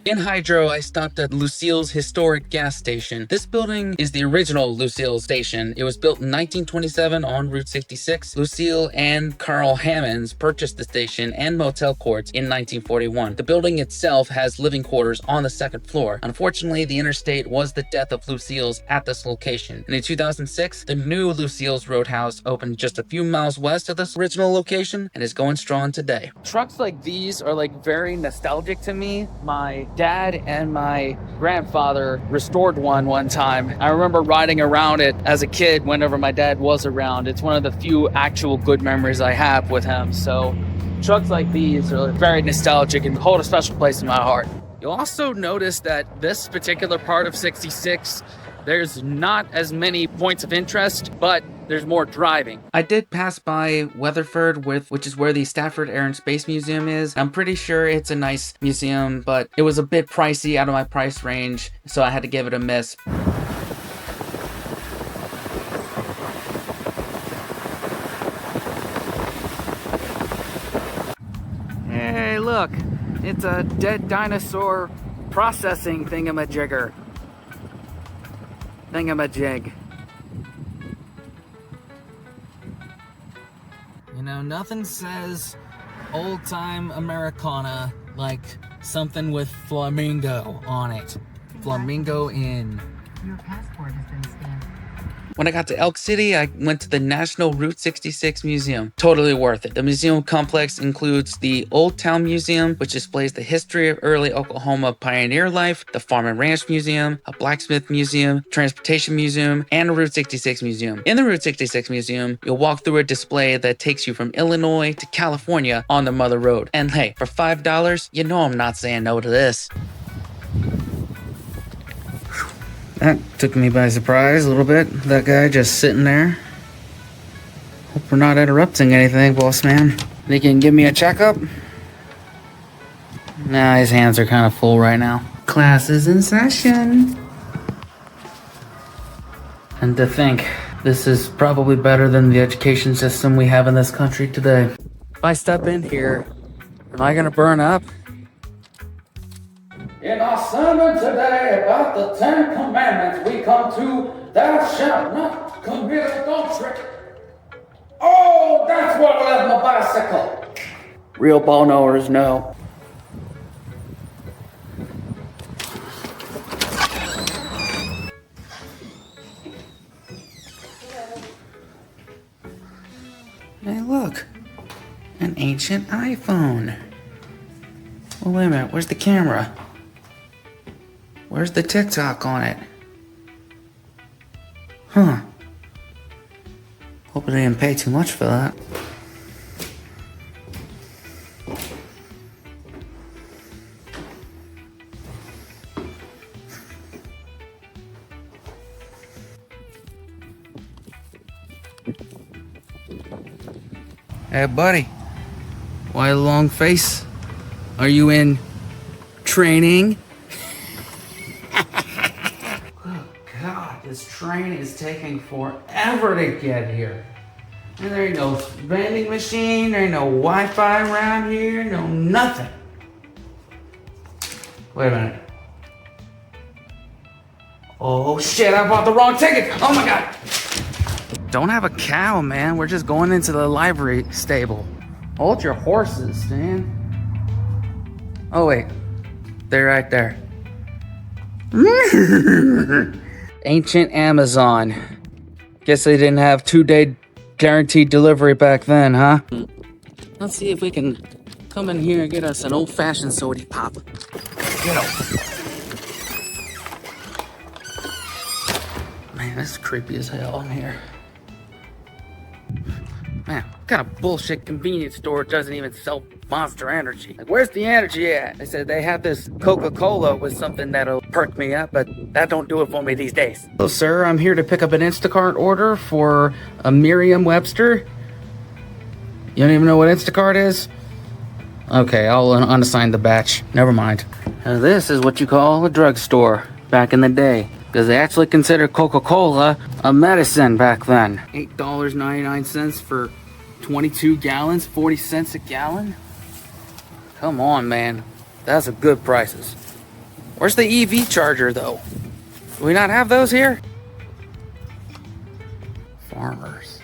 In Hydro, I stopped at Lucille's historic gas station. This building is the original Lucille station. It was built in 1927 on Route 66. Lucille and Carl Hammonds purchased the station and motel courts in 1941. The building itself has living quarters on the second floor. Unfortunately, the interstate was the death of Lucille's at this location. And in 2006, the new Lucille's Roadhouse opened just a few miles west of this original location and is going strong today. Trucks like these are like very nostalgic to me. My dad and my grandfather restored one time. I remember riding around it as a kid whenever my dad was around. It's one of the few actual good memories I have with him. So trucks like these are very nostalgic and hold a special place in my heart. You'll also notice that this particular part of 66, there's not as many points of interest, but there's more driving. I did pass by Weatherford, which is where the Stafford Air and Space Museum is. I'm pretty sure it's a nice museum, but it was a bit pricey, out of my price range, so I had to give it a miss. Hey, look, it's a dead dinosaur processing thingamajig. You know, nothing says old-time Americana like something with flamingo on it. Flamingo Inn. Your passport has been scanned. When I got to Elk City, I went to the National Route 66 Museum. Totally worth it. The museum complex includes the Old Town Museum, which displays the history of early Oklahoma pioneer life, the Farm and Ranch Museum, a blacksmith museum, transportation museum, and a Route 66 museum. In the Route 66 Museum, you'll walk through a display that takes you from Illinois to California on the Mother Road. And hey, for $5, you know I'm not saying no to this. That took me by surprise a little bit. That guy just sitting there. Hope we're not interrupting anything, boss man. They can give me a checkup? Nah, his hands are kind of full right now. Class is in session. And to think, this is probably better than the education system we have in this country today. If I step in here, am I gonna burn up? In our sermon today about the Ten Commandments, we come to thou shalt not commit adultery. Oh, that's what I left my bicycle. Real ball knowers know. Hey, look. An ancient iPhone. Well, wait a minute. Where's the camera? Where's the TikTok on it? Huh. Hope I didn't pay too much for that. Hey, buddy. Why a long face? Are you in training? God, this train is taking forever to get here. And there ain't no vending machine, there ain't no Wi-Fi around here, no nothing. Wait a minute. Oh shit, I bought the wrong ticket! Oh my god! Don't have a cow, man. We're just going into the livery stable. Hold your horses, man. Oh wait, they're right there. Ancient Amazon. Guess they didn't have 2-day guaranteed delivery back then, huh? Let's see if we can come in here and get us an old-fashioned sody pop. Get up. Man, this is creepy as hell in here. Man, what kind of bullshit convenience store doesn't even sell Monster Energy? Like, where's the energy at? They said they have this Coca-Cola with something that'll perk me up, but that don't do it for me these days. Hello, sir. I'm here to pick up an Instacart order for a Merriam-Webster. You don't even know what Instacart is? Okay, I'll unassign the batch. Never mind. Now, this is what you call a drugstore back in the day, because they actually considered Coca-Cola a medicine back then. $8.99 for 22 gallons, 40 cents a gallon? Come on, man. That's a good prices. Where's the EV charger though? Do we not have those here? Farmers.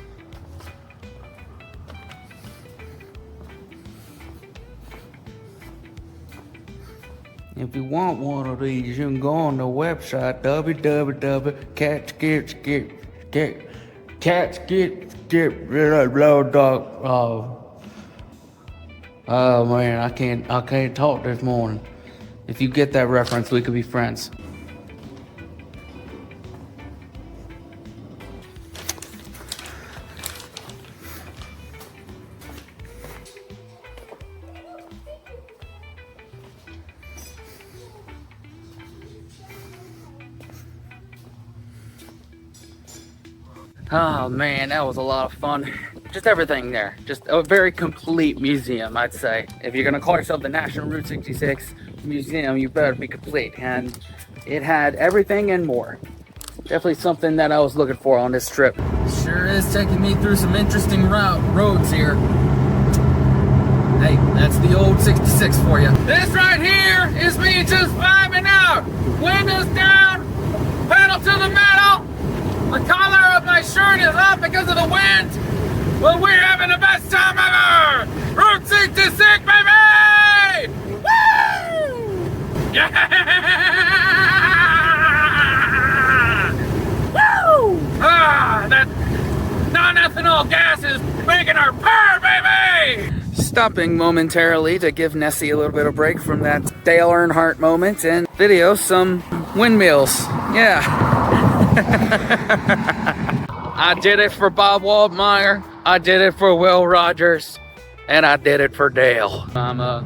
If you want one of these, you can go on the website www.catsgetskip. Oh man, I can't talk this morning. If you get that reference, we could be friends. Oh man, that was a lot of fun. Just everything there. Just a very complete museum, I'd say. If you're gonna call yourself the National Route 66 Museum, you better be complete. And it had everything and more. Definitely something that I was looking for on this trip. Sure is taking me through some interesting roads here. Hey, that's the old 66 for you. This right here is me just vibing out. Windows down, pedal to the metal. The collar of my shirt is up because of the wind. Well, we're having the best time ever! Route 66, baby! Woo! Yeah! Woo! Ah, that non-ethanol gas is making our purr, baby! Stopping momentarily to give Nessie a little bit of break from that Dale Earnhardt moment and video some windmills. Yeah. I did it for Bob Waldmeyer, I did it for Will Rogers, and I did it for Dale. I'm a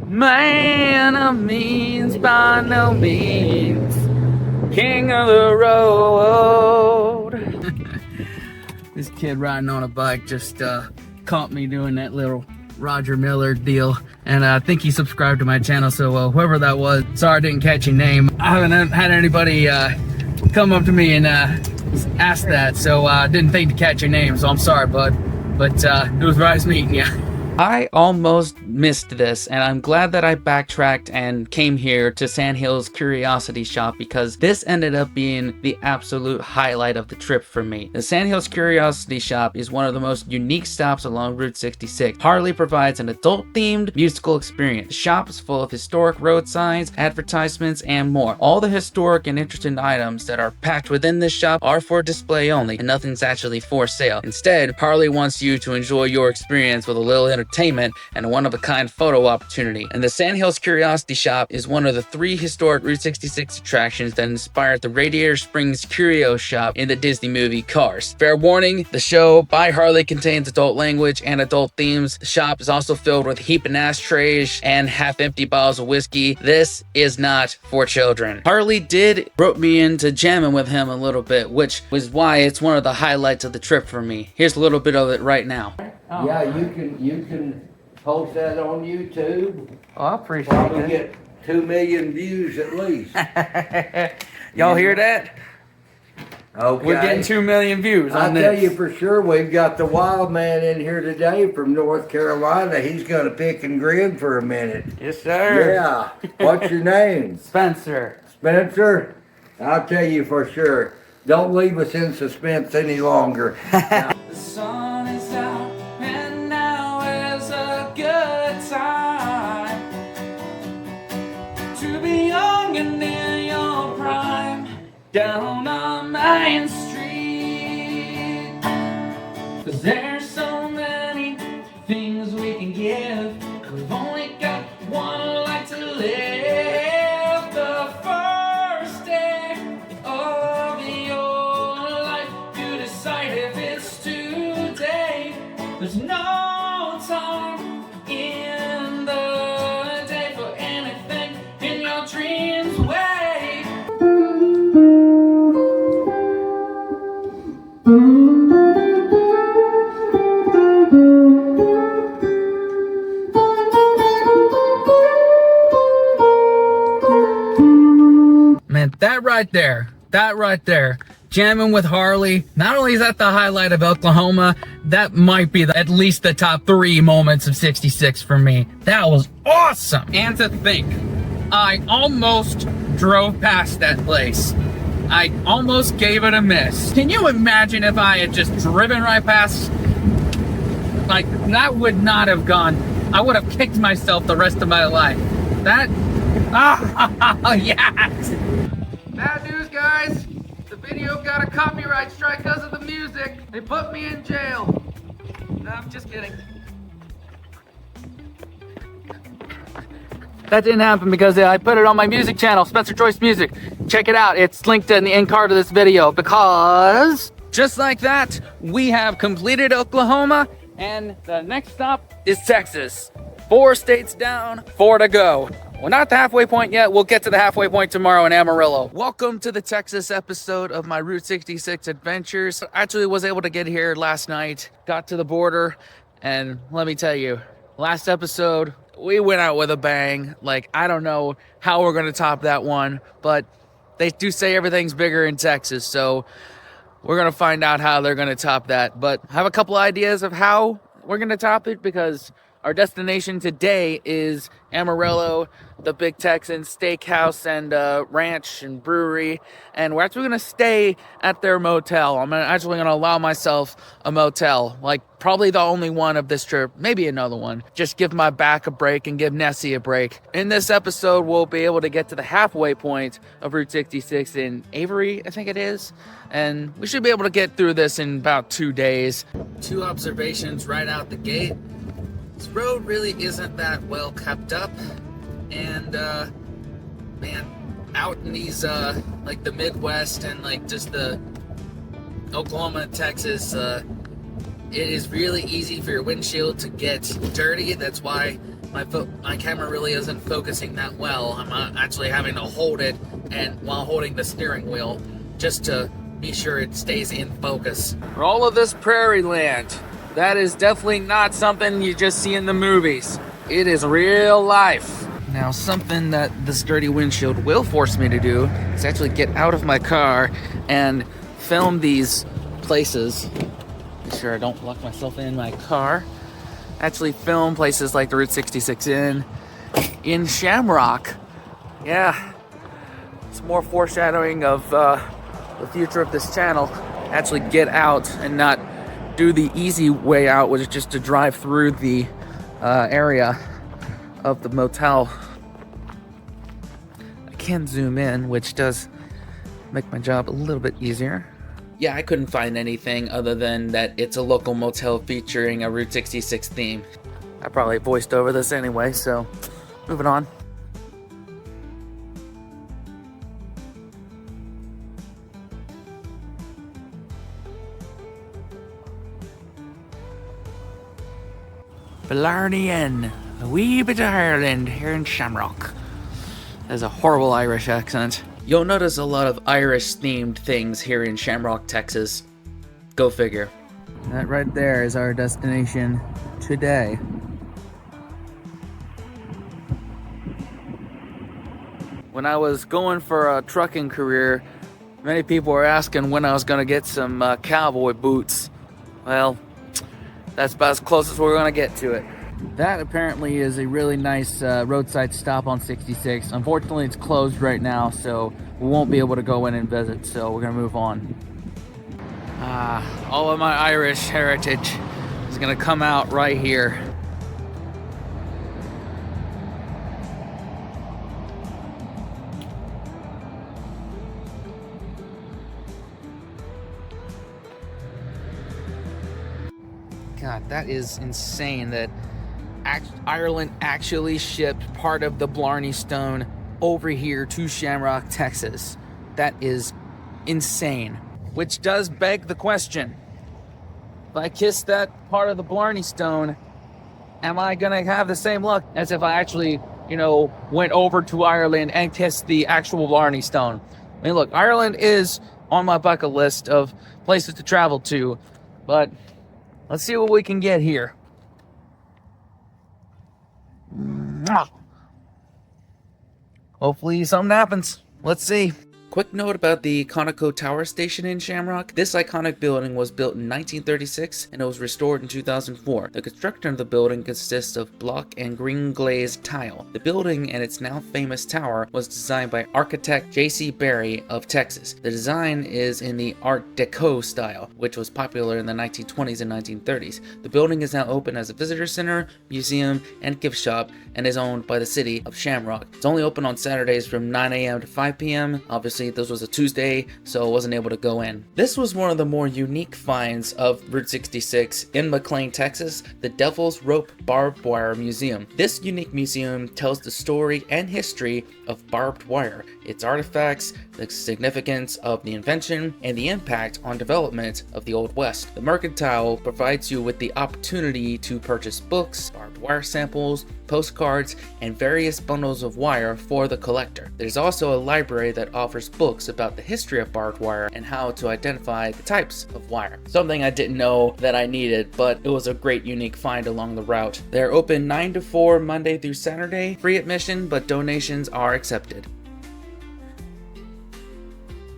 man of means by no means, king of the road. This kid riding on a bike just caught me doing that little Roger Miller deal, and I think he subscribed to my channel, so whoever that was, sorry I didn't catch your name. I haven't had anybody come up to me and ask that, so I didn't think to catch your name, so I'm sorry, bud. But it was nice meeting you. I almost missed this, and I'm glad that I backtracked and came here to Sandhills Curiosity Shop, because this ended up being the absolute highlight of the trip for me. The Sandhills Curiosity Shop is one of the most unique stops along Route 66. Harley provides an adult-themed musical experience. The shop is full of historic road signs, advertisements, and more. All the historic and interesting items that are packed within this shop are for display only, and nothing's actually for sale. Instead, Harley wants you to enjoy your experience with a little entertainment and a one-of-a-kind photo opportunity. And the Sandhills Curiosity Shop is one of the 3 historic Route 66 attractions that inspired the Radiator Springs Curio Shop in the Disney movie Cars. Fair warning, the show by Harley contains adult language and adult themes. The shop is also filled with heaping ashtrays and half-empty bottles of whiskey. This is not for children. Harley did rope me into jamming with him a little bit, which was why it's one of the highlights of the trip for me. Here's a little bit of it right now. Oh. Yeah, you can post that on YouTube. Oh, I appreciate Probably it. get 2 million views at least. Y'all hear that? Okay. We're getting 2 million views on I'll this. tell you for sure, we've got the wild man in here today from North Carolina. He's gonna pick and grin for a minute. Yes, sir. Yeah. What's your name? Spencer. Spencer? I'll tell you for sure. Don't leave us in suspense any longer. The sun is out and now is a good time to be young and in your prime down on Main Street. 'Cause there's so many things we can give. We've only got one life to live. The first day of your life, you decide if it's today. There's no time in the day for anything in your dreams way. Man, that right there, jamming with Harley, not only is that the highlight of Oklahoma, that might be at least the top 3 moments of 66 for me. That was awesome. And to think, I almost drove past that place. I almost gave it a miss. Can you imagine if I had just driven right past? Like, that would not have gone. I would have kicked myself the rest of my life. That, yes! Bad news, guys. The video got a copyright strike because of the music. They put me in jail. No, I'm just kidding. That didn't happen because I put it on my music channel, Spencer Joyce Music. Check it out. It's linked in the end card of this video because just like that, we have completed Oklahoma and the next stop is Texas. 4 states down, 4 to go. We're not at the halfway point yet. We'll get to the halfway point tomorrow in Amarillo. Welcome to the Texas episode of my Route 66 adventures. I actually was able to get here last night, got to the border, and let me tell you, last episode, we went out with a bang. Like, I don't know how we're gonna top that one, but they do say everything's bigger in Texas, so we're gonna find out how they're gonna top that. But I have a couple ideas of how we're gonna top it because our destination today is Amarillo, the Big Texan Steakhouse and Ranch and Brewery, and we're actually gonna stay at their motel. I'm actually gonna allow myself a motel, like probably the only one of this trip, maybe another one. Just give my back a break and give Nessie a break. In this episode, we'll be able to get to the halfway point of Route 66 in Avery, I think it is, and we should be able to get through this in about 2 days. 2 observations right out the gate. This road really isn't that well kept up, and man, out in these like the Midwest and like just the Oklahoma and Texas, it is really easy for your windshield to get dirty. That's why my camera really isn't focusing that well. I'm actually having to hold it and while holding the steering wheel just to be sure it stays in focus. For all of this prairie land, that is definitely not something you just see in the movies. It is real life. Now, something that this dirty windshield will force me to do is actually get out of my car and film these places. Make sure I don't lock myself in my car. Actually film places like the Route 66 in Shamrock. Yeah, it's more foreshadowing of the future of this channel. Actually get out and not do the easy way out, which is just to drive through the area of the motel. I can zoom in, which does make my job a little bit easier. Yeah, I couldn't find anything other than that it's a local motel featuring a Route 66 theme. I probably voiced over this anyway, so moving on. Blarney Inn, a wee bit of Ireland here in Shamrock. That's a horrible Irish accent. You'll notice a lot of Irish-themed things here in Shamrock, Texas. Go figure. That right there is our destination today. When I was going for a trucking career, many people were asking when I was going to get some cowboy boots. Well, that's about as close as we're gonna get to it. That apparently is a really nice roadside stop on 66. Unfortunately, it's closed right now, so we won't be able to go in and visit, so we're gonna move on. All of my Irish heritage is gonna come out right here. God, that is insane that Ireland actually shipped part of the Blarney Stone over here to Shamrock, Texas. That is insane. Which does beg the question, if I kiss that part of the Blarney Stone, am I gonna have the same luck as if I actually, went over to Ireland and kissed the actual Blarney Stone? I mean, look, Ireland is on my bucket list of places to travel to, but let's see what we can get here. Hopefully something happens. Let's see. Quick note about the Conoco Tower Station in Shamrock. This iconic building was built in 1936 and it was restored in 2004. The construction of the building consists of block and green glazed tile. The building and its now famous tower was designed by architect J.C. Berry of Texas. The design is in the Art Deco style, which was popular in the 1920s and 1930s. The building is now open as a visitor center, museum, and gift shop and is owned by the city of Shamrock. It's only open on Saturdays from 9 a.m. to 5 p.m. Obviously, this was a Tuesday, so I wasn't able to go in. This was one of the more unique finds of Route 66 in McLean, Texas, the Devil's Rope Barbed Wire Museum. This unique museum tells the story and history of barbed wire, its artifacts, the significance of the invention, and the impact on development of the Old West. The Mercantile provides you with the opportunity to purchase books, barbed wire samples, postcards, and various bundles of wire for the collector. There's also a library that offers books about the history of barbed wire and how to identify the types of wire. Something I didn't know that I needed, but it was a great unique find along the route. They're open 9 to 4 Monday through Saturday, free admission, but donations are accepted.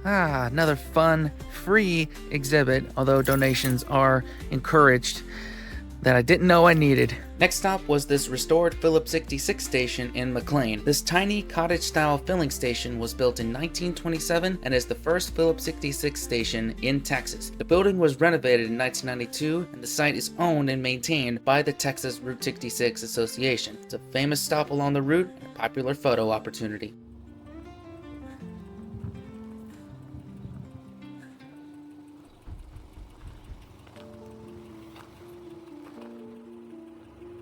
Another fun, free exhibit, although donations are encouraged, that I didn't know I needed. Next stop was this restored Phillips 66 station in McLean. This tiny cottage-style filling station was built in 1927 and is the first Phillips 66 station in Texas. The building was renovated in 1992 and the site is owned and maintained by the Texas Route 66 Association. It's a famous stop along the route and a popular photo opportunity.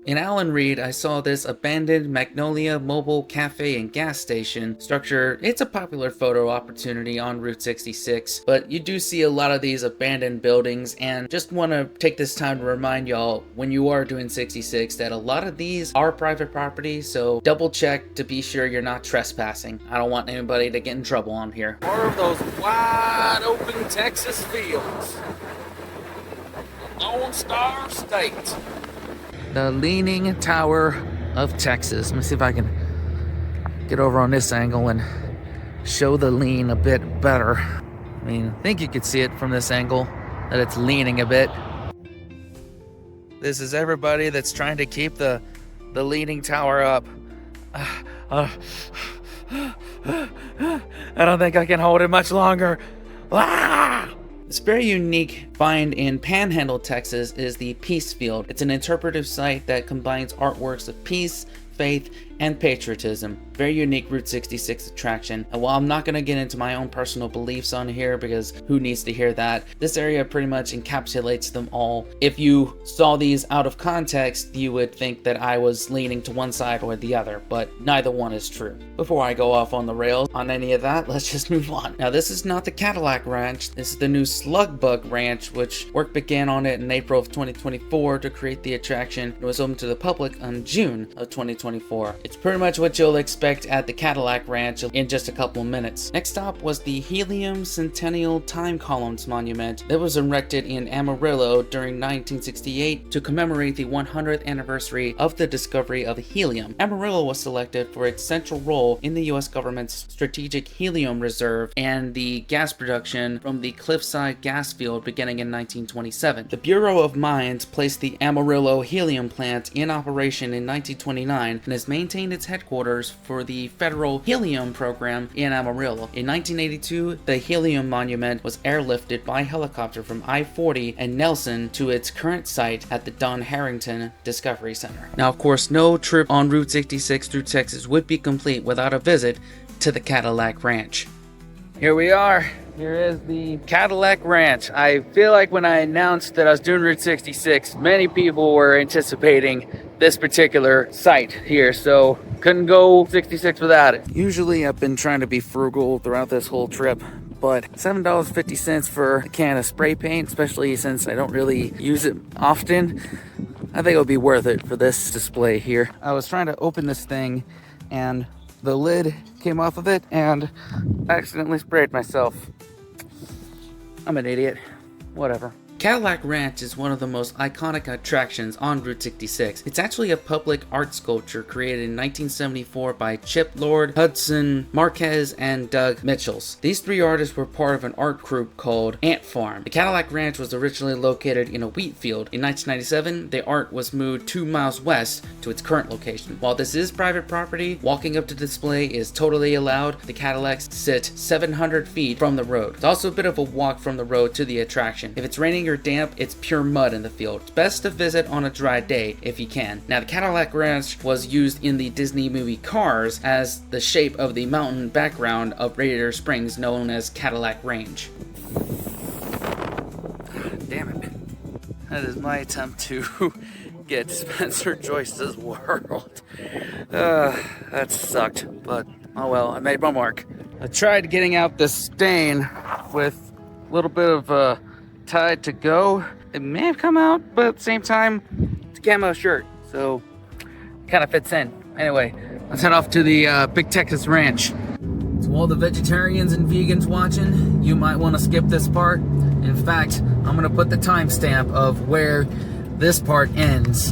In Allen Reed, I saw this abandoned Magnolia Mobile Cafe and Gas Station structure. It's a popular photo opportunity on Route 66, but you do see a lot of these abandoned buildings, and just want to take this time to remind y'all, when you are doing 66, that a lot of these are private property, so double check to be sure you're not trespassing. I don't want anybody to get in trouble on here. More of those wide open Texas fields. Lone Star State. The Leaning Tower of Texas. Let me see if I can get over on this angle and show the lean a bit better. I mean, I think you could see it from this angle, that it's leaning a bit. This is everybody that's trying to keep the Leaning Tower up. I don't think I can hold it much longer. This very unique find in Panhandle, Texas is the Peace Field. It's an interpretive site that combines artworks of peace, faith, and patriotism. Very unique Route 66 attraction. And while I'm not going to get into my own personal beliefs on here because who needs to hear that, this area pretty much encapsulates them all. If you saw these out of context, you would think that I was leaning to one side or the other, but neither one is true. Before I go off on the rails on any of that, let's just move on. Now, this is not the Cadillac Ranch. This is the new Slug Bug Ranch, which work began on it in April of 2024 to create the attraction. It was open to the public in June of 2024. It's pretty much what you'll expect at the Cadillac Ranch in just a couple of minutes. Next stop was the Helium Centennial Time Columns Monument that was erected in Amarillo during 1968 to commemorate the 100th anniversary of the discovery of helium. Amarillo was selected for its central role in the U.S. government's strategic helium reserve and the gas production from the Cliffside gas field beginning in 1927. The Bureau of Mines placed the Amarillo helium plant in operation in 1929 and has maintained its headquarters for the Federal Helium Program in Amarillo. In 1982, the Helium Monument was airlifted by helicopter from I-40 and Nelson to its current site at the Don Harrington Discovery Center. Now, of course, no trip on Route 66 through Texas would be complete without a visit to the Cadillac Ranch. Here we are. Here is the Cadillac Ranch. I feel like when I announced that I was doing Route 66, many people were anticipating this particular site here, so couldn't go 66 without it. Usually I've been trying to be frugal throughout this whole trip, but $7.50 for a can of spray paint, especially since I don't really use it often, I think it'll be worth it for this display here. I was trying to open this thing and the lid came off of it and I accidentally sprayed myself. I'm an idiot. Whatever. Cadillac Ranch is one of the most iconic attractions on Route 66. It's actually a public art sculpture created in 1974 by Chip Lord, Hudson Marquez, and Doug Mitchells. These three artists were part of an art group called Ant Farm. The Cadillac Ranch was originally located in a wheat field. In 1997, the art was moved 2 miles west to its current location. While this is private property, walking up to the display is totally allowed. The Cadillacs sit 700 feet from the road. It's also a bit of a walk from the road to the attraction. If it's raining or damp, it's pure mud in the field. It's best to visit on a dry day if you can. Now, the Cadillac Ranch was used in the Disney movie Cars as the shape of the mountain background of Radiator Springs, known as Cadillac Range. Damn it. That is my attempt to get Spencer Joyce's world. That sucked, but oh well, I made my mark. I tried getting out this stain with a little bit of Tide to go. It may have come out, but at the same time, it's a camo shirt, so it kind of fits in. Anyway, let's head off to the Big Texas Ranch. To all the vegetarians and vegans watching, you might want to skip this part. In fact, I'm going to put the timestamp of where this part ends,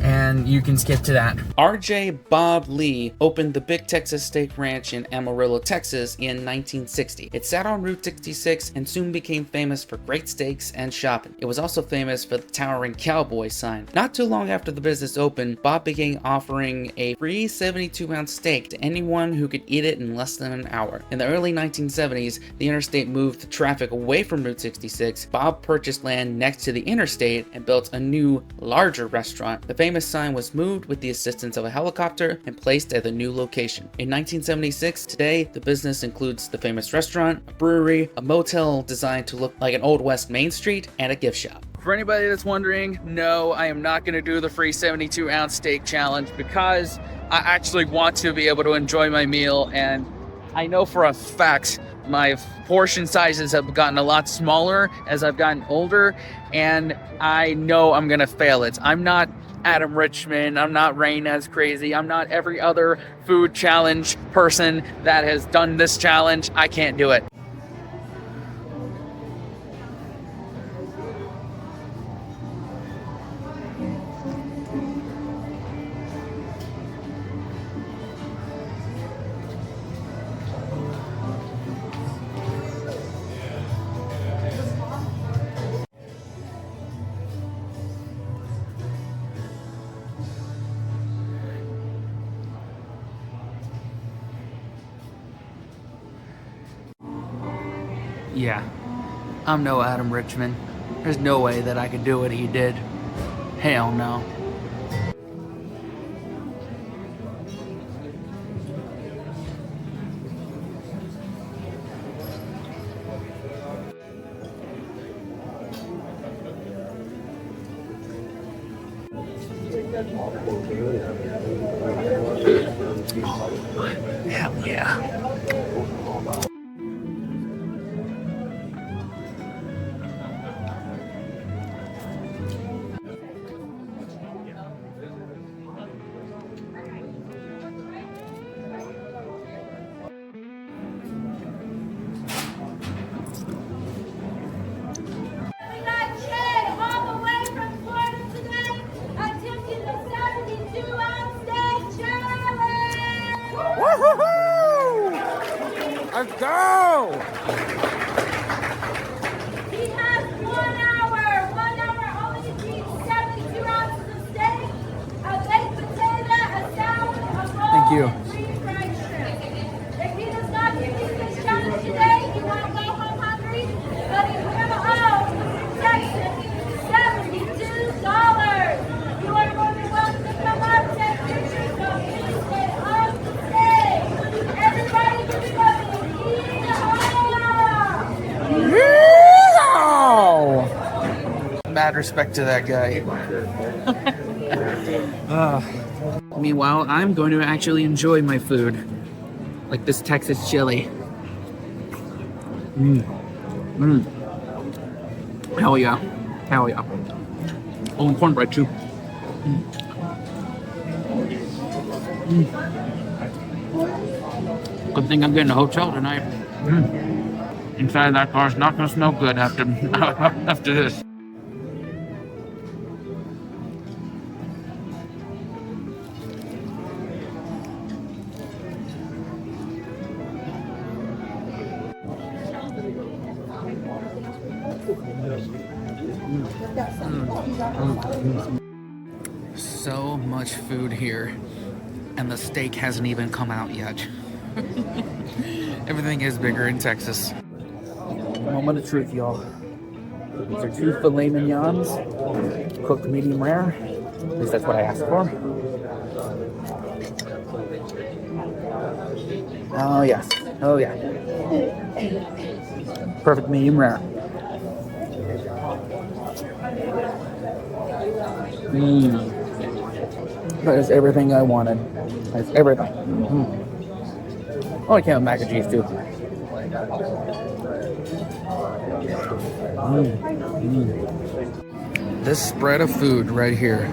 and you can skip to that. RJ Bob Lee opened the Big Texas Steak Ranch in Amarillo, Texas in 1960. It sat on Route 66 and soon became famous for great steaks and shopping. It was also famous for the towering cowboy sign. Not too long after the business opened, Bob began offering a free 72-ounce steak to anyone who could eat it in less than an hour. In the early 1970s, the interstate moved the traffic away from Route 66. Bob purchased land next to the interstate and built a new, larger restaurant. The famous sign was moved with the assistance of a helicopter and placed at the new location. In 1976, today, the business includes the famous restaurant, a brewery, a motel designed to look like an Old West Main Street, and a gift shop. For anybody that's wondering, no, I am not going to do the free 72-ounce steak challenge because I actually want to be able to enjoy my meal, and I know for a fact my portion sizes have gotten a lot smaller as I've gotten older, and I know I'm going to fail it. I'm not Adam Richman, I'm not Rain as Crazy, I'm not every other food challenge person that has done this challenge. I can't do it. Yeah, I'm no Adam Richman. There's no way that I could do what he did. Hell no. Hell yeah. We got Chad all the way from Florida today, attempting the 72-ounce steak challenge. Woohoo! Let's go! He has 1 hour only to eat 72 ounces of steak, a baked potato, a salad, a roll, Thank you. and 3 fried shrimp. If he does not complete this challenge today, he won't go home hungry, but he will owe Texas $72. You are more than welcome to come up and take pictures of this day of the steak. Everybody give it up and eat Mad respect to that guy. Meanwhile, I'm going to actually enjoy my food. Like this Texas chili. Hell yeah. Hell yeah. Oh, and cornbread too. Good thing I'm getting a hotel tonight. Inside that car's not gonna smell good after this. So much food here, and the steak hasn't even come out yet. Everything is bigger in Texas. Moment of truth, y'all. These are 2 filet mignons, cooked medium rare. At least that's what I asked for. Oh yes, oh yeah. Perfect medium rare. That is everything I wanted. That's everything. Oh, I came with mac and cheese too. This spread of food right here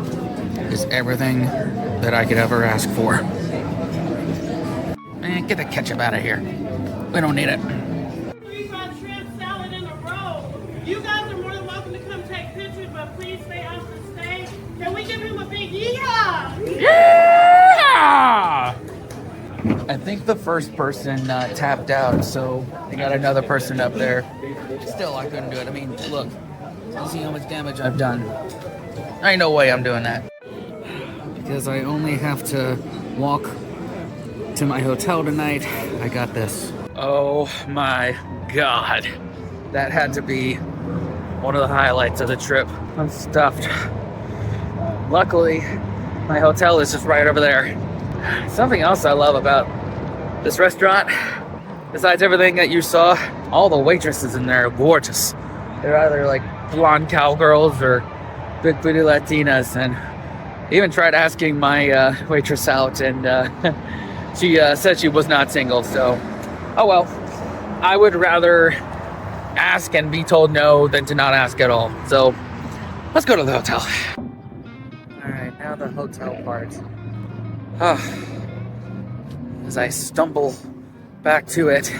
is everything that I could ever ask for. Man, get the ketchup out of here. We don't need it. 3 fried shrimp salad in a row. You guys are more than welcome to come take pictures, but please stay off the stage. Can we give him a big yeehaw? Yeah! I think the first person tapped out, so they got another person up there. Still, I couldn't do it. I mean, look. You see how much damage I've done. Ain't no way I'm doing that. Because I only have to walk to my hotel tonight. I got this. Oh my God. That had to be one of the highlights of the trip. I'm stuffed. Luckily, my hotel is just right over there. Something else I love about this restaurant, besides everything that you saw, all the waitresses in there are gorgeous. They're either like blonde cowgirls or big booty Latinas, and even tried asking my waitress out, and she said she was not single, so oh well. I would rather ask and be told no than to not ask at all. So let's go to the hotel. Alright, now the hotel part. As I stumble back to it,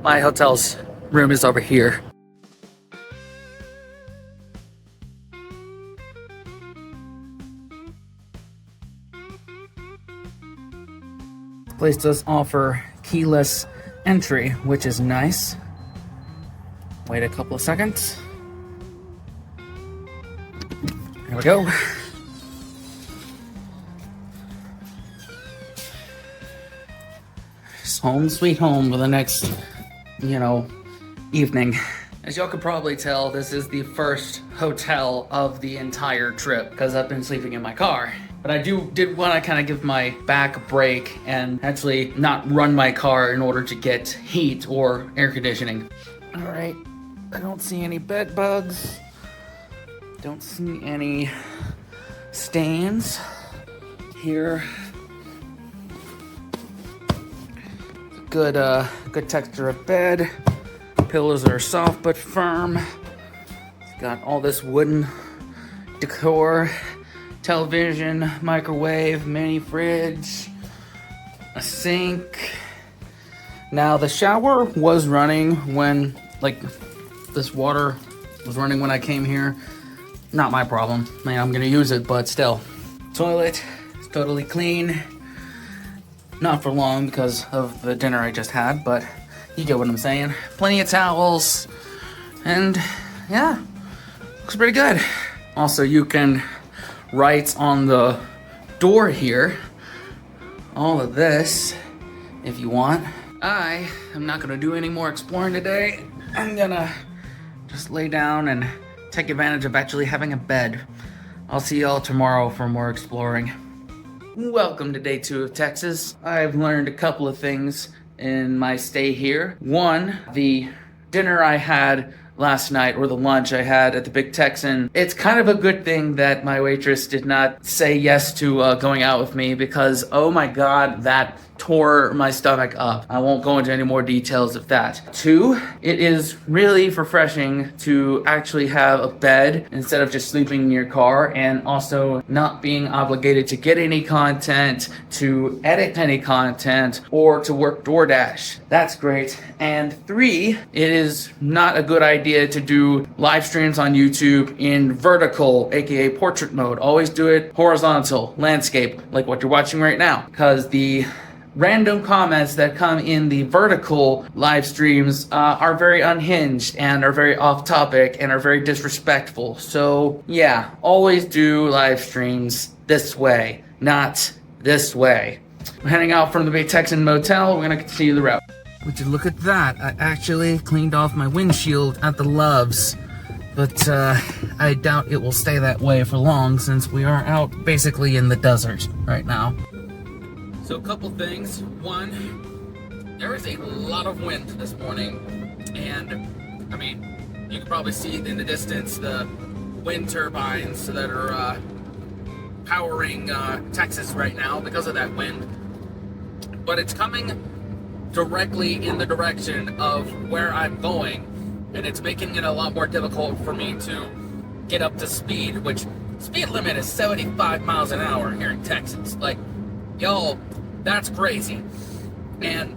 my hotel's room is over here. This place does offer keyless entry, which is nice. Wait a couple of seconds. There we go. It's home sweet home for the next, evening. As y'all could probably tell, this is the first hotel of the entire trip because I've been sleeping in my car. But I did want to kind of give my back a break and actually not run my car in order to get heat or air conditioning. All right, I don't see any bed bugs. Don't see any stains here. Good texture of bed. Pillows are soft but firm. It's got all this wooden decor. Television, microwave, mini fridge, a sink. Now the shower was running when, this water was running when I came here. Not my problem. I mean, I'm gonna use it, but still. Toilet is totally clean. Not for long because of the dinner I just had, but you get what I'm saying. Plenty of towels, and yeah, looks pretty good. Also, you can write on the door here all of this if you want. I am not gonna do any more exploring today. I'm gonna just lay down and take advantage of actually having a bed. I'll see y'all tomorrow for more exploring. Welcome to day 2 of Texas. I've learned a couple of things in my stay here. One, the dinner I had last night, or the lunch I had at the Big Texan, it's kind of a good thing that my waitress did not say yes to going out with me, because oh my God, that tore my stomach up. I won't go into any more details of that. 2, it is really refreshing to actually have a bed instead of just sleeping in your car, and also not being obligated to get any content, to edit any content, or to work DoorDash. That's great. And 3, it is not a good idea to do live streams on YouTube in vertical, aka portrait mode. Always do it horizontal, landscape, like what you're watching right now, because the random comments that come in the vertical live streams are very unhinged and are very off topic and are very disrespectful. So yeah, always do live streams this way, not this way. We're heading out from the Big Texan Motel. We're gonna continue the route. Would you look at that? I actually cleaned off my windshield at the Loves, but I doubt it will stay that way for long since we are out basically in the desert right now. So a couple things. One, there is a lot of wind this morning, and I mean, you can probably see in the distance the wind turbines that are powering Texas right now because of that wind. But it's coming directly in the direction of where I'm going, and it's making it a lot more difficult for me to get up to speed, which speed limit is 75 miles an hour here in Texas. Like, yo, that's crazy. And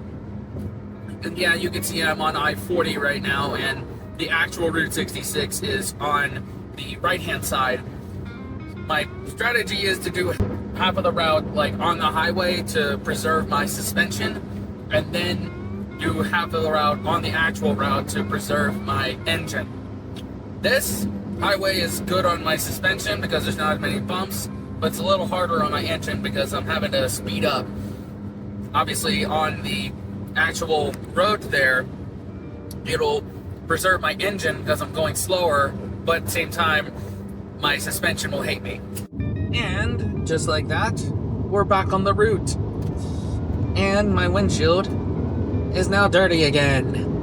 yeah, you can see I'm on I-40 right now, and the actual Route 66 is on the right-hand side. My strategy is to do half of the route like on the highway to preserve my suspension, and then do half of the route on the actual route to preserve my engine. This highway is good on my suspension because there's not as many bumps, but it's a little harder on my engine because I'm having to speed up. Obviously on the actual road there, it'll preserve my engine because I'm going slower, but at the same time, my suspension will hate me. And just like that, we're back on the route. And my windshield is now dirty again.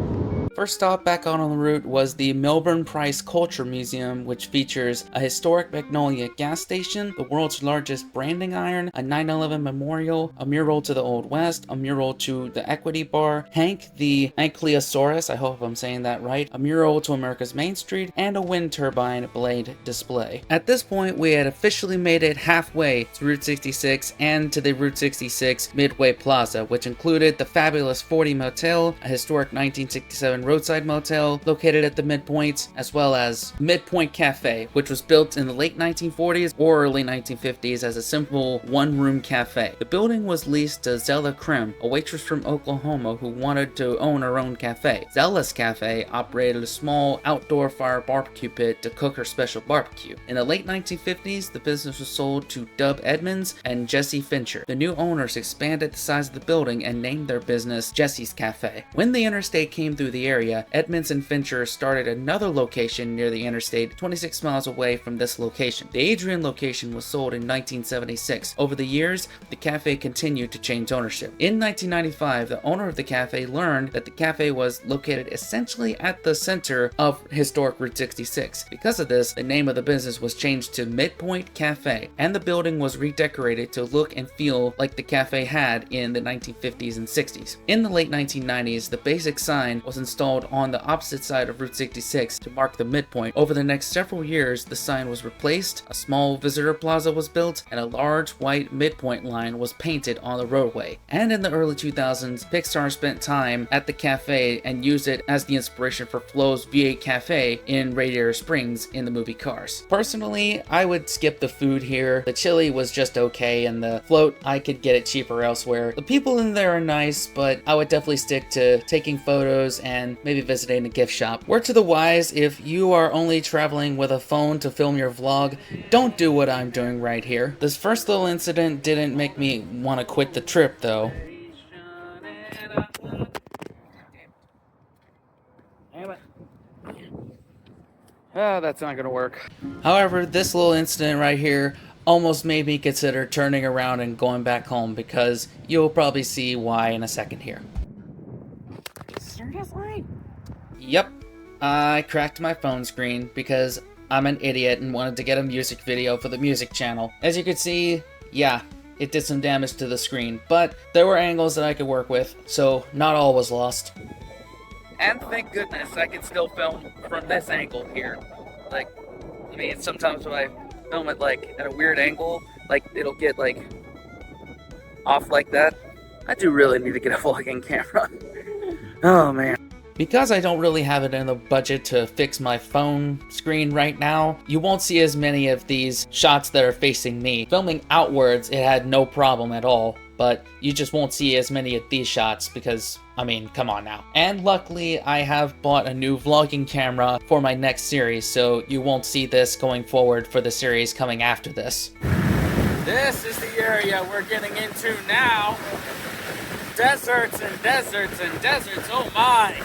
First stop back out on the route was the Melbourne Price Culture Museum, which features a historic Magnolia gas station, the world's largest branding iron, a 9/11 memorial, a mural to the Old West, a mural to the Equity Bar, Hank the Ankylosaurus, I hope I'm saying that right, a mural to America's Main Street, and a wind turbine blade display. At this point, we had officially made it halfway to Route 66 and to the Route 66 Midway Plaza, which included the fabulous 40 Motel, a historic 1967 roadside motel located at the midpoint, as well as Midpoint Cafe, which was built in the late 1940s or early 1950s as a simple one-room cafe. The building was leased to Zella Krim, a waitress from Oklahoma who wanted to own her own cafe. Zella's Cafe operated a small outdoor fire barbecue pit to cook her special barbecue. In the late 1950s, the business was sold to Dub Edmonds and Jesse Fincher. The new owners expanded the size of the building and named their business Jesse's Cafe. When the interstate came through the area, Edmonds and Fincher started another location near the interstate 26 miles away from this location. The Adrian location was sold in 1976. Over the years, the cafe continued to change ownership. In 1995, the owner of the cafe learned that the cafe was located essentially at the center of historic Route 66. Because of this, the name of the business was changed to Midpoint Cafe, and the building was redecorated to look and feel like the cafe had in the 1950s and 60s. In the late 1990s, the basic sign was installed on the opposite side of Route 66 to mark the midpoint. Over the next several years, the sign was replaced, a small visitor plaza was built, and a large white midpoint line was painted on the roadway. And in the early 2000s, Pixar spent time at the cafe and used it as the inspiration for Flo's V8 Cafe in Radiator Springs in the movie Cars. Personally, I would skip the food here. The chili was just okay, and the float, I could get it cheaper elsewhere. The people in there are nice, but I would definitely stick to taking photos and maybe visiting a gift shop. Word to the wise, if you are only traveling with a phone to film your vlog, don't do what I'm doing right here. This first little incident didn't make me want to quit the trip though. Oh, that's not gonna work. However, this little incident right here almost made me consider turning around and going back home, because you'll probably see why in a second here. Seriously? Yep, I cracked my phone screen because I'm an idiot and wanted to get a music video for the music channel. As you can see, yeah, it did some damage to the screen, but there were angles that I could work with, so not all was lost. And thank goodness I can still film from this angle here. Like, I mean, sometimes when I film it like at a weird angle, like it'll get like off like that. I do really need to get a vlogging camera. Oh man. Because I don't really have it in the budget to fix my phone screen right now, you won't see as many of these shots that are facing me. Filming outwards, it had no problem at all. but you just won't see as many of these shots because, I mean, come on now. And luckily, I have bought a new vlogging camera for my next series, so you won't see this going forward for the series coming after this. This is the area we're getting into now. Deserts and deserts and deserts, oh my!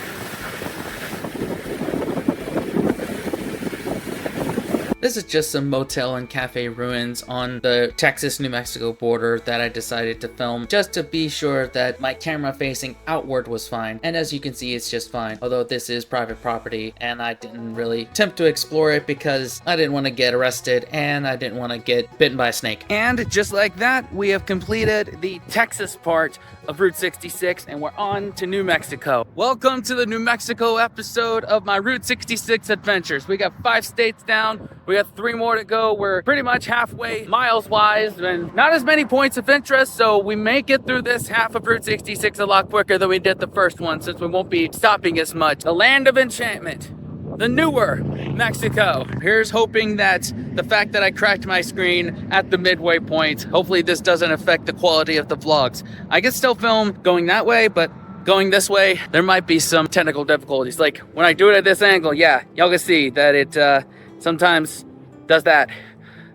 This is just some motel and cafe ruins on the Texas-New Mexico border that I decided to film just to be sure that my camera facing outward was fine. And as you can see, it's just fine. Although this is private property and I didn't really attempt to explore it because I didn't want to get arrested and I didn't want to get bitten by a snake. And just like that, we have completed the Texas part of Route 66 and we're on to New Mexico. Welcome to the New Mexico episode of my Route 66 adventures. We got 5 states down. We got 3 more to go. We're pretty much halfway miles-wise and not as many points of interest, so we may get through this half of Route 66 a lot quicker than we did the first one since we won't be stopping as much. The land of enchantment, the newer Mexico. Here's hoping that the fact that I cracked my screen at the midway point, hopefully this doesn't affect the quality of the vlogs. I can still film going that way, but going this way, there might be some technical difficulties. Like when I do it at this angle, yeah, y'all can see that it sometimes does that.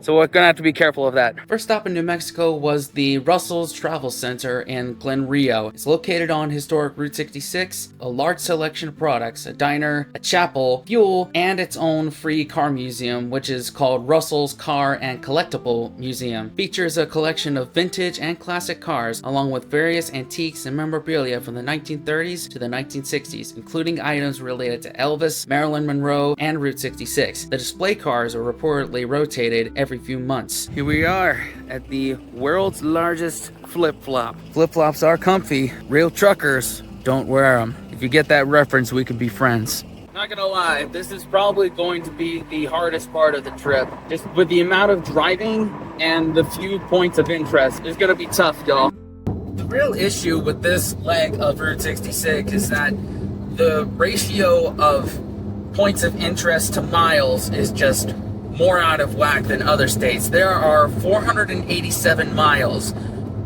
So we're gonna have to be careful of that. First stop in New Mexico was the Russell's Travel Center in Glen Rio. It's located on historic Route 66, a large selection of products, a diner, a chapel, fuel, and its own free car museum, which is called Russell's Car and Collectible Museum. Features a collection of vintage and classic cars, along with various antiques and memorabilia from the 1930s to the 1960s, including items related to Elvis, Marilyn Monroe, and Route 66. The display cars are reportedly rotated every few months. Here we are at the world's largest flip-flop. Flip-flops are comfy. Real truckers don't wear them. If you get that reference, we could be friends. Not gonna lie, this is probably going to be the hardest part of the trip. Just with the amount of driving and the few points of interest, it's gonna be tough, y'all. The real issue with this leg of Route 66 is that the ratio of points of interest to miles is just more out of whack than other states. There are 487 miles,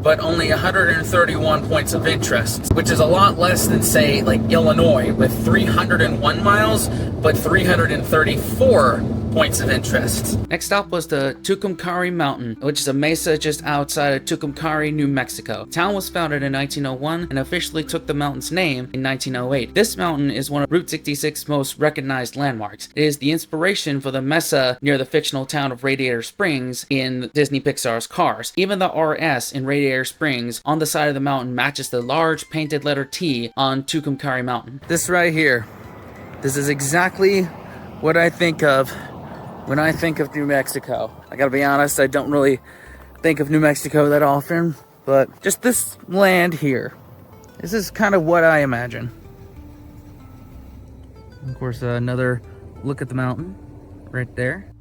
but only 131 points of interest, which is a lot less than, say, like Illinois, with 301 miles, but 334 points of interest. Next stop was the Tucumcari Mountain, which is a mesa just outside of Tucumcari, New Mexico. The town was founded in 1901 and officially took the mountain's name in 1908. This mountain is one of Route 66's most recognized landmarks. It is the inspiration for the mesa near the fictional town of Radiator Springs in Disney Pixar's Cars. Even the RS in Radiator Springs on the side of the mountain matches the large painted letter T on Tucumcari Mountain. This right here, this is exactly what I think of when I think of New Mexico. I gotta be honest, I don't really think of New Mexico that often, but just this land here, this is kind of what I imagine. Of course, another look at the mountain right there.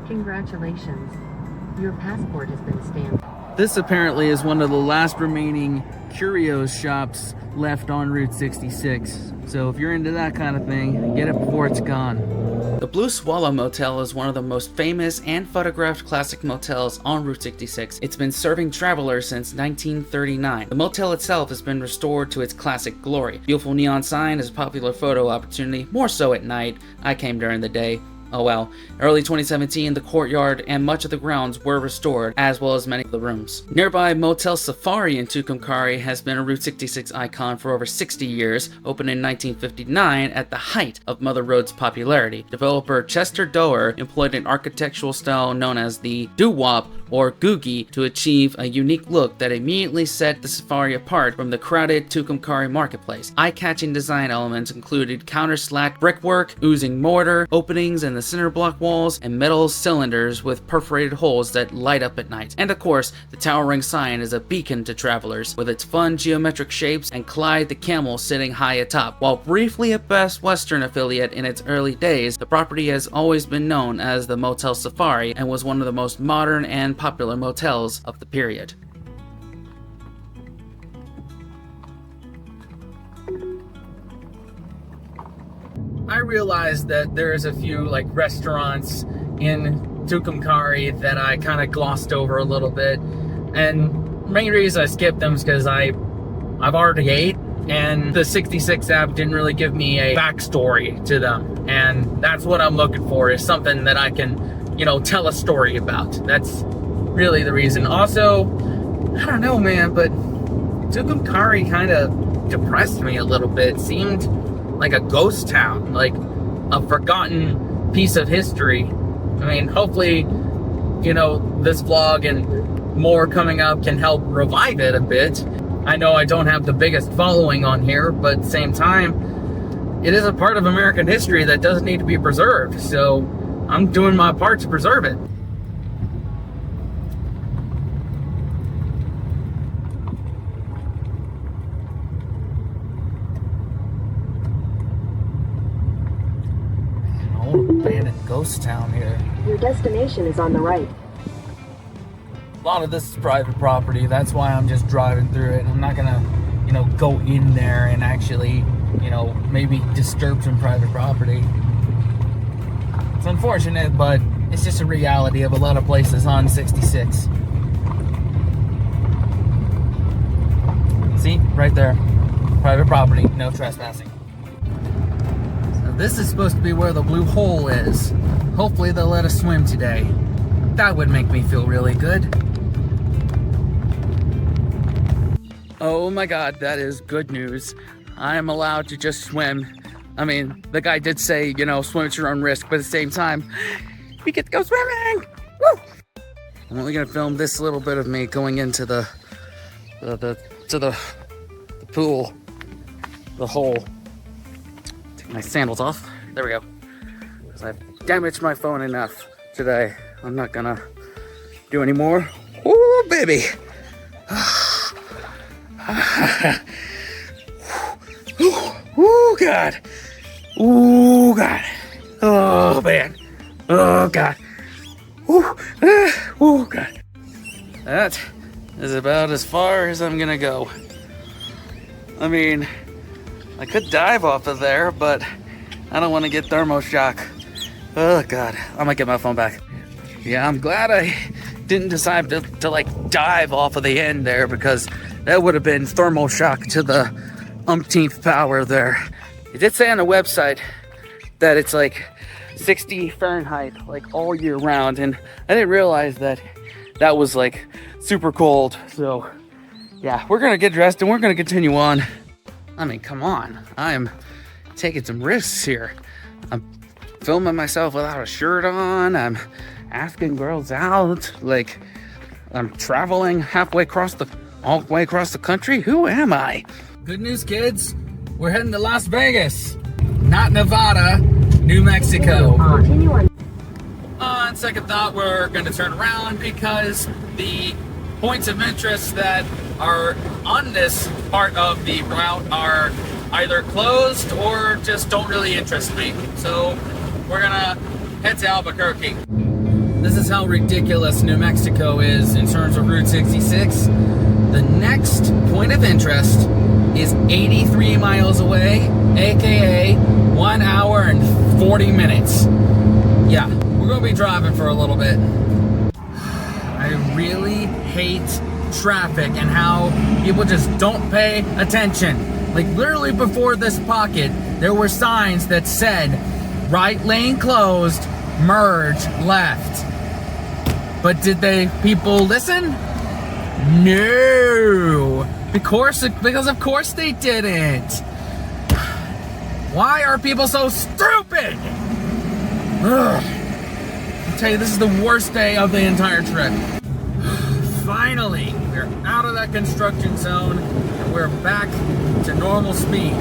Congratulations. Your passport has been stamped. This apparently is one of the last remaining curios shops left on Route 66. So if you're into that kind of thing, get it before it's gone. The Blue Swallow Motel is one of the most famous and photographed classic motels on Route 66. It's been serving travelers since 1939. The motel itself has been restored to its classic glory. Beautiful neon sign is a popular photo opportunity, more so at night. I came during the day. Oh well. Early 2017, the courtyard and much of the grounds were restored, as well as many of the rooms. Nearby Motel Safari in Tucumcari has been a Route 66 icon for over 60 years, opened in 1959 at the height of Mother Road's popularity. Developer Chester Doer employed an architectural style known as the doo-wop or googie to achieve a unique look that immediately set the safari apart from the crowded Tucumcari marketplace. Eye-catching design elements included counter-slacked brickwork, oozing mortar, openings in the cinder block walls, and metal cylinders with perforated holes that light up at night. And of course, the towering sign is a beacon to travelers, with its fun geometric shapes and Clyde the camel sitting high atop. While briefly a Best Western affiliate in its early days, the property has always been known as the Motel Safari and was one of the most modern and popular motels of the period. I realized that there's a few like restaurants in Tucumcari that I kind of glossed over a little bit, and main reason I skipped them is because I've already ate, and the 66 app didn't really give me a backstory to them, and that's what I'm looking for, is something that I can, you know, tell a story about. That's really the reason. Also, I don't know, man, but Tucumcari kind of depressed me a little bit. Seemed like a ghost town, like a forgotten piece of history. I mean, hopefully, you know, this vlog and more coming up can help revive it a bit. I know I don't have the biggest following on here, but at the same time, it is a part of American history that does need to be preserved. So I'm doing my part to preserve it. An old abandoned ghost town here. Your destination is on the right. A lot of this is private property. That's why I'm just driving through it. I'm not gonna, you know, go in there and actually, you know, maybe disturb some private property. It's unfortunate, but it's just a reality of a lot of places on 66. See, right there, private property, no trespassing. So this is supposed to be where the blue hole is. Hopefully they'll let us swim today. That would make me feel really good. Oh my God, that is good news. I am allowed to just swim. I mean, the guy did say, you know, swim at your own risk, but at the same time, we get to go swimming! Woo! I'm only gonna film this little bit of me going into the pool, the hole. Take my sandals off. There we go. Because I've damaged my phone enough today. I'm not gonna do any more. Ooh, baby! Ooh, God. Ooh, God. Oh, man. Oh, God. Ooh, God. That is about as far as I'm gonna go. I mean, I could dive off of there, but I don't want to get thermoshock. Oh, God. I'm gonna get my phone back. Yeah, I'm glad I didn't decide to like dive off of the end there, because that would have been thermal shock to the umpteenth power there. It did say on the website that it's like 60 Fahrenheit like all year round, and I didn't realize that that was like super cold. So yeah, we're gonna get dressed and we're gonna continue on. I mean, come on, I'm taking some risks here. I'm filming myself without a shirt on. I'm asking girls out. Like, I'm traveling all the way across the country. Who am I? Good news, kids. We're heading to Las Vegas, not Nevada, New Mexico. Continue on. On second thought, we're going to turn around because the points of interest that are on this part of the route are either closed or just don't really interest me. So we're going to head to Albuquerque. This is how ridiculous New Mexico is in terms of Route 66. The next point of interest is 83 miles away, aka 1 hour and 40 minutes. Yeah, we're gonna be driving for a little bit. I really hate traffic and how people just don't pay attention. Like, literally before this pocket, there were signs that said, right lane closed, merge left. But did people listen? No, because of course they didn't. Why are people so stupid? Ugh. I'll tell you, this is the worst day of the entire trip. Finally, we're out of that construction zone and we're back to normal speed.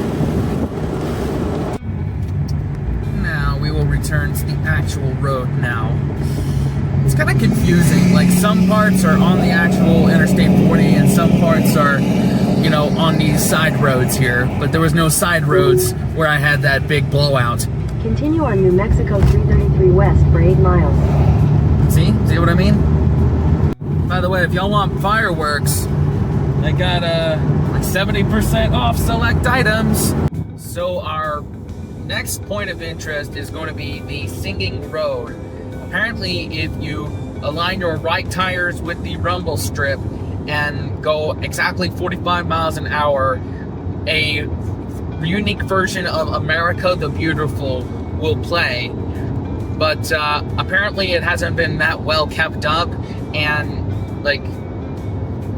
Now we will return to the actual road now. It's kind of confusing. Like, some parts are on the actual Interstate 40 and some parts are, you know, on these side roads here. But there was no side roads where I had that big blowout. Continue on New Mexico 333 West for 8 miles. See what I mean? By the way, if y'all want fireworks, they got like 70% off select items. So our next point of interest is going to be the Singing Road. Apparently, if you align your right tires with the rumble strip and go exactly 45 miles an hour, a unique version of America the Beautiful will play. But apparently it hasn't been that well kept up, and like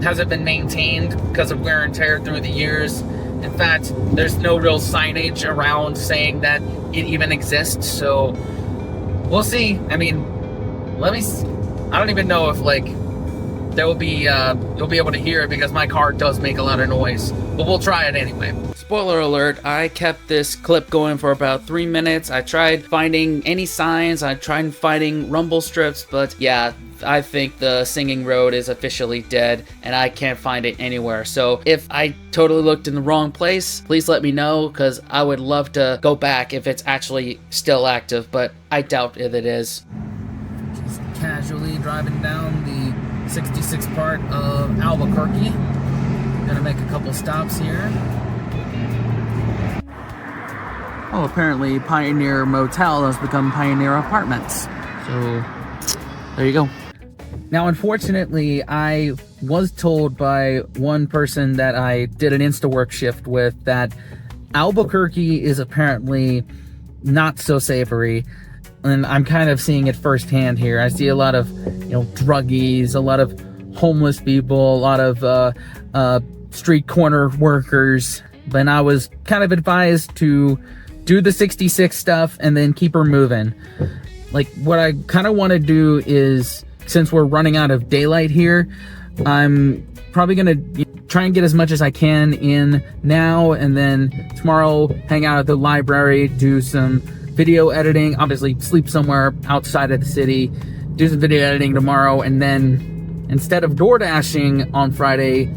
hasn't been maintained because of wear and tear through the years. In fact, there's no real signage around saying that it even exists, so we'll see. I mean, I don't even know if like there will be you'll be able to hear it, because my car does make a lot of noise, but we'll try it anyway. Spoiler alert, I kept this clip going for about 3 minutes. I tried finding any signs, I tried finding rumble strips, but yeah, I think the Singing Road is officially dead and I can't find it anywhere. So if I totally looked in the wrong place, please let me know, because I would love to go back if it's actually still active, but I doubt if it is. Just casually driving down the 66 part of Albuquerque. Gonna make a couple stops here. Oh, apparently Pioneer Motel has become Pioneer Apartments. So, there you go. Now, unfortunately, I was told by one person that I did an Insta-work shift with that Albuquerque is apparently not so savory. And I'm kind of seeing it firsthand here. I see a lot of, druggies, a lot of homeless people, a lot of street corner workers. But I was kind of advised to do the 66 stuff and then keep her moving. Like, what I kind of want to do is, since we're running out of daylight here, I'm probably going to try and get as much as I can in now, and then tomorrow hang out at the library, do some video editing, obviously sleep somewhere outside of the city, do some video editing tomorrow, and then instead of door dashing on Friday,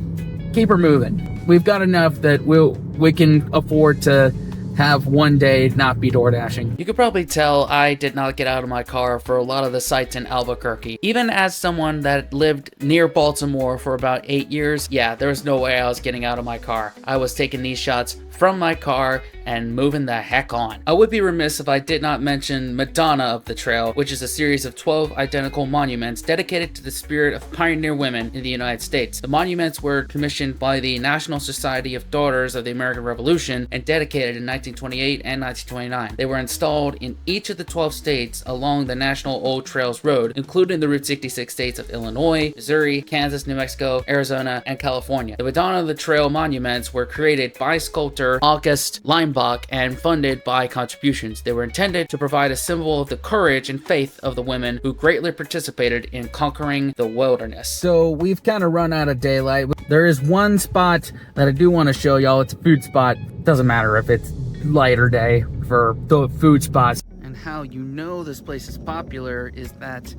keep her moving. We've got enough that we can afford to have one day not be door dashing. You could probably tell I did not get out of my car for a lot of the sites in Albuquerque. Even as someone that lived near Baltimore for about 8 years, yeah, there was no way I was getting out of my car. I was taking these shots from my car and moving the heck on. I would be remiss if I did not mention Madonna of the Trail, which is a series of 12 identical monuments dedicated to the spirit of pioneer women in the United States. The monuments were commissioned by the National Society of Daughters of the American Revolution and dedicated in 1928 and 1929. They were installed in each of the 12 states along the National Old Trails Road, including the Route 66 states of Illinois, Missouri, Kansas, New Mexico, Arizona, and California. The Madonna of the Trail monuments were created by sculptor August Leimbach and funded by contributions. They were intended to provide a symbol of the courage and faith of the women who greatly participated in conquering the wilderness. So we've kind of run out of daylight. There is one spot that I do want to show y'all. It's a food spot. Doesn't matter if it's light or day for the food spots. And how you know this place is popular is that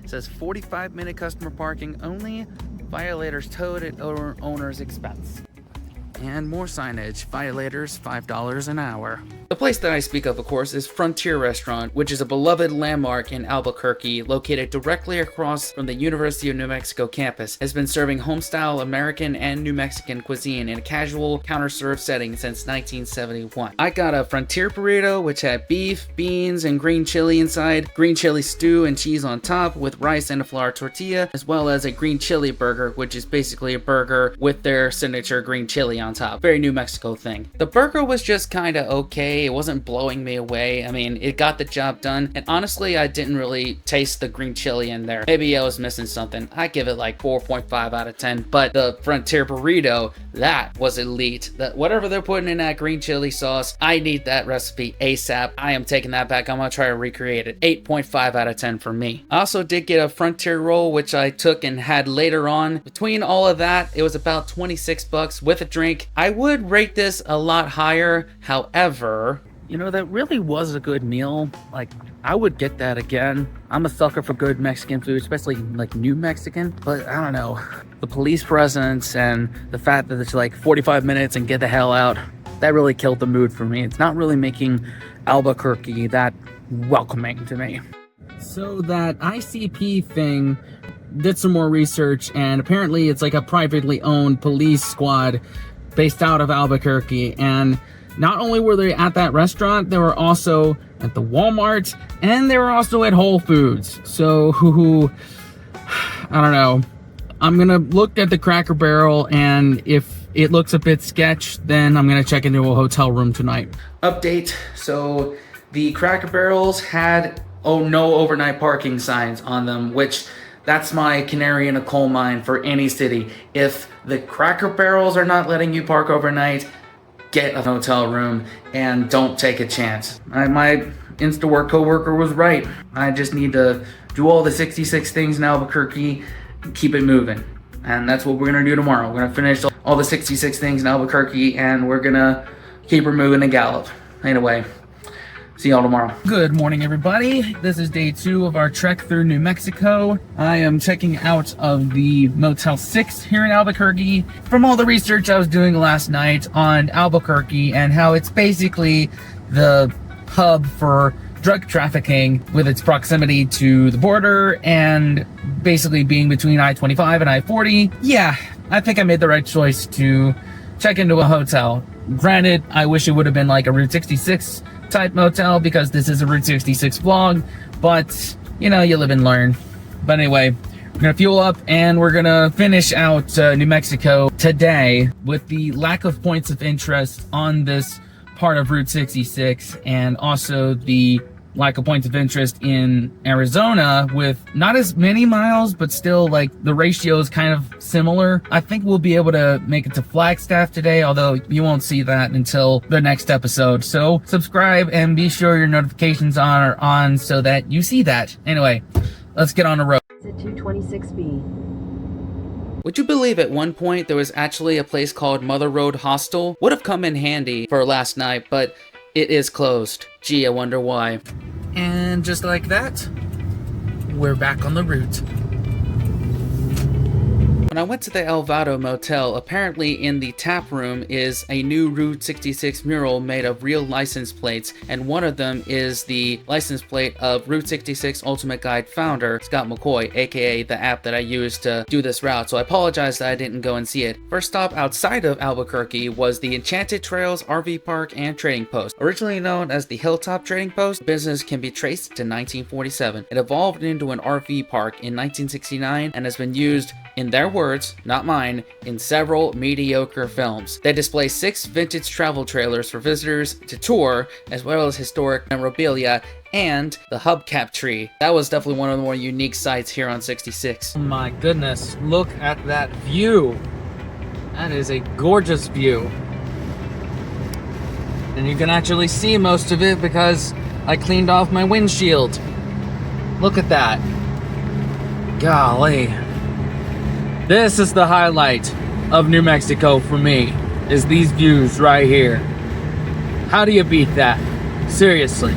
it says 45-minute customer parking only, violators towed at owner's expense. And more signage, violators $5 an hour. The place that I speak of course, is Frontier Restaurant, which is a beloved landmark in Albuquerque, located directly across from the University of New Mexico campus. It has been serving homestyle American and New Mexican cuisine in a casual counter-serve setting since 1971. I got a Frontier burrito, which had beef, beans, and green chili inside, green chili stew and cheese on top with rice and a flour tortilla, as well as a green chili burger, which is basically a burger with their signature green chili on top. Very New Mexico thing. The burger was just kind of okay. It wasn't blowing me away. I mean, it got the job done, and honestly, I didn't really taste the green chili in there. Maybe I was missing something. I give it like 4.5 out of 10, but the Frontier burrito, that was elite. Whatever they're putting in that green chili sauce, I need that recipe ASAP. I am taking that back. I'm gonna try to recreate it. 8.5 out of 10 for me. I also did get a Frontier roll, which I took and had later on. Between all of that, it was about 26 bucks with a drink. I would rate this a lot higher. However, that really was a good meal. Like, I would get that again. I'm a sucker for good Mexican food, especially like New Mexican, but I don't know. The police presence and the fact that it's like 45 minutes and get the hell out, that really killed the mood for me. It's not really making Albuquerque that welcoming to me. So that ICP thing, did some more research, and apparently it's like a privately owned police squad based out of Albuquerque, and not only were they at that restaurant, they were also at the Walmart, and they were also at Whole Foods. So, I don't know. I'm gonna look at the Cracker Barrel, and if it looks a bit sketch, then I'm gonna check into a hotel room tonight. Update. So the Cracker Barrels had no overnight parking signs on them, which that's my canary in a coal mine for any city. If the Cracker Barrels are not letting you park overnight, get a hotel room and don't take a chance. My InstaWork coworker was right. I just need to do all the 66 things in Albuquerque, keep it moving. And that's what we're gonna do tomorrow. We're gonna finish all the 66 things in Albuquerque, and we're gonna keep her moving to Gallup. Anyway, see y'all tomorrow. Good morning, everybody. This is day 2 of our trek through New Mexico. I am checking out of the Motel 6 here in Albuquerque. From all the research I was doing last night on Albuquerque and how it's basically the hub for drug trafficking with its proximity to the border and basically being between I-25 and I-40. Yeah, I think I made the right choice to check into a hotel. Granted, I wish it would have been like a Route 66 type motel because this is a Route 66 vlog, but you know, you live and learn. But anyway, we're gonna fuel up and we're gonna finish out New Mexico today with the lack of points of interest on this part of Route 66, and also the lack of points of interest in Arizona with not as many miles, but still like the ratio is kind of similar. I think we'll be able to make it to Flagstaff today, although you won't see that until the next episode. So subscribe and be sure your notifications are on so that you see that. Anyway, let's get on the road. Exit 226B. Would you believe at one point there was actually a place called Mother Road Hostel? Would have come in handy for last night, but it is closed. Gee, I wonder why. And just like that, we're back on the route. When I went to the El Vado Motel, apparently in the tap room is a new Route 66 mural made of real license plates, and one of them is the license plate of Route 66 Ultimate Guide founder, Scott McCoy, aka the app that I used to do this route, so I apologize that I didn't go and see it. First stop outside of Albuquerque was the Enchanted Trails RV Park and Trading Post. Originally known as the Hilltop Trading Post, the business can be traced to 1947. It evolved into an RV park in 1969 and has been used, in their words, not mine, in several mediocre films. They display 6 vintage travel trailers for visitors to tour, as well as historic memorabilia and the hubcap tree. That was definitely one of the more unique sights here on 66. Oh my goodness, look at that view. That is a gorgeous view. And you can actually see most of it because I cleaned off my windshield. Look at that. Golly. This is the highlight of New Mexico for me, is these views right here. How do you beat that? Seriously.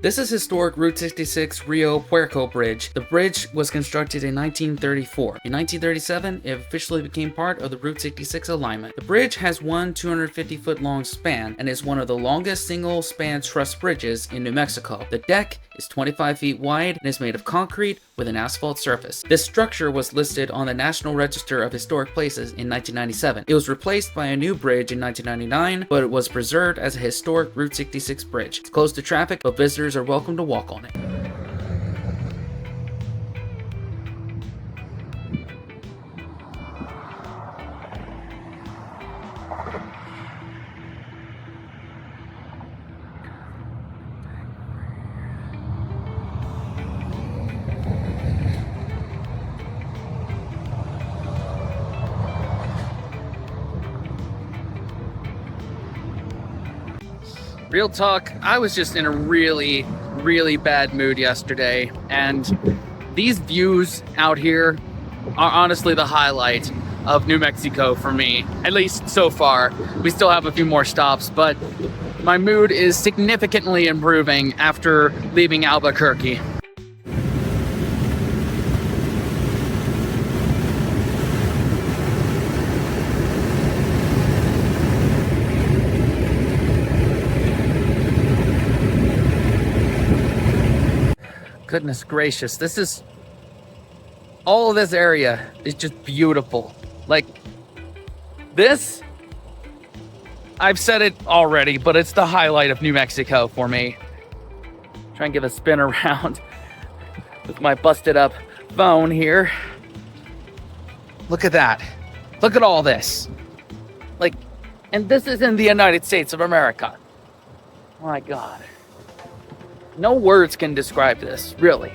This is historic Route 66 Rio Puerco Bridge. The bridge was constructed in 1934. In 1937, it officially became part of the Route 66 alignment. The bridge has one 250-foot long span and is one of the longest single-span truss bridges in New Mexico. The deck is 25 feet wide and is made of concrete with an asphalt surface. This structure was listed on the National Register of Historic Places in 1997. It was replaced by a new bridge in 1999, but it was preserved as a historic Route 66 bridge. It's closed to traffic, but visitors are welcome to walk on it. Real talk, I was just in a really bad mood yesterday, and these views out here are honestly the highlight of New Mexico for me, at least so far. We still have a few more stops, but my mood is significantly improving after leaving Albuquerque. Goodness gracious, this is, all of this area is just beautiful. Like, this I've said it already, but it's the highlight of New Mexico for me. Try and give a spin around with my busted up phone here. Look at that. Look at all this. Like, and this is in the United States of America. My God. No words can describe this, really.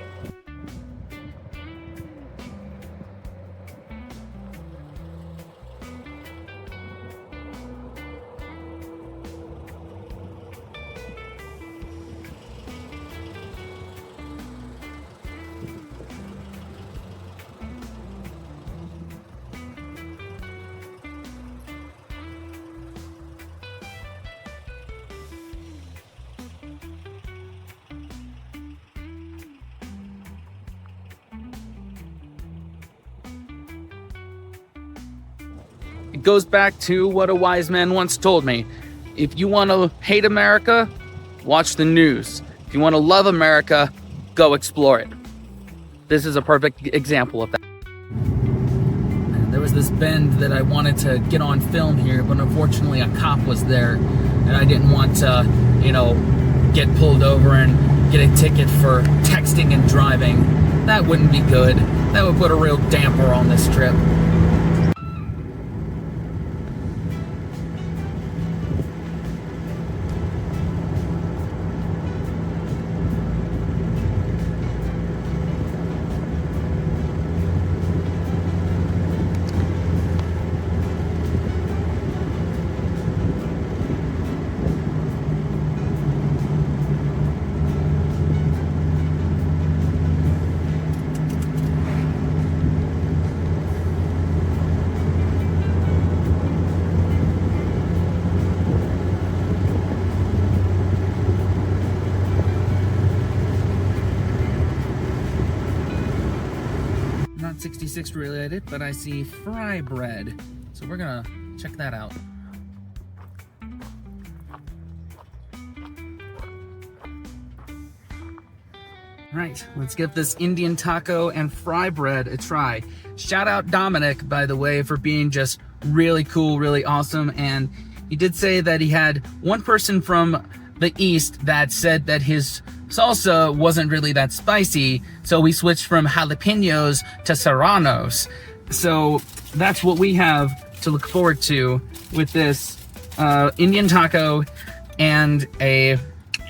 It goes back to what a wise man once told me. If you want to hate America, watch the news. If you want to love America, go explore it. This is a perfect example of that. There was this bend that I wanted to get on film here, but unfortunately a cop was there, and I didn't want to, get pulled over and get a ticket for texting and driving. That wouldn't be good. That would put a real damper on this trip. Not 66 related, but I see fry bread. So we're gonna check that out. Right, let's give this Indian taco and fry bread a try. Shout out Dominic, by the way, for being just really cool, really awesome. And he did say that he had one person from the East that said that his salsa wasn't really that spicy, so we switched from jalapenos to serranos. So that's what we have to look forward to with this Indian taco and a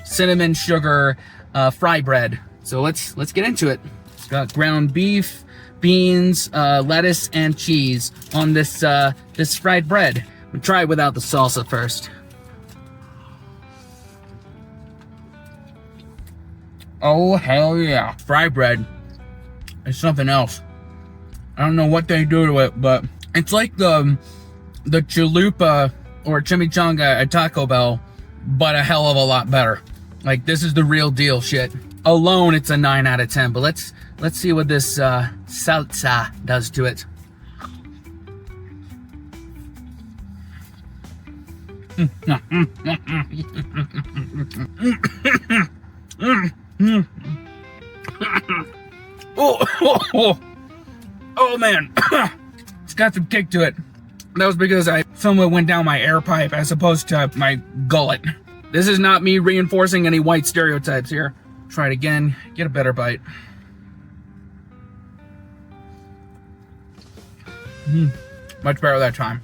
cinnamon sugar fry bread. So let's get into it. It's got ground beef, beans, lettuce, and cheese on this this fried bread. We'll try it without the salsa first. Oh, hell yeah. Fry bread is something else. I don't know what they do to it, but it's like the chalupa or chimichanga at Taco Bell, but a hell of a lot better. Like, this is the real deal shit. Alone, it's a 9 out of 10, but let's see what this salsa does to it. Oh man, it's got some kick to it. That was because somewhat went down my air pipe as opposed to my gullet. This is not me reinforcing any white stereotypes here. Try it again, get a better bite. Much better that time.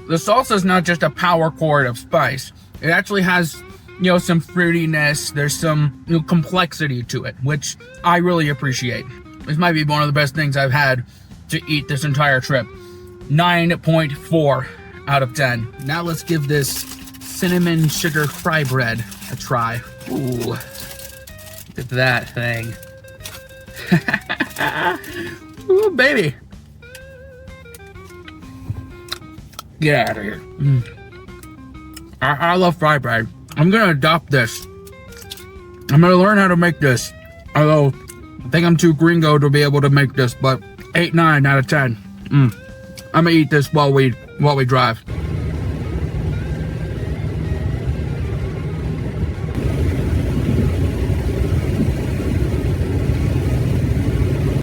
The salsa is not just a power chord of spice. It actually has, some fruitiness. There's some complexity to it, which I really appreciate. This might be one of the best things I've had to eat this entire trip. 9.4 out of 10. Now let's give this cinnamon sugar fry bread a try. Ooh, look at that thing. Ooh, baby. Get out of here. I love fry bread. I'm gonna adopt this. I'm gonna learn how to make this. Although, I think I'm too gringo to be able to make this, but 8, 9 out of 10. I'm gonna eat this while we drive.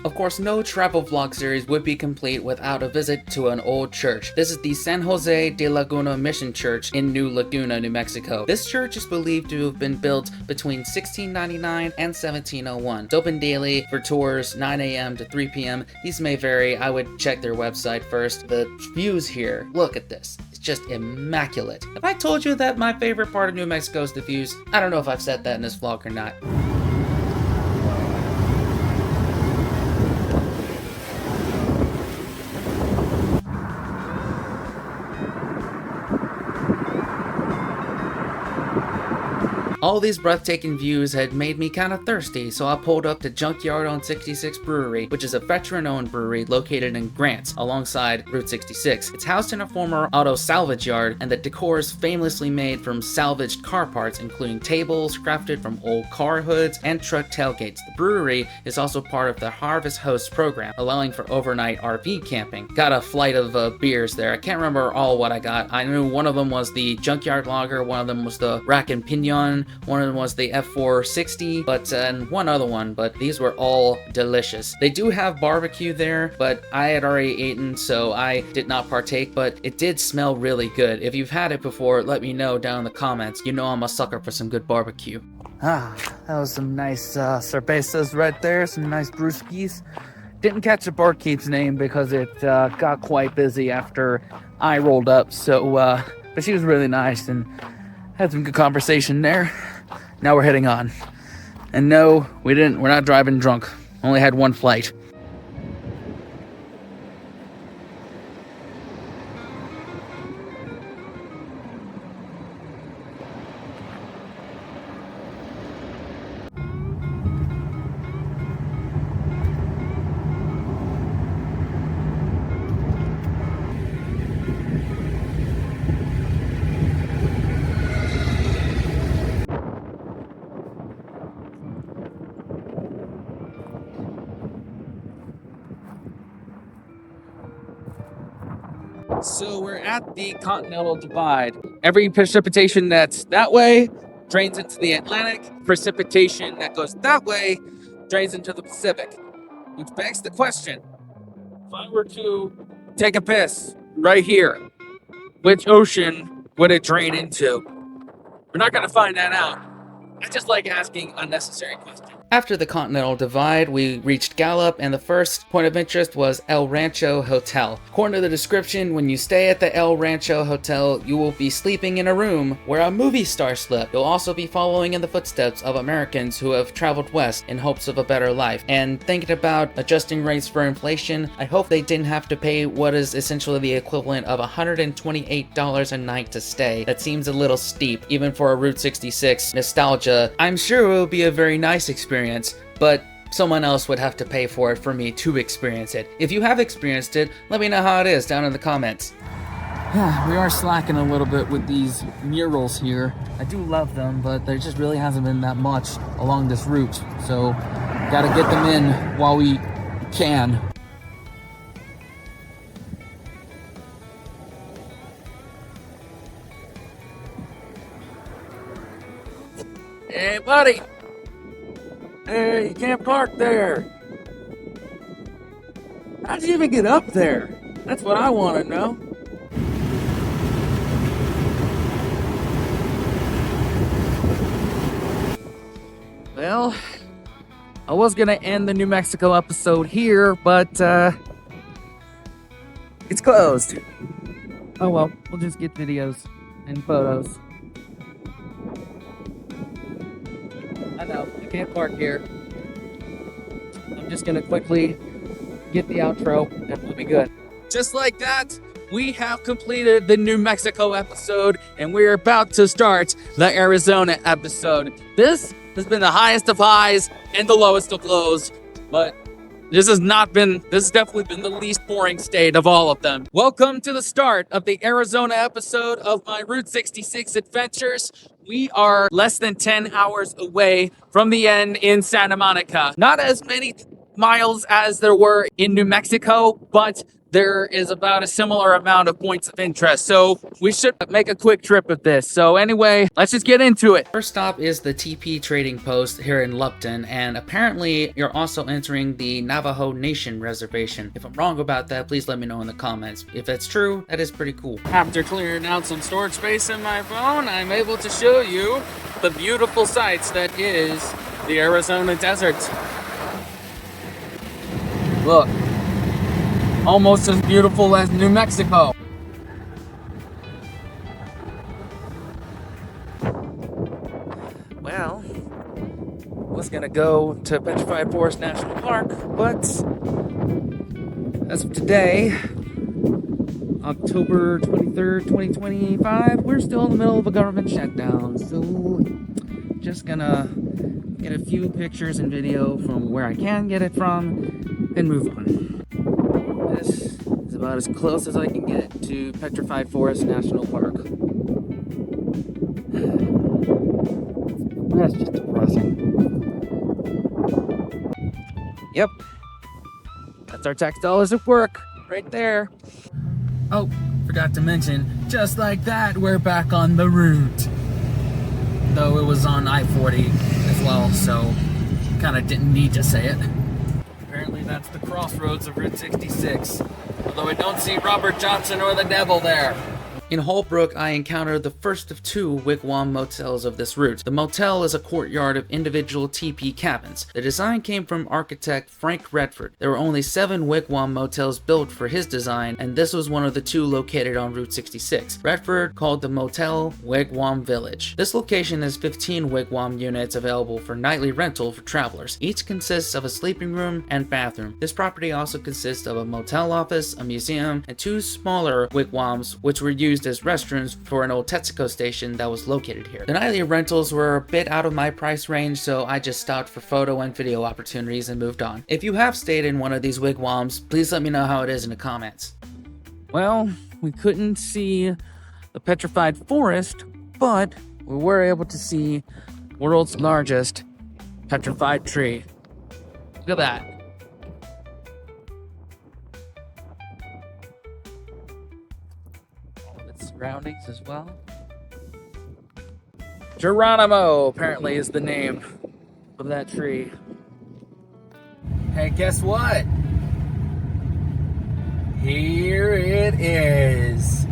Of course, no travel vlog series would be complete without a visit to an old church. This is the San Jose de Laguna Mission Church in New Laguna, New Mexico. This church is believed to have been built between 1699 and 1701. It's open daily for tours, 9 a.m. to 3 p.m. These may vary. I would check their website first. The views here, look at this. It's just immaculate. Have I told you that my favorite part of New Mexico is the views? I don't know if I've said that in this vlog or not. All these breathtaking views had made me kind of thirsty, so I pulled up to Junkyard on 66 Brewery, which is a veteran-owned brewery located in Grants, alongside Route 66. It's housed in a former auto salvage yard, and the decor is famously made from salvaged car parts, including tables crafted from old car hoods and truck tailgates. The brewery is also part of the Harvest Host program, allowing for overnight RV camping. Got a flight of beers there. I can't remember all what I got. I knew one of them was the Junkyard Lager, one of them was the Rack and Pinion, one of them was the F460, and one other one, but these were all delicious. They do have barbecue there, but I had already eaten, so I did not partake, but it did smell really good. If you've had it before, let me know down in the comments. You know I'm a sucker for some good barbecue. That was some nice cervezas right there, some nice brewskis. Didn't catch the barkeep's name because it got quite busy after I rolled up, so, but she was really nice and had some good conversation there. Now we're heading on. And no, we're not driving drunk. Only had one flight. So we're at the Continental Divide. Every precipitation that's that way drains into the Atlantic. Precipitation that goes that way drains into the Pacific. Which begs the question, if I were to take a piss right here, which ocean would it drain into? We're not going to find that out. I just like asking unnecessary questions. After the Continental Divide, we reached Gallup, and the first point of interest was El Rancho Hotel. According to the description, when you stay at the El Rancho Hotel, you will be sleeping in a room where a movie star slept. You'll also be following in the footsteps of Americans who have traveled west in hopes of a better life. And thinking about adjusting rates for inflation, I hope they didn't have to pay what is essentially the equivalent of $128 a night to stay. That seems a little steep, even for a Route 66 nostalgia. I'm sure it will be a very nice experience, but someone else would have to pay for it for me to experience it. If you have experienced it, let me know how it is down in the comments. Yeah, we are slacking a little bit with these murals here. I do love them, but there just really hasn't been that much along this route, so gotta get them in while we can. Hey, buddy! Hey, you can't park there. How'd you even get up there? That's what I want to know. Well, I was going to end the New Mexico episode here, but it's closed. Oh well, we'll just get videos and photos. I know, you can't park here. I'm just gonna quickly get the outro and we'll be good. Just like that, we have completed the New Mexico episode and we're about to start the Arizona episode. This has been the highest of highs and the lowest of lows, but this has definitely been the least boring state of all of them. Welcome to the start of the Arizona episode of my Route 66 adventures. We are less than 10 hours away from the end in Santa Monica. Not as many miles as there were in New Mexico, but there is about a similar amount of points of interest. So we should make a quick trip of this. So anyway, let's just get into it. First stop is the TP Trading Post here in Lupton, and apparently you're also entering the Navajo Nation Reservation. If I'm wrong about that, please let me know in the comments. If that's true, that is pretty cool. After clearing out some storage space in my phone, I'm able to show you the beautiful sights that is the Arizona desert. Look, almost as beautiful as New Mexico. Well, was gonna go to Petrified Forest National Park, but as of today, October 23rd, 2025, we're still in the middle of a government shutdown, so just gonna get a few pictures and video from where I can get it from, and move on. This is about as close as I can get to Petrified Forest National Park. That's just depressing. Yep. That's our tax dollars at work, right there. Oh, forgot to mention, just like that, we're back on the route. Though it was on I-40 as well, so kind of didn't need to say it. Apparently that's the crossroads of Route 66, although I don't see Robert Johnson or the devil there. In Holbrook, I encountered the first of two wigwam motels of this route. The motel is a courtyard of individual teepee cabins. The design came from architect Frank Redford. There were only 7 wigwam motels built for his design, and this was one of the 2 located on Route 66. Redford called the motel Wigwam Village. This location has 15 wigwam units available for nightly rental for travelers. Each consists of a sleeping room and bathroom. This property also consists of a motel office, a museum, and 2 smaller wigwams, which were used as restrooms for an old Texaco station that was located here. The nightly rentals were a bit out of my price range, so I just stopped for photo and video opportunities and moved on. If you have stayed in one of these wigwams, please let me know how it is in the comments. Well, we couldn't see the Petrified Forest, but we were able to see world's largest petrified tree. Look at that. Surroundings as well. Geronimo apparently is the name of that tree. Hey, guess what? Here it is.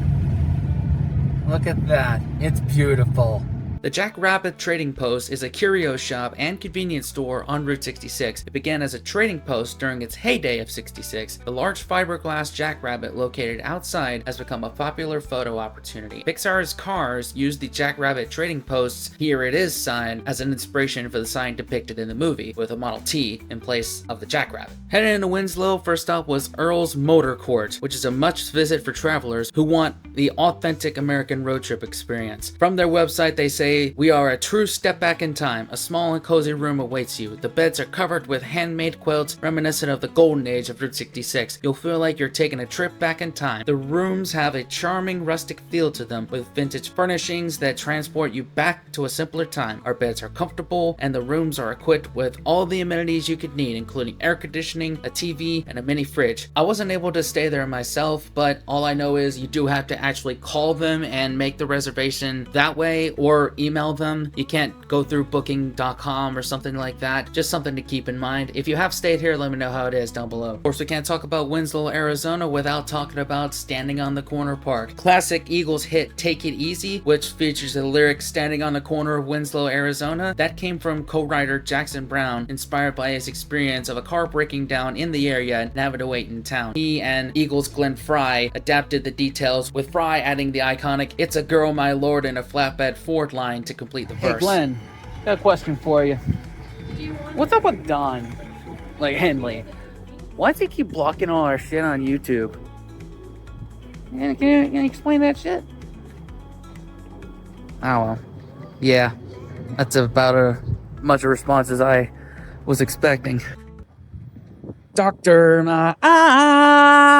Look at that. It's beautiful. The Jackrabbit Trading Post is a curio shop and convenience store on Route 66. It began as a trading post during its heyday of 66. The large fiberglass Jackrabbit located outside has become a popular photo opportunity. Pixar's Cars used the Jackrabbit Trading Post's "Here It Is" sign as an inspiration for the sign depicted in the movie, with a Model T in place of the Jackrabbit. Heading into Winslow, first stop was Earl's Motor Court, which is a must visit for travelers who want the authentic American road trip experience. From their website, they say, "We are a true step back in time. A small and cozy room awaits you. The beds are covered with handmade quilts reminiscent of the golden age of Route 66. You'll feel like you're taking a trip back in time. The rooms have a charming rustic feel to them, with vintage furnishings that transport you back to a simpler time. Our beds are comfortable, and the rooms are equipped with all the amenities you could need, including air conditioning, a TV, and a mini fridge." I wasn't able to stay there myself, but all I know is you do have to actually call them and make the reservation that way, or email them. You can't go through booking.com or something like that. Just something to keep in mind. If you have stayed here, let me know how it is down below. Of course, we can't talk about Winslow, Arizona without talking about Standing on the Corner Park. Classic Eagles hit Take It Easy, which features the lyric "Standing on the corner of Winslow, Arizona." That came from co-writer Jackson Brown, inspired by his experience of a car breaking down in the area and having to wait in town. He and Eagles Glenn Fry adapted the details, with Fry adding the iconic "It's a girl, my lord" in a flatbed Ford line to complete the verse. Hey Glenn, got a question for you. What's up with Don, like Henley? Why does he keep blocking all our shit on YouTube? Can you explain that shit? Oh well. Yeah, that's about as much a response as I was expecting. Doctor, my eyes.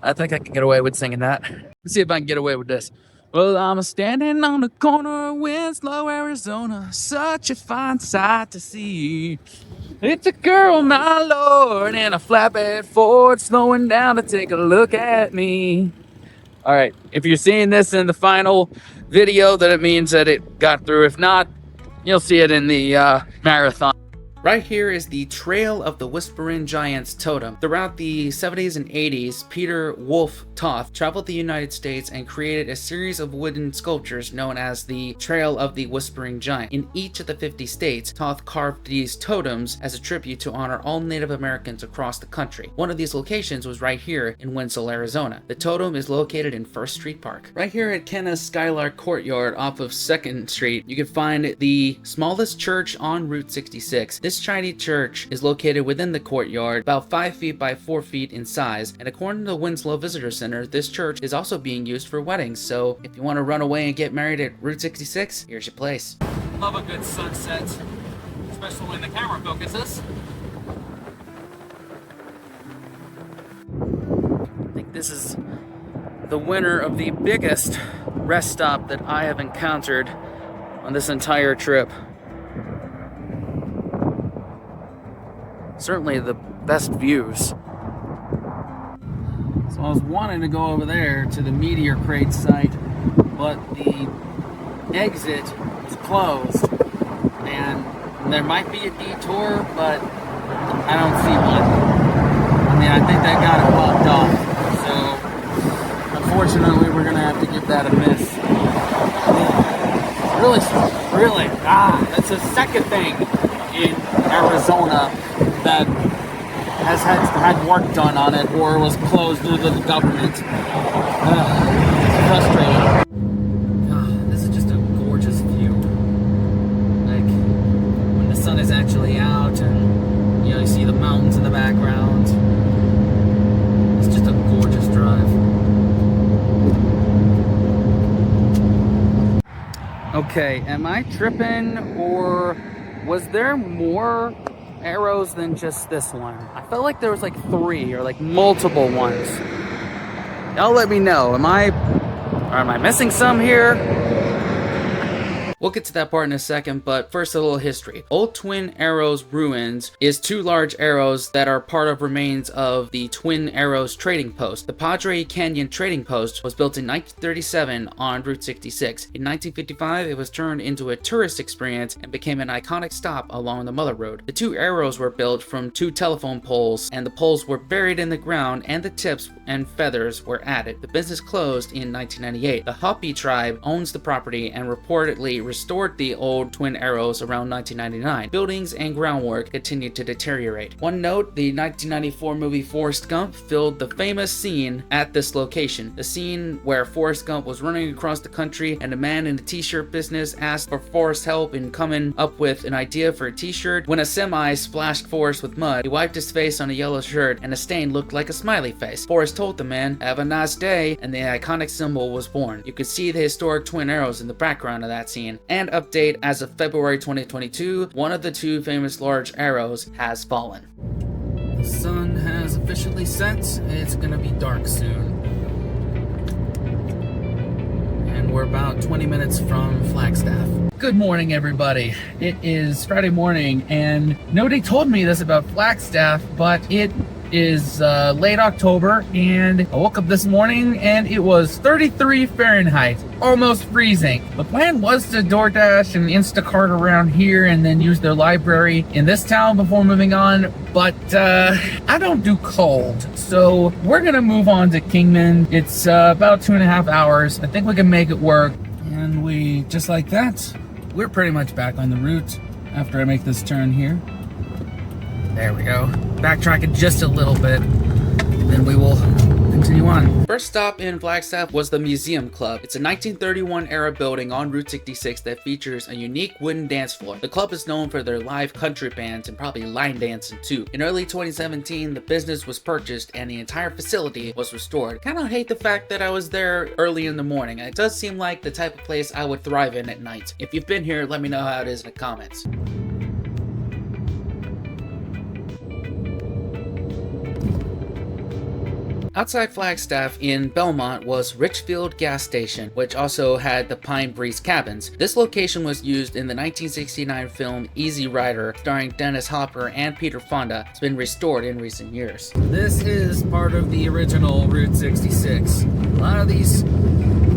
I think I can get away with singing that. Let's see if I can get away with this. Well, I'm standing on the corner of Winslow, Arizona. Such a fine sight to see. It's a girl, my lord, and a flatbed Ford slowing down to take a look at me. All right, if you're seeing this in the final video, then it means that it got through. If not, you'll see it in the marathon. Right here is the Trail of the Whispering Giants totem. Throughout the 70s and 80s, Peter Wolf Toth traveled the United States and created a series of wooden sculptures known as the Trail of the Whispering Giant. In each of the 50 states, Toth carved these totems as a tribute to honor all Native Americans across the country. One of these locations was right here in Winslow, Arizona. The totem is located in First Street Park. Right here at Kenna's Skylark Courtyard off of 2nd Street, you can find the smallest church on Route 66. This tiny church is located within the courtyard, about 5 feet by 4 feet in size, and according to the Winslow Visitor Center, this church is also being used for weddings, so if you want to run away and get married at Route 66, here's your place. Love a good sunset, especially when the camera focuses. I think this is the winner of the biggest rest stop that I have encountered on this entire trip. Certainly the best views. So I was wanting to go over there to the meteor crate site, but the exit was closed, and there might be a detour, but I don't see one. I mean, I think they got it blocked off, so unfortunately we're gonna have to give that a miss. Really, that's the second thing in Arizona that has had work done on it or was closed due to the government. Frustrating. This is just a gorgeous view. Like when the sun is actually out and you see the mountains in the background. It's just a gorgeous drive. Okay, am I tripping, or was there more arrows than just this one? I felt like there was like 3 or like multiple ones. Y'all let me know. Am I missing some here? We'll get to that part in a second, but first a little history. Old Twin Arrows Ruins is 2 large arrows that are part of remains of the Twin Arrows Trading Post. The Padre Canyon Trading Post was built in 1937 on Route 66. In 1955, it was turned into a tourist experience and became an iconic stop along the Mother Road. The 2 arrows were built from 2 telephone poles, and the poles were buried in the ground, and the tips and feathers were added. The business closed in 1998. The Hopi tribe owns the property and reportedly restored the old Twin Arrows around 1999. Buildings and groundwork continued to deteriorate. One note, the 1994 movie Forrest Gump filmed the famous scene at this location. The scene where Forrest Gump was running across the country and a man in the t-shirt business asked for Forrest's help in coming up with an idea for a t-shirt. When a semi splashed Forrest with mud, he wiped his face on a yellow shirt and a stain looked like a smiley face. Forrest told the man, "Have a nice day," and the iconic symbol was born. You could see the historic Twin Arrows in the background of that scene. And update, as of February 2022, one of the 2 famous large arrows has fallen. The sun has officially set. It's gonna be dark soon. And we're about 20 minutes from Flagstaff. Good morning, everybody. It is Friday morning, and nobody told me this about Flagstaff, but it is late October, and I woke up this morning and it was 33 Fahrenheit, almost freezing. The plan was to DoorDash and Instacart around here and then use their library in this town before moving on, but I don't do cold, so we're gonna move on to Kingman. It's about 2.5 hours. I think we can make it work, and we, just like that, we're pretty much back on the route after I make this turn here. There we go. Backtracking just a little bit, then we will continue on. First stop in Flagstaff was the Museum Club. It's a 1931 era building on Route 66 that features a unique wooden dance floor. The club is known for their live country bands and probably line dancing too. In early 2017, the business was purchased and the entire facility was restored. Kinda hate the fact that I was there early in the morning. It does seem like the type of place I would thrive in at night. If you've been here, let me know how it is in the comments. Outside Flagstaff in Belmont was Richfield Gas Station, which also had the Pine Breeze Cabins. This location was used in the 1969 film Easy Rider, starring Dennis Hopper and Peter Fonda. It's been restored in recent years. This is part of the original Route 66. A lot of these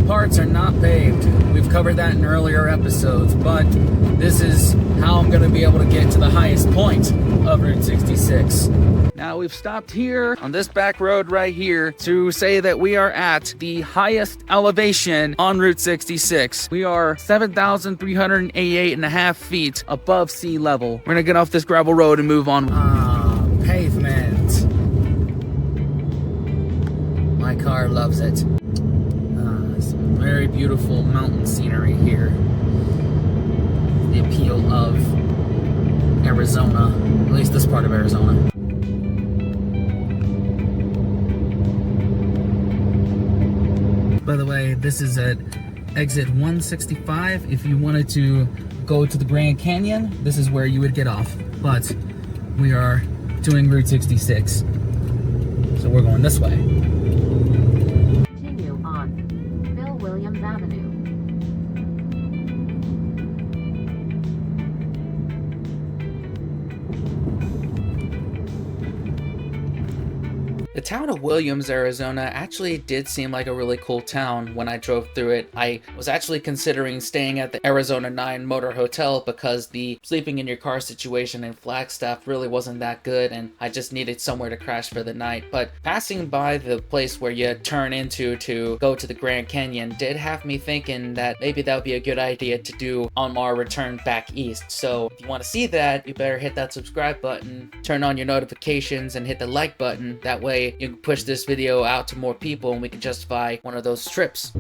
parts are not paved. We've covered that in earlier episodes, but this is how I'm going to be able to get to the highest point of Route 66. Now we've stopped here on this back road right here to say that we are at the highest elevation on Route 66. We are 7,388 and a half feet above sea level. We're gonna get off this gravel road and move on. Pavement. My car loves it. Some very beautiful mountain scenery here. The appeal of Arizona, at least this part of Arizona. By the way, this is at exit 165. If you wanted to go to the Grand Canyon, this is where you would get off. But we are doing Route 66. So we're going this way. Continue on Bill Williams Avenue. The town of Williams, Arizona actually did seem like a really cool town when I drove through it. I was actually considering staying at the Arizona 9 Motor Hotel because the sleeping in your car situation in Flagstaff really wasn't that good and I just needed somewhere to crash for the night. But passing by the place where you turn into to go to the Grand Canyon did have me thinking that maybe that would be a good idea to do on our return back east. So if you want to see that, you better hit that subscribe button, turn on your notifications, and hit the like button. That way you can push this video out to more people and we can justify one of those trips.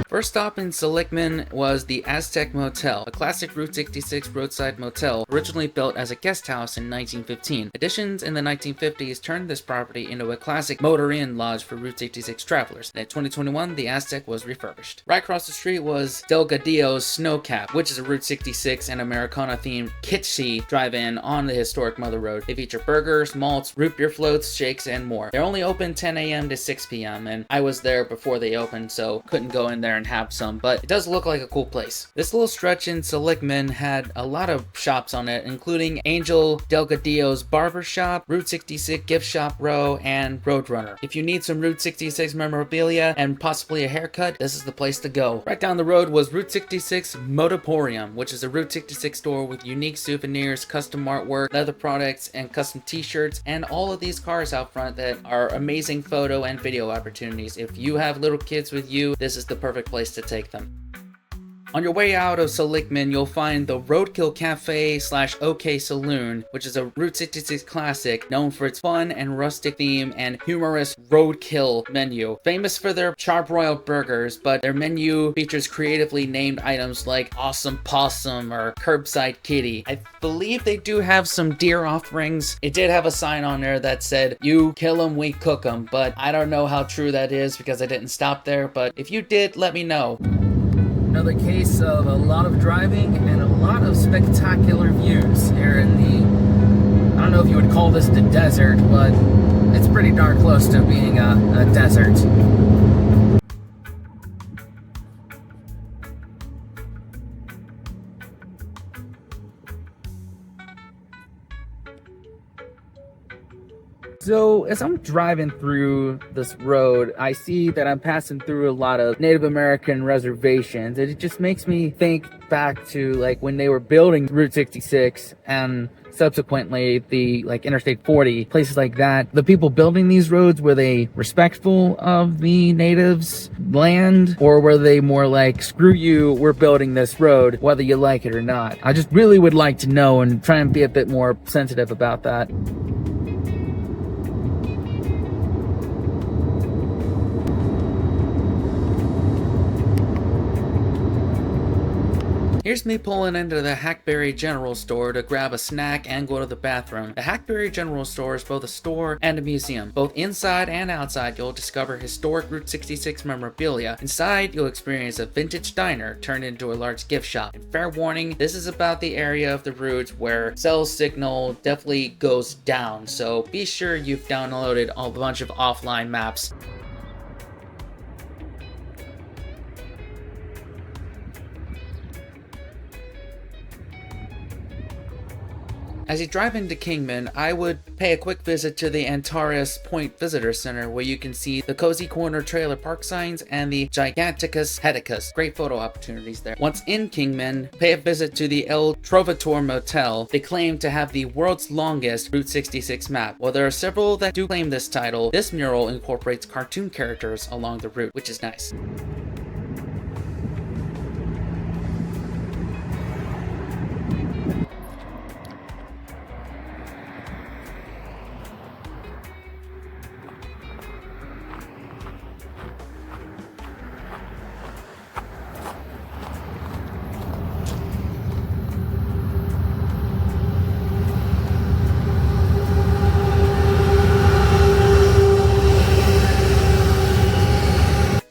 First stop in Seligman was the Aztec Motel, a classic Route 66 roadside motel originally built as a guest house in 1915. Additions in the 1950s turned this property into a classic motor inn lodge for Route 66 travelers. And in 2021, the Aztec was refurbished. Right across the street was Delgadillo's Snowcap, which is a Route 66 and Americana themed kitschy drive-in on the historic Mother Road. They feature burgers, malts, root beer floats, shakes, and more. They're only open 10 a.m. to 6 p.m. and I was there before they opened, so couldn't go in there and have some, but it does look like a cool place. This little stretch in Seligman had a lot of shops on it, including Angel Delgadillo's Barber Shop, Route 66 Gift Shop Row, and Roadrunner. If you need some Route 66 memorabilia and possibly a haircut, this is the place to go. Right down the road was Route 66 Motoporium, which is a Route 66 store with unique souvenirs, custom artwork, leather products, and custom t-shirts, and all of these cars out front that are amazing photo and video opportunities. If you have little kids with you, this is the perfect place to take them. On your way out of Seligman, you'll find the Roadkill Cafe / OK Saloon, which is a Route 66 classic known for its fun and rustic theme and humorous roadkill menu. Famous for their charbroiled burgers, but their menu features creatively named items like Awesome Possum or Curbside Kitty. I believe they do have some deer offerings. It did have a sign on there that said, "You kill them, we cook them," but I don't know how true that is because I didn't stop there, but if you did, let me know. Another case of a lot of driving and a lot of spectacular views here in the, I don't know if you would call this the desert, but it's pretty darn close to being a desert. So as I'm driving through this road, I see that I'm passing through a lot of Native American reservations, and it just makes me think back to like when they were building Route 66 and subsequently the Interstate 40, places like that. The people building these roads, were they respectful of the natives' land, or were they more like, screw you, we're building this road whether you like it or not? I just really would like to know and try and be a bit more sensitive about that. Here's me pulling into the Hackberry General Store to grab a snack and go to the bathroom. The Hackberry General Store is both a store and a museum. Both inside and outside, you'll discover historic Route 66 memorabilia. Inside, you'll experience a vintage diner turned into a large gift shop. And fair warning, this is about the area of the route where cell signal definitely goes down, so be sure you've downloaded a bunch of offline maps. As you drive into Kingman, I would pay a quick visit to the Antares Point Visitor Center, where you can see the Cozy Corner trailer park signs and the Giganticus Heticus. Great photo opportunities there. Once in Kingman, pay a visit to the El Trovator Motel. They claim to have the world's longest Route 66 map. While there are several that do claim this title, this mural incorporates cartoon characters along the route, which is nice.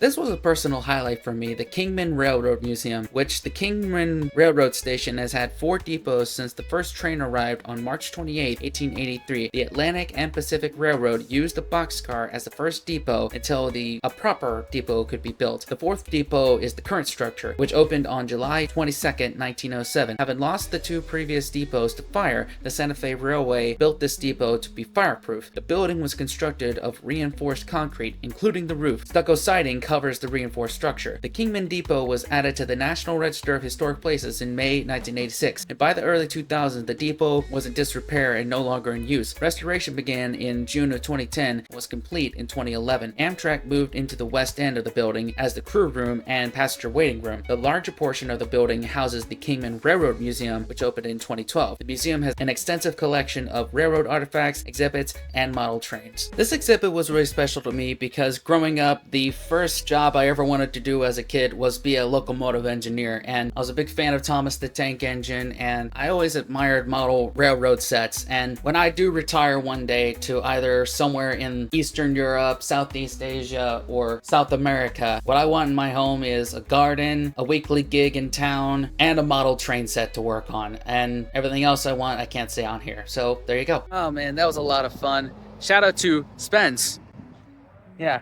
This was a personal highlight for me, the Kingman Railroad Museum, which the Kingman Railroad Station has had 4 depots since the first train arrived on March 28, 1883. The Atlantic and Pacific Railroad used the boxcar as the first depot until a proper depot could be built. The 4th depot is the current structure, which opened on July 22, 1907. Having lost the 2 previous depots to fire, the Santa Fe Railway built this depot to be fireproof. The building was constructed of reinforced concrete, including the roof. Stucco siding covers the reinforced structure. The Kingman Depot was added to the National Register of Historic Places in May 1986, and by the early 2000s, the depot was in disrepair and no longer in use. Restoration began in June of 2010 and was complete in 2011. Amtrak moved into the west end of the building as the crew room and passenger waiting room. The larger portion of the building houses the Kingman Railroad Museum, which opened in 2012. The museum has an extensive collection of railroad artifacts, exhibits, and model trains. This exhibit was really special to me because growing up, the first job I ever wanted to do as a kid was be a locomotive engineer, and I was a big fan of Thomas the Tank Engine, and I always admired model railroad sets. And when I do retire one day to either somewhere in Eastern Europe, Southeast Asia, or South America, what I want in my home is a garden, a weekly gig in town, and a model train set to work on. And everything else I want, I can't say on here. So there you go. Oh man, that was a lot of fun. Shout out to Spence. Yeah.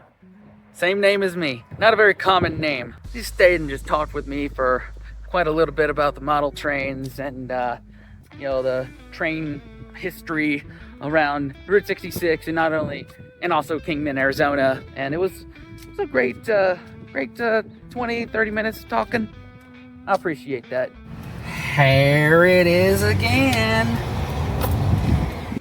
Same name as me. Not a very common name. He stayed and just talked with me for quite a little bit about the model trains and, the train history around Route 66 and also Kingman, Arizona. And it was a great 20, 30 minutes talking. I appreciate that. Here it is again.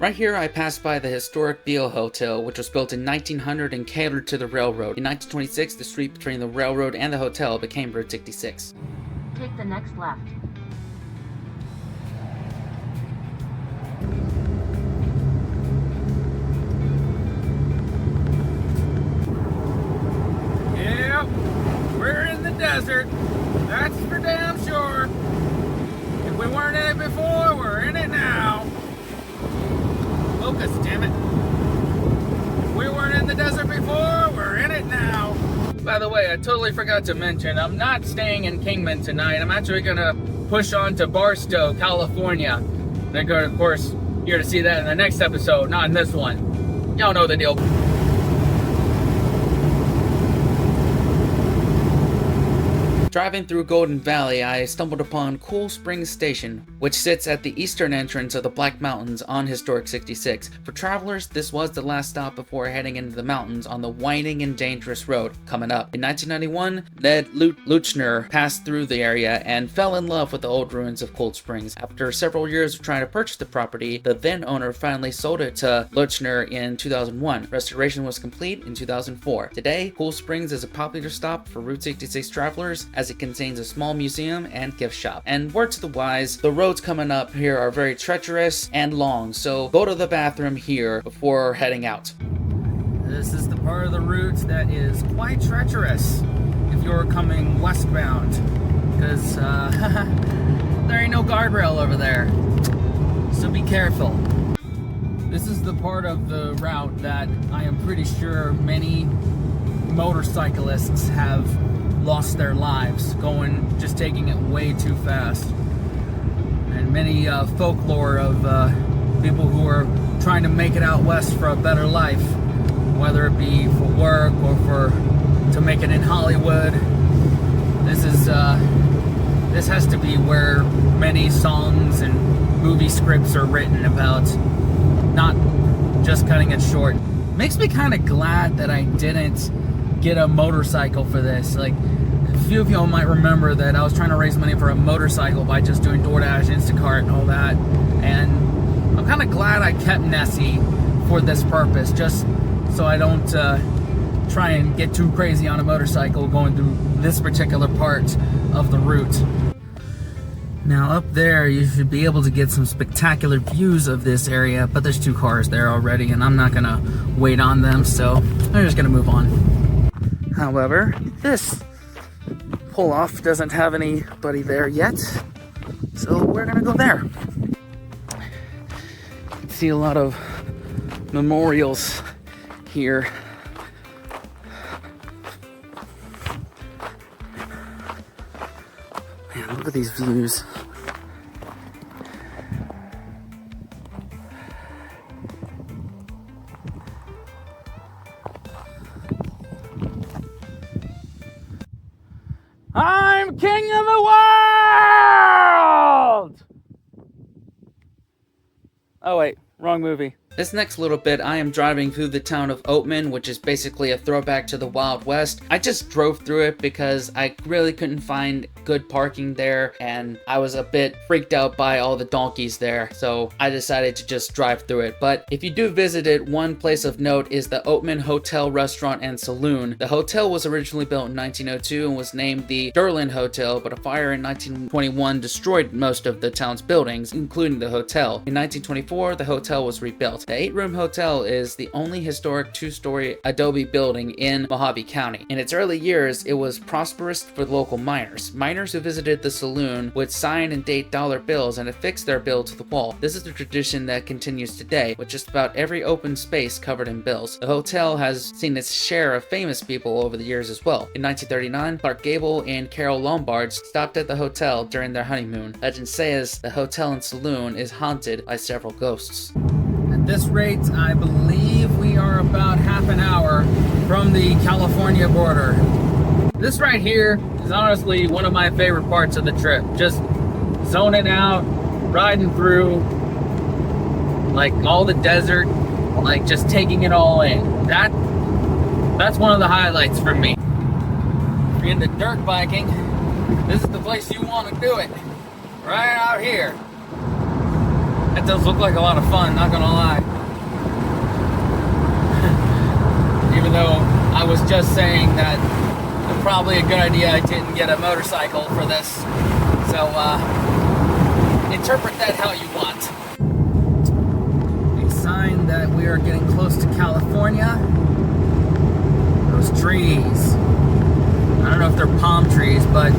Right here, I passed by the historic Beale Hotel, which was built in 1900 and catered to the railroad. In 1926, the street between the railroad and the hotel became Route 66. Take the next left. Yep, we're in the desert. That's for damn sure. If we weren't in it before, we're in it now. Focus, damn it. If we weren't in the desert before, we're in it now. By the way, I totally forgot to mention, I'm not staying in Kingman tonight. I'm actually gonna push on to Barstow, California. Then go, of course, here to see that in the next episode, not in this one. Y'all know the deal. Driving through Golden Valley, I stumbled upon Cool Springs Station, which sits at the eastern entrance of the Black Mountains on Historic 66. For travelers, this was the last stop before heading into the mountains on the winding and dangerous road coming up. In 1991, Ned Luchner passed through the area and fell in love with the old ruins of Cold Springs. After several years of trying to purchase the property, the then owner finally sold it to Luchner in 2001. Restoration was complete in 2004. Today, Cool Springs is a popular stop for Route 66 travelers, as it contains a small museum and gift shop. And word to the wise, the roads coming up here are very treacherous and long, so go to the bathroom here before heading out. This is the part of the route that is quite treacherous if you're coming westbound. because there ain't no guardrail over there. So be careful. This is the part of the route that I am pretty sure many motorcyclists have lost their lives, just taking it way too fast. And many folklore of people who are trying to make it out west for a better life, whether it be for work or to make it in Hollywood. This has to be where many songs and movie scripts are written about, not just cutting it short. Makes me kind of glad that I didn't get a motorcycle for this. Like, a few of y'all might remember that I was trying to raise money for a motorcycle by just doing DoorDash, Instacart, and all that. And I'm kind of glad I kept Nessie for this purpose, just so I don't try and get too crazy on a motorcycle going through this particular part of the route. Now up there, you should be able to get some spectacular views of this area, but there's 2 cars there already, and I'm not gonna wait on them, so I'm just gonna move on. However, this pull-off doesn't have anybody there yet, so we're gonna go there. You can see a lot of memorials here. Man, look at these views. I'm king of the world! Oh wait, wrong movie. This next little bit, I am driving through the town of Oatman, which is basically a throwback to the Wild West. I just drove through it because I really couldn't find good parking there, and I was a bit freaked out by all the donkeys there, so I decided to just drive through it. But if you do visit it, one place of note is the Oatman Hotel, Restaurant, and Saloon. The hotel was originally built in 1902 and was named the Derlin Hotel, but a fire in 1921 destroyed most of the town's buildings, including the hotel. In 1924, the hotel was rebuilt. The 8-room hotel is the only historic 2-story adobe building in Mojave County. In its early years, it was prosperous for local miners. Miners who visited the saloon would sign and date dollar bills and affix their bill to the wall. This is a tradition that continues today, with just about every open space covered in bills. The hotel has seen its share of famous people over the years as well. In 1939, Clark Gable and Carol Lombard stopped at the hotel during their honeymoon. Legend says the hotel and saloon is haunted by several ghosts. At this rate, I believe we are about half an hour from the California border. This right here is honestly one of my favorite parts of the trip. Just zoning out, riding through, like all the desert, like just taking it all in. That's one of the highlights for me. If you're into dirt biking, this is the place you want to do it. Right out here. That does look like a lot of fun, not gonna lie. Even though I was just saying that it's probably a good idea I didn't get a motorcycle for this. So, interpret that how you want. A sign that we are getting close to California. Those trees. I don't know if they're palm trees, but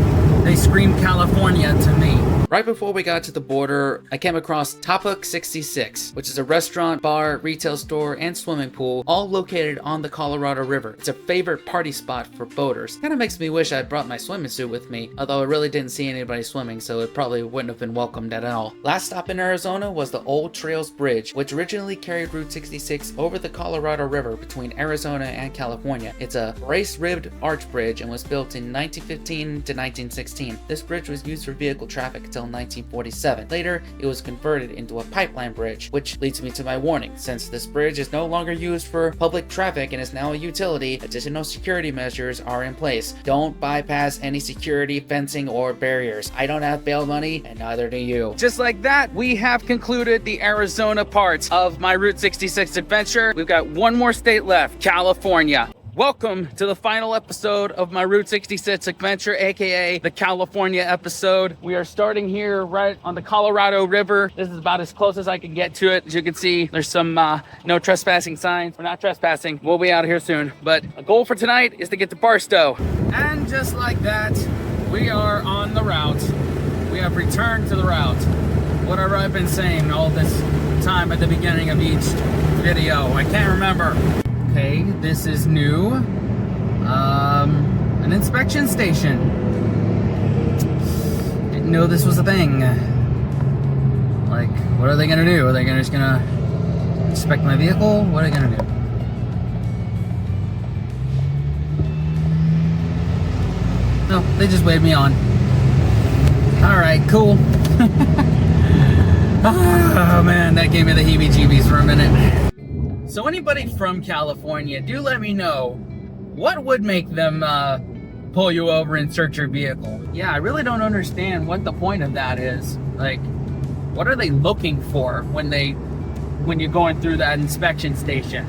they scream California to me. Right before we got to the border, I came across Top Hook 66, which is a restaurant, bar, retail store, and swimming pool, all located on the Colorado River. It's a favorite party spot for boaters. Kind of makes me wish I'd brought my swimming suit with me, although I really didn't see anybody swimming, so it probably wouldn't have been welcomed at all. Last stop in Arizona was the Old Trails Bridge, which originally carried Route 66 over the Colorado River between Arizona and California. It's a brace-ribbed arch bridge and was built in 1915 to 1916. This bridge was used for vehicle traffic until 1947. Later, it was converted into a pipeline bridge, which leads me to my warning. Since this bridge is no longer used for public traffic and is now a utility, additional security measures are in place. Don't bypass any security, fencing, or barriers. I don't have bail money, and neither do you. Just like that, we have concluded the Arizona part of my Route 66 adventure. We've got one more state left, California. Welcome to the final episode of my Route 66 adventure, aka the California episode. We are starting here right on the Colorado River. This is about as close as I can get to it. As you can see, there's some no trespassing signs. We're not trespassing. We'll be out of here soon. But a goal for tonight is to get to Barstow. And just like that, We are on the route. We have returned to the route. Whatever I've been saying all this time at the beginning of each video, I can't remember. Okay, this is new. An inspection station. Didn't know this was a thing. Like, what are they gonna do? Are they just gonna inspect my vehicle? What are they gonna do? No, they just waved me on. Alright, cool. Oh man, that gave me the heebie-jeebies for a minute. So anybody from California, do let me know, what would make them pull you over and search your vehicle? Yeah, I really don't understand what the point of that is. Like, what are they looking for when you're going through that inspection station?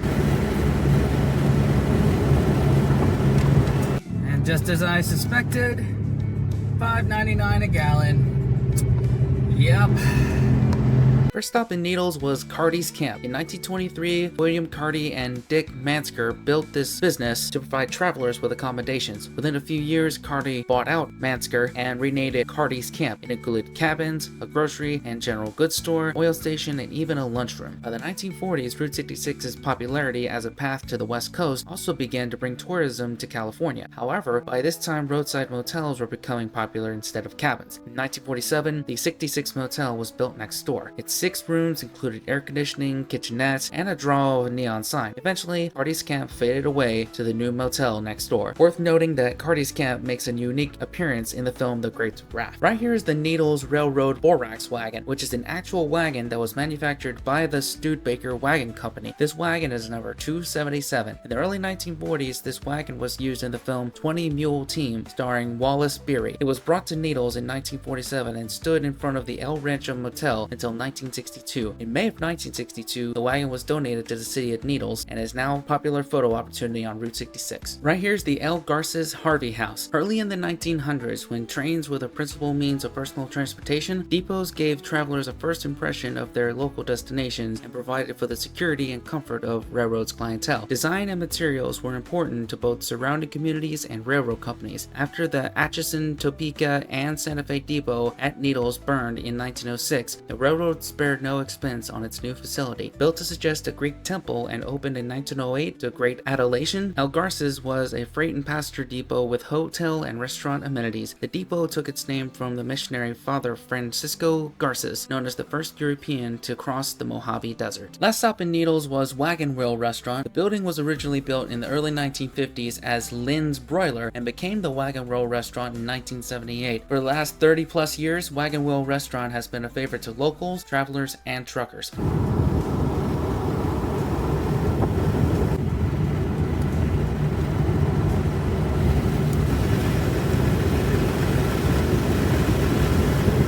And just as I suspected, $5.99 a gallon. Yep. First stop in Needles was Carty's Camp. In 1923, William Carty and Dick Mansker built this business to provide travelers with accommodations. Within a few years, Carty bought out Mansker and renamed it Carty's Camp. It included cabins, a grocery and general goods store, oil station, and even a lunchroom. By the 1940s, Route 66's popularity as a path to the West Coast also began to bring tourism to California. However, by this time, roadside motels were becoming popular instead of cabins. In 1947, the 66 Motel was built next door. Its 6 rooms included air conditioning, kitchenettes, and a draw of a neon sign. Eventually, Carty's Camp faded away to the new motel next door. Worth noting that Carty's Camp makes a unique appearance in the film The Great Raft. Right here is the Needles Railroad Borax wagon, which is an actual wagon that was manufactured by the Studebaker Wagon Company. This wagon is number 277. In the early 1940s, this wagon was used in the film 20 Mule Team starring Wallace Beery. It was brought to Needles in 1947 and stood in front of the El Rancho Motel until 1962. In May of 1962, the wagon was donated to the city of Needles and is now a popular photo opportunity on Route 66. Right here is the El Garces Harvey House. Early in the 1900s, when trains were the principal means of personal transportation, depots gave travelers a first impression of their local destinations and provided for the security and comfort of railroads' clientele. Design and materials were important to both surrounding communities and railroad companies. After the Atchison, Topeka, and Santa Fe depot at Needles burned in 1906, the railroad spared no expense on its new facility. Built to suggest a Greek temple and opened in 1908 to great adulation, El Garces was a freight and passenger depot with hotel and restaurant amenities. The depot took its name from the missionary Father Francisco Garces, known as the first European to cross the Mojave Desert. Last stop in Needles was Wagon Wheel Restaurant. The building was originally built in the early 1950s as Lynn's Broiler and became the Wagon Wheel Restaurant in 1978. For the last 30 plus years, Wagon Wheel Restaurant has been a favorite to locals, travelers, and truckers.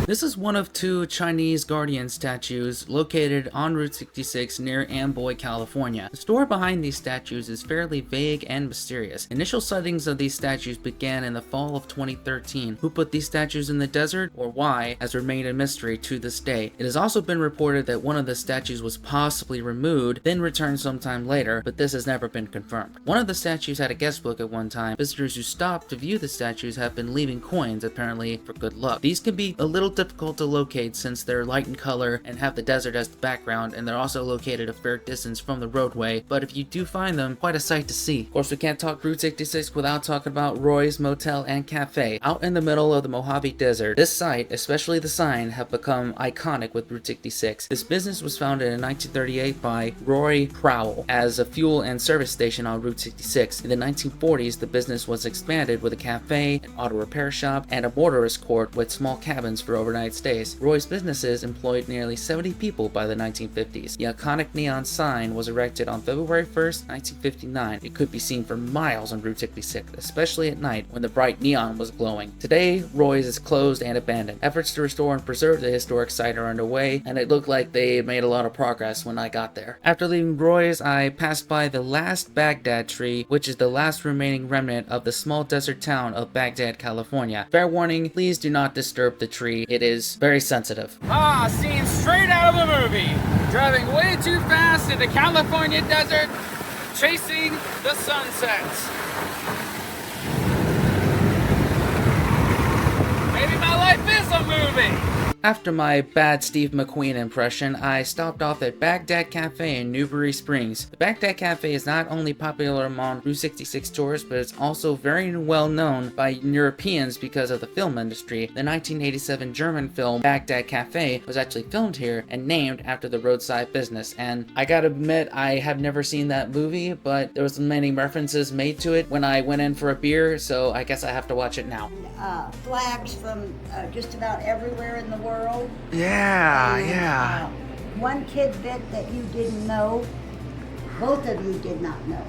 This is one of 2 Chinese guardian statues located on Route 66 near Amboy, California. The story behind these statues is fairly vague and mysterious. Initial sightings of these statues began in the fall of 2013. Who put these statues in the desert or why has remained a mystery to this day. It has also been reported that one of the statues was possibly removed, then returned sometime later, but this has never been confirmed. One of the statues had a guest book at one time. Visitors who stopped to view the statues have been leaving coins, apparently for good luck. These can be a little difficult to locate since they're light in color and have the desert as the background, and they're also located a fair distance from the roadway, but if you do find them, quite a sight to see. Of course, we can't talk Route 66 without talking about Roy's Motel and Cafe. Out in the middle of the Mojave Desert, this site, especially the sign, have become iconic with Route 66. This business was founded in 1938 by Roy Crowell as a fuel and service station on Route 66. In the 1940s, the business was expanded with a cafe, an auto repair shop, and a motorist court with small cabins for overnight stays. Roy's businesses employed nearly 70 people by the 1950s. The iconic neon sign was erected on February 1st, 1959. It could be seen for miles on Route 66, especially at night when the bright neon was glowing. Today, Roy's is closed and abandoned. Efforts to restore and preserve the historic site are underway, and it looked like they made a lot of progress when I got there. After leaving Roy's, I passed by the last Baghdad tree, which is the last remaining remnant of the small desert town of Baghdad, California. Fair warning, please do not disturb the tree. It is very sensitive. Scene straight out of the movie. Driving way too fast in the California desert, chasing the sunsets. After my bad Steve McQueen impression, I stopped off at Baghdad Cafe in Newbury Springs. The Baghdad Cafe is not only popular among Route 66 tourists, but it's also very well known by Europeans because of the film industry. The 1987 German film Baghdad Cafe was actually filmed here and named after the roadside business. And I gotta admit, I have never seen that movie, but there was many references made to it when I went in for a beer, so I guess I have to watch it now. Flags from just about everywhere in the world. Yeah, And, yeah. One tidbit that you didn't know, both of you did not know.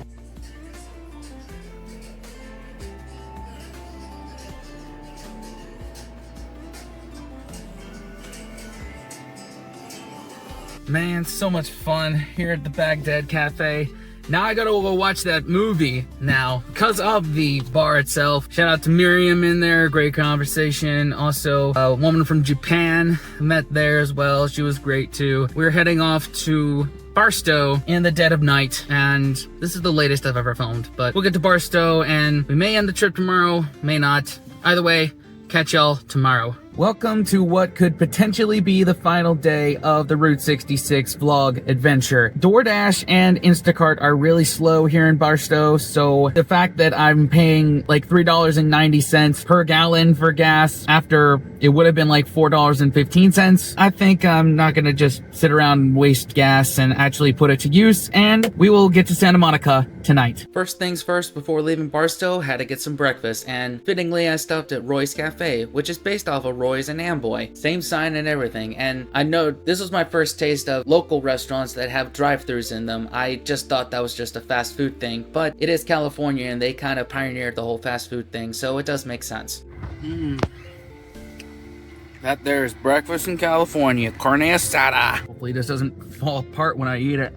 Man, so much fun here at the Baghdad Cafe. Now I gotta go watch that movie now because of the bar itself. Shout out to Miriam in there, great conversation. Also, a woman from Japan met there as well. She was great too. We're heading off to Barstow in the dead of night, and this is the latest I've ever filmed. But we'll get to Barstow and we may end the trip tomorrow, may not. Either way, catch y'all tomorrow. Welcome to what could potentially be the final day of the Route 66 vlog adventure. DoorDash and Instacart are really slow here in Barstow, so the fact that I'm paying like $3.90 per gallon for gas after it would have been like $4.15, I think I'm not gonna just sit around and waste gas and actually put it to use, and we will get to Santa Monica tonight. First things first, before leaving Barstow, had to get some breakfast, and fittingly I stopped at Roy's Cafe, which is based off of Roy's and Amboy. Same sign and everything, and I know this was my first taste of local restaurants that have drive-thrus in them. I just thought that was just a fast food thing, but it is California and they kind of pioneered the whole fast food thing, so it does make sense. That there's breakfast in California, carne asada. Hopefully this doesn't fall apart when I eat it.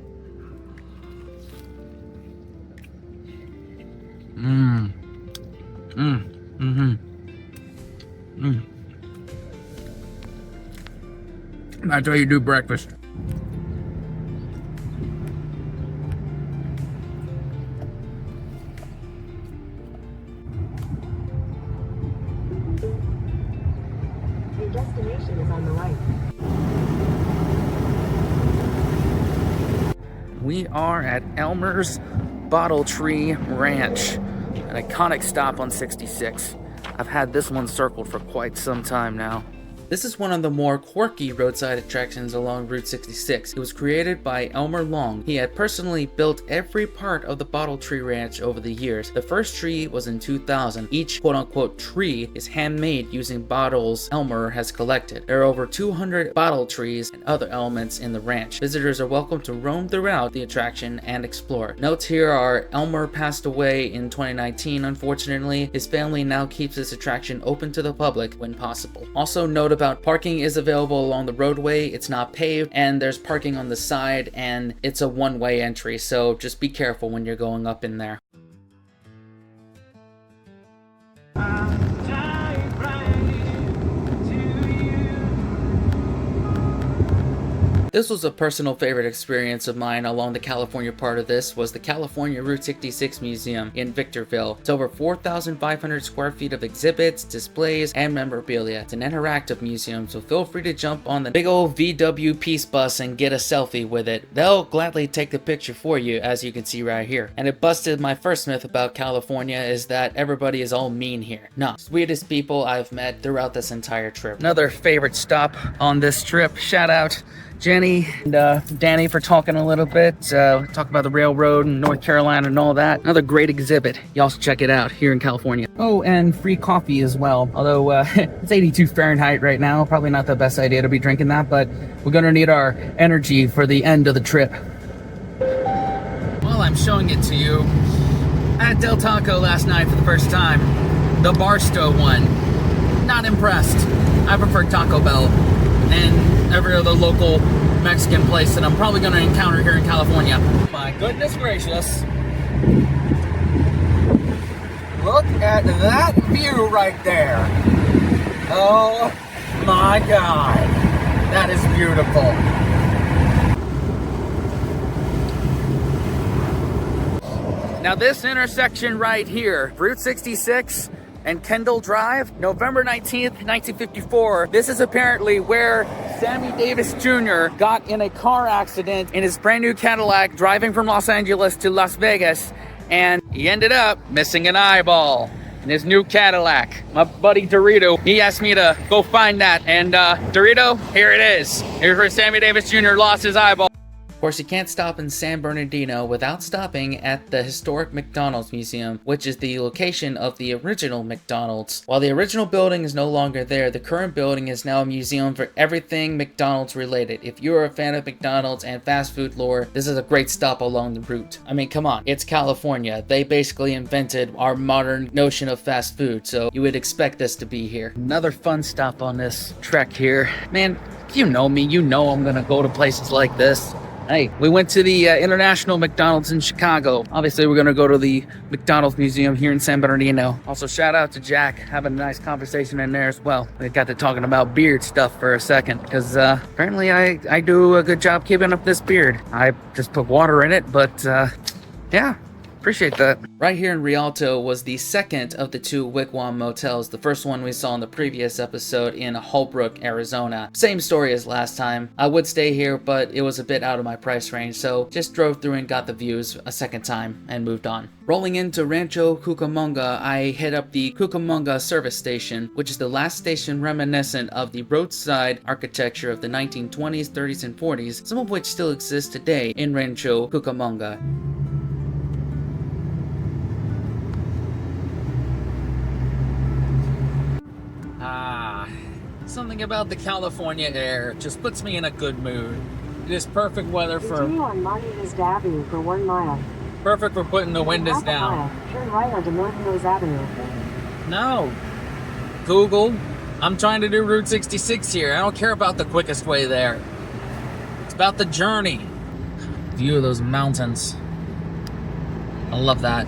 That's how you do breakfast. Your destination is on the right. We are at Elmer's Bottle Tree Ranch, an iconic stop on 66. I've had this one circled for quite some time now. This is one of the more quirky roadside attractions along Route 66. It was created by Elmer Long. He had personally built every part of the Bottle Tree Ranch over the years. The first tree was in 2000. Each quote-unquote tree is handmade using bottles Elmer has collected. There are over 200 bottle trees and other elements in the ranch. Visitors are welcome to roam throughout the attraction and explore. Notes here are Elmer passed away in 2019, unfortunately. His family now keeps this attraction open to the public when possible. Also note about parking is available along the roadway. It's not paved, and there's parking on the side, and it's a one-way entry, so just be careful when you're going up in there. This was a personal favorite experience of mine along the California part of this was the California Route 66 Museum in Victorville. It's over 4,500 square feet of exhibits, displays, and memorabilia. It's an interactive museum, so feel free to jump on the big old VW Peace Bus and get a selfie with it. They'll gladly take the picture for you, as you can see right here. And it busted my first myth about California is that everybody is all mean here. No, sweetest people I've met throughout this entire trip. Another favorite stop on this trip. Shout out Jenny and Danny for talking a little bit, talk about the railroad in North Carolina and all that. Another great exhibit. Y'all should check it out here in California. Oh, and free coffee as well. Although it's 82 Fahrenheit right now. Probably not the best idea to be drinking that, but we're gonna need our energy for the end of the trip. While I'm showing it to you, at Del Taco last night for the first time. The Barstow one. Not impressed. I prefer Taco Bell and every other local Mexican place that I'm probably going to encounter here in California. My goodness gracious. Look at that view right there. Oh my God. That is beautiful. Now this intersection right here, Route 66 and Kendall Drive, November 19th, 1954. This is apparently where Sammy Davis Jr. got in a car accident in his brand new Cadillac driving from Los Angeles to Las Vegas, and he ended up missing an eyeball in his new Cadillac. My buddy Dorito, he asked me to go find that, and Dorito, here it is. Here's where Sammy Davis Jr. lost his eyeball. Of course, you can't stop in San Bernardino without stopping at the historic McDonald's Museum, which is the location of the original McDonald's. While the original building is no longer there, the current building is now a museum for everything McDonald's related. If you're a fan of McDonald's and fast food lore, this is a great stop along the route. I mean, come on, it's California. They basically invented our modern notion of fast food, so you would expect this to be here. Another fun stop on this trek here. Man, you know me, you know I'm gonna go to places like this. Hey, we went to the International McDonald's in Chicago. Obviously, we're going to go to the McDonald's Museum here in San Bernardino. Also, shout out to Jack, having a nice conversation in there as well. We got to talking about beard stuff for a second, because apparently I do a good job keeping up this beard. I just put water in it, but yeah. Appreciate that. Right here in Rialto was the second of the two Wigwam motels. The first one we saw in the previous episode in Holbrook, Arizona. Same story as last time. I would stay here, but it was a bit out of my price range, so just drove through and got the views a second time and moved on. Rolling into Rancho Cucamonga, I hit up the Cucamonga service station, which is the last station reminiscent of the roadside architecture of the 1920s, 30s, and 40s, some of which still exists today in Rancho Cucamonga. Something about the California air just puts me in a good mood. It is perfect weather for... Continue on Monte Avenue for 1 mile. Perfect for putting the windows down. Turn right onto North Nose Avenue. No. Google, I'm trying to do Route 66 here. I don't care about the quickest way there. It's about the journey. View of those mountains. I love that.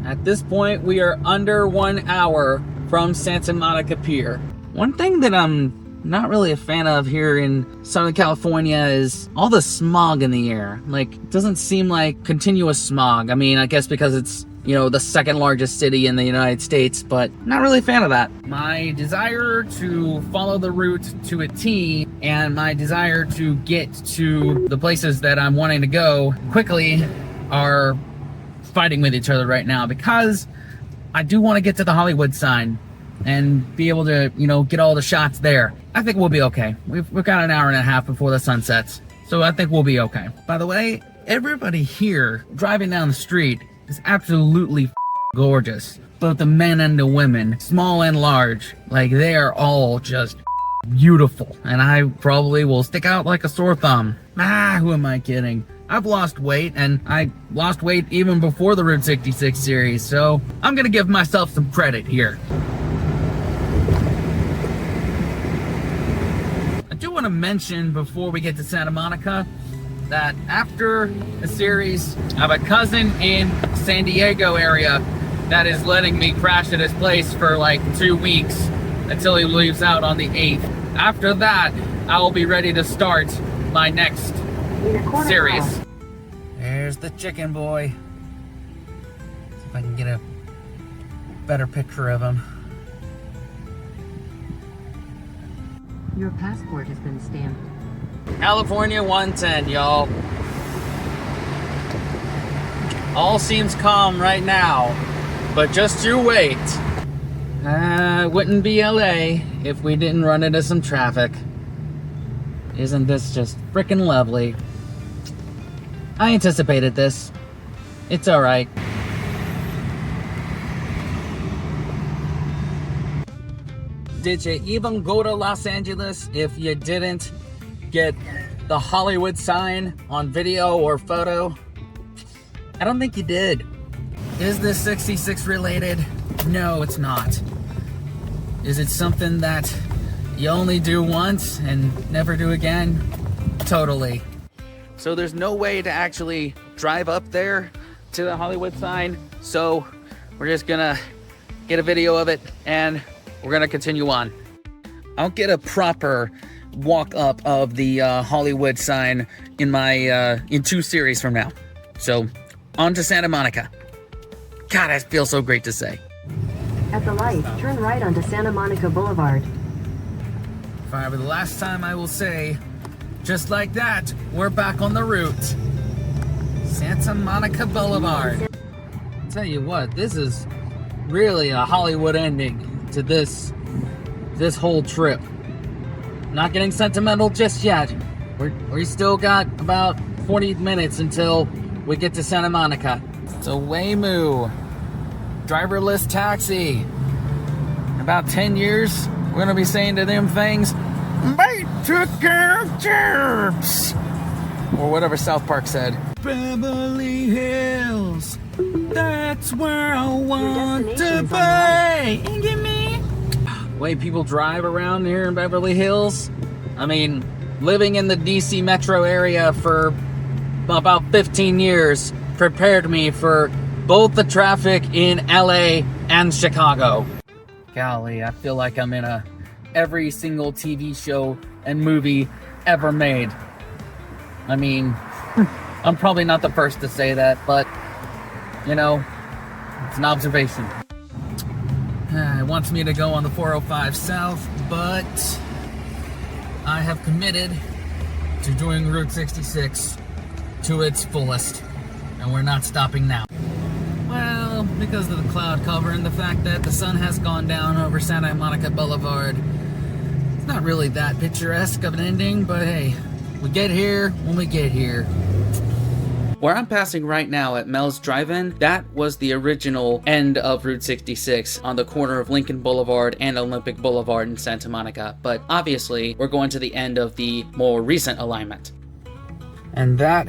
At this point, we are under 1 hour from Santa Monica Pier. One thing that I'm not really a fan of here in Southern California is all the smog in the air. Like, it doesn't seem like continuous smog. I mean, I guess because it's, you know, the second largest city in the United States, but not really a fan of that. My desire to follow the route to a T and my desire to get to the places that I'm wanting to go quickly are fighting with each other right now, because I do want to get to the Hollywood sign and be able to, you know, get all the shots there. I think we'll be okay. We've got an hour and a half before the sun sets, so I think we'll be okay. By the way, everybody here driving down the street is absolutely gorgeous. Both the men and the women, small and large, like they are all just beautiful. And I probably will stick out like a sore thumb. Who am I kidding? I've lost weight, and I lost weight even before the Route 66 series, so I'm gonna give myself some credit here. I do want to mention before we get to Santa Monica that after the series, I have a cousin in San Diego area that is letting me crash at his place for like 2 weeks until he leaves out on the 8th. After that, I will be ready to start my next series. There's the chicken boy. See if I can get a better picture of him. Your passport has been stamped. California 110, y'all. All seems calm right now, but just you wait. It wouldn't be LA if we didn't run into some traffic. Isn't this just freaking lovely? I anticipated this. It's alright. Did you even go to Los Angeles if you didn't get the Hollywood sign on video or photo? I don't think you did. Is this 66 related? No, it's not. Is it something that you only do once and never do again? Totally. So there's no way to actually drive up there to the Hollywood sign, so we're just gonna get a video of it and we're gonna continue on. I'll get a proper walk up of the Hollywood sign in my in 2 series from now. So On to Santa Monica. God, that feels so great to say. At the light, turn right onto Santa Monica Boulevard. For the last time I will say, just like that, we're back on the route. Santa Monica Boulevard. Tell you what, this is really a Hollywood ending to this whole trip. Not getting sentimental just yet. We still got about 40 minutes until we get to Santa Monica. It's a Waymo driverless taxi. In about 10 years, we're gonna be saying to them things, "They took care of chips," or whatever South Park said. Beverly Hills, that's where I want to be. Give me. Way people drive around here in Beverly Hills. I mean, living in the DC metro area for about 15 years prepared me for both the traffic in LA and Chicago. Golly, I feel like I'm in every single TV show and movie ever made. I mean, I'm probably not the first to say that, but, you know, it's an observation. It wants me to go on the 405 South, but I have committed to doing Route 66 to its fullest, and we're not stopping now. Well, because of the cloud cover and the fact that the sun has gone down over Santa Monica Boulevard, it's not really that picturesque of an ending, but hey, we get here when we get here. Where I'm passing right now at Mel's Drive-In, that was the original end of Route 66 on the corner of Lincoln Boulevard and Olympic Boulevard in Santa Monica. But obviously, we're going to the end of the more recent alignment. And that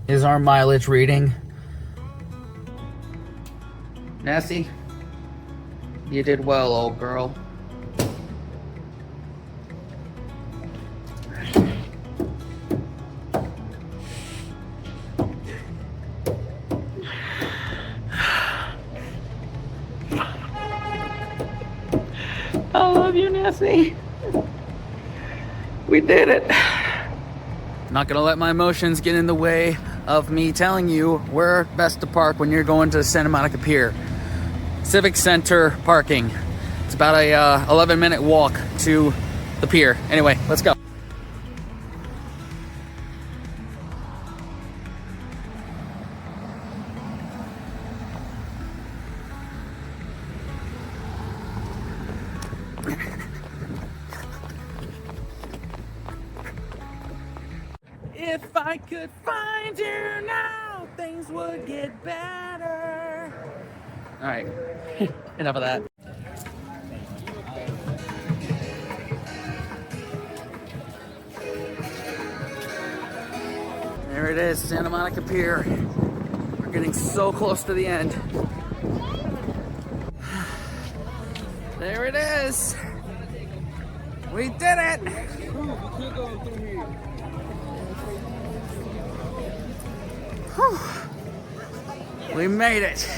is our mileage reading. Nessie, you did well, old girl. I love you, Nessie. We did it. Not gonna let my emotions get in the way of me telling you where best to park when you're going to Santa Monica Pier. Civic Center parking. It's about a 11-minute walk to the pier. Anyway, let's go. If I could find you now, things would get better. All right, enough of that. There it is, Santa Monica Pier. We're getting so close to the end. There it is. We did it. We made it.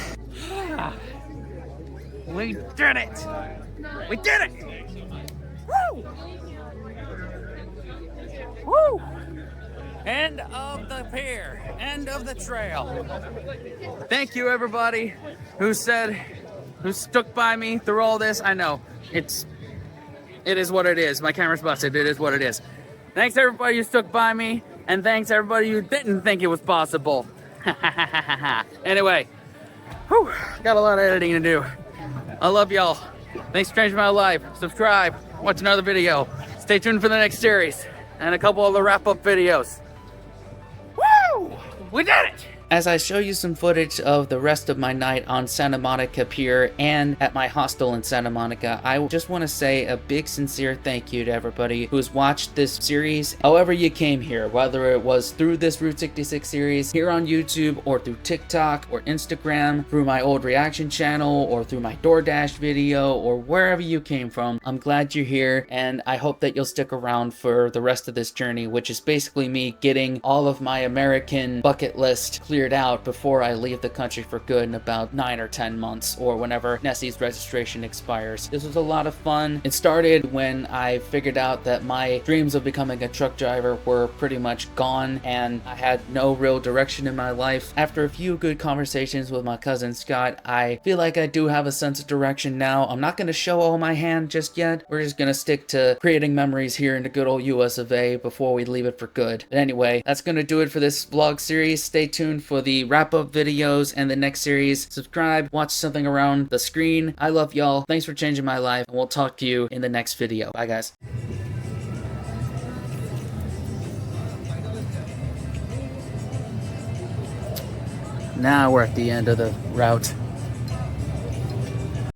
We did it. We did it. Woo! Woo! End of the pier. End of the trail. Thank you, everybody who stuck by me through all this. I know it is what it is. My camera's busted. It is what it is. Thanks everybody who stuck by me, and thanks everybody who didn't think it was possible. Anyway, whew, got a lot of editing to do. I love y'all. Thanks for changing my life. Subscribe, watch another video. Stay tuned for the next series and a couple of the wrap-up videos. Woo! We did it! As I show you some footage of the rest of my night on Santa Monica Pier and at my hostel in Santa Monica, I just want to say a big sincere thank you to everybody who's watched this series, however you came here, whether it was through this Route 66 series here on YouTube or through TikTok or Instagram, through my old reaction channel or through my DoorDash video or wherever you came from. I'm glad you're here, and I hope that you'll stick around for the rest of this journey, which is basically me getting all of my American bucket list cleared figured out before I leave the country for good in about 9 or 10 months, or whenever Nessie's registration expires. This was a lot of fun. It started when I figured out that my dreams of becoming a truck driver were pretty much gone, and I had no real direction in my life. After a few good conversations with my cousin Scott, I feel like I do have a sense of direction now. I'm not going to show all my hand just yet. We're just going to stick to creating memories here in the good old US of A before we leave it for good. But anyway, that's going to do it for this vlog series. Stay tuned for the wrap-up videos and the next series. Subscribe, watch something around the screen. I love y'all. Thanks for changing my life, and we'll talk to you in the next video. Bye, guys. Now we're at the end of the route.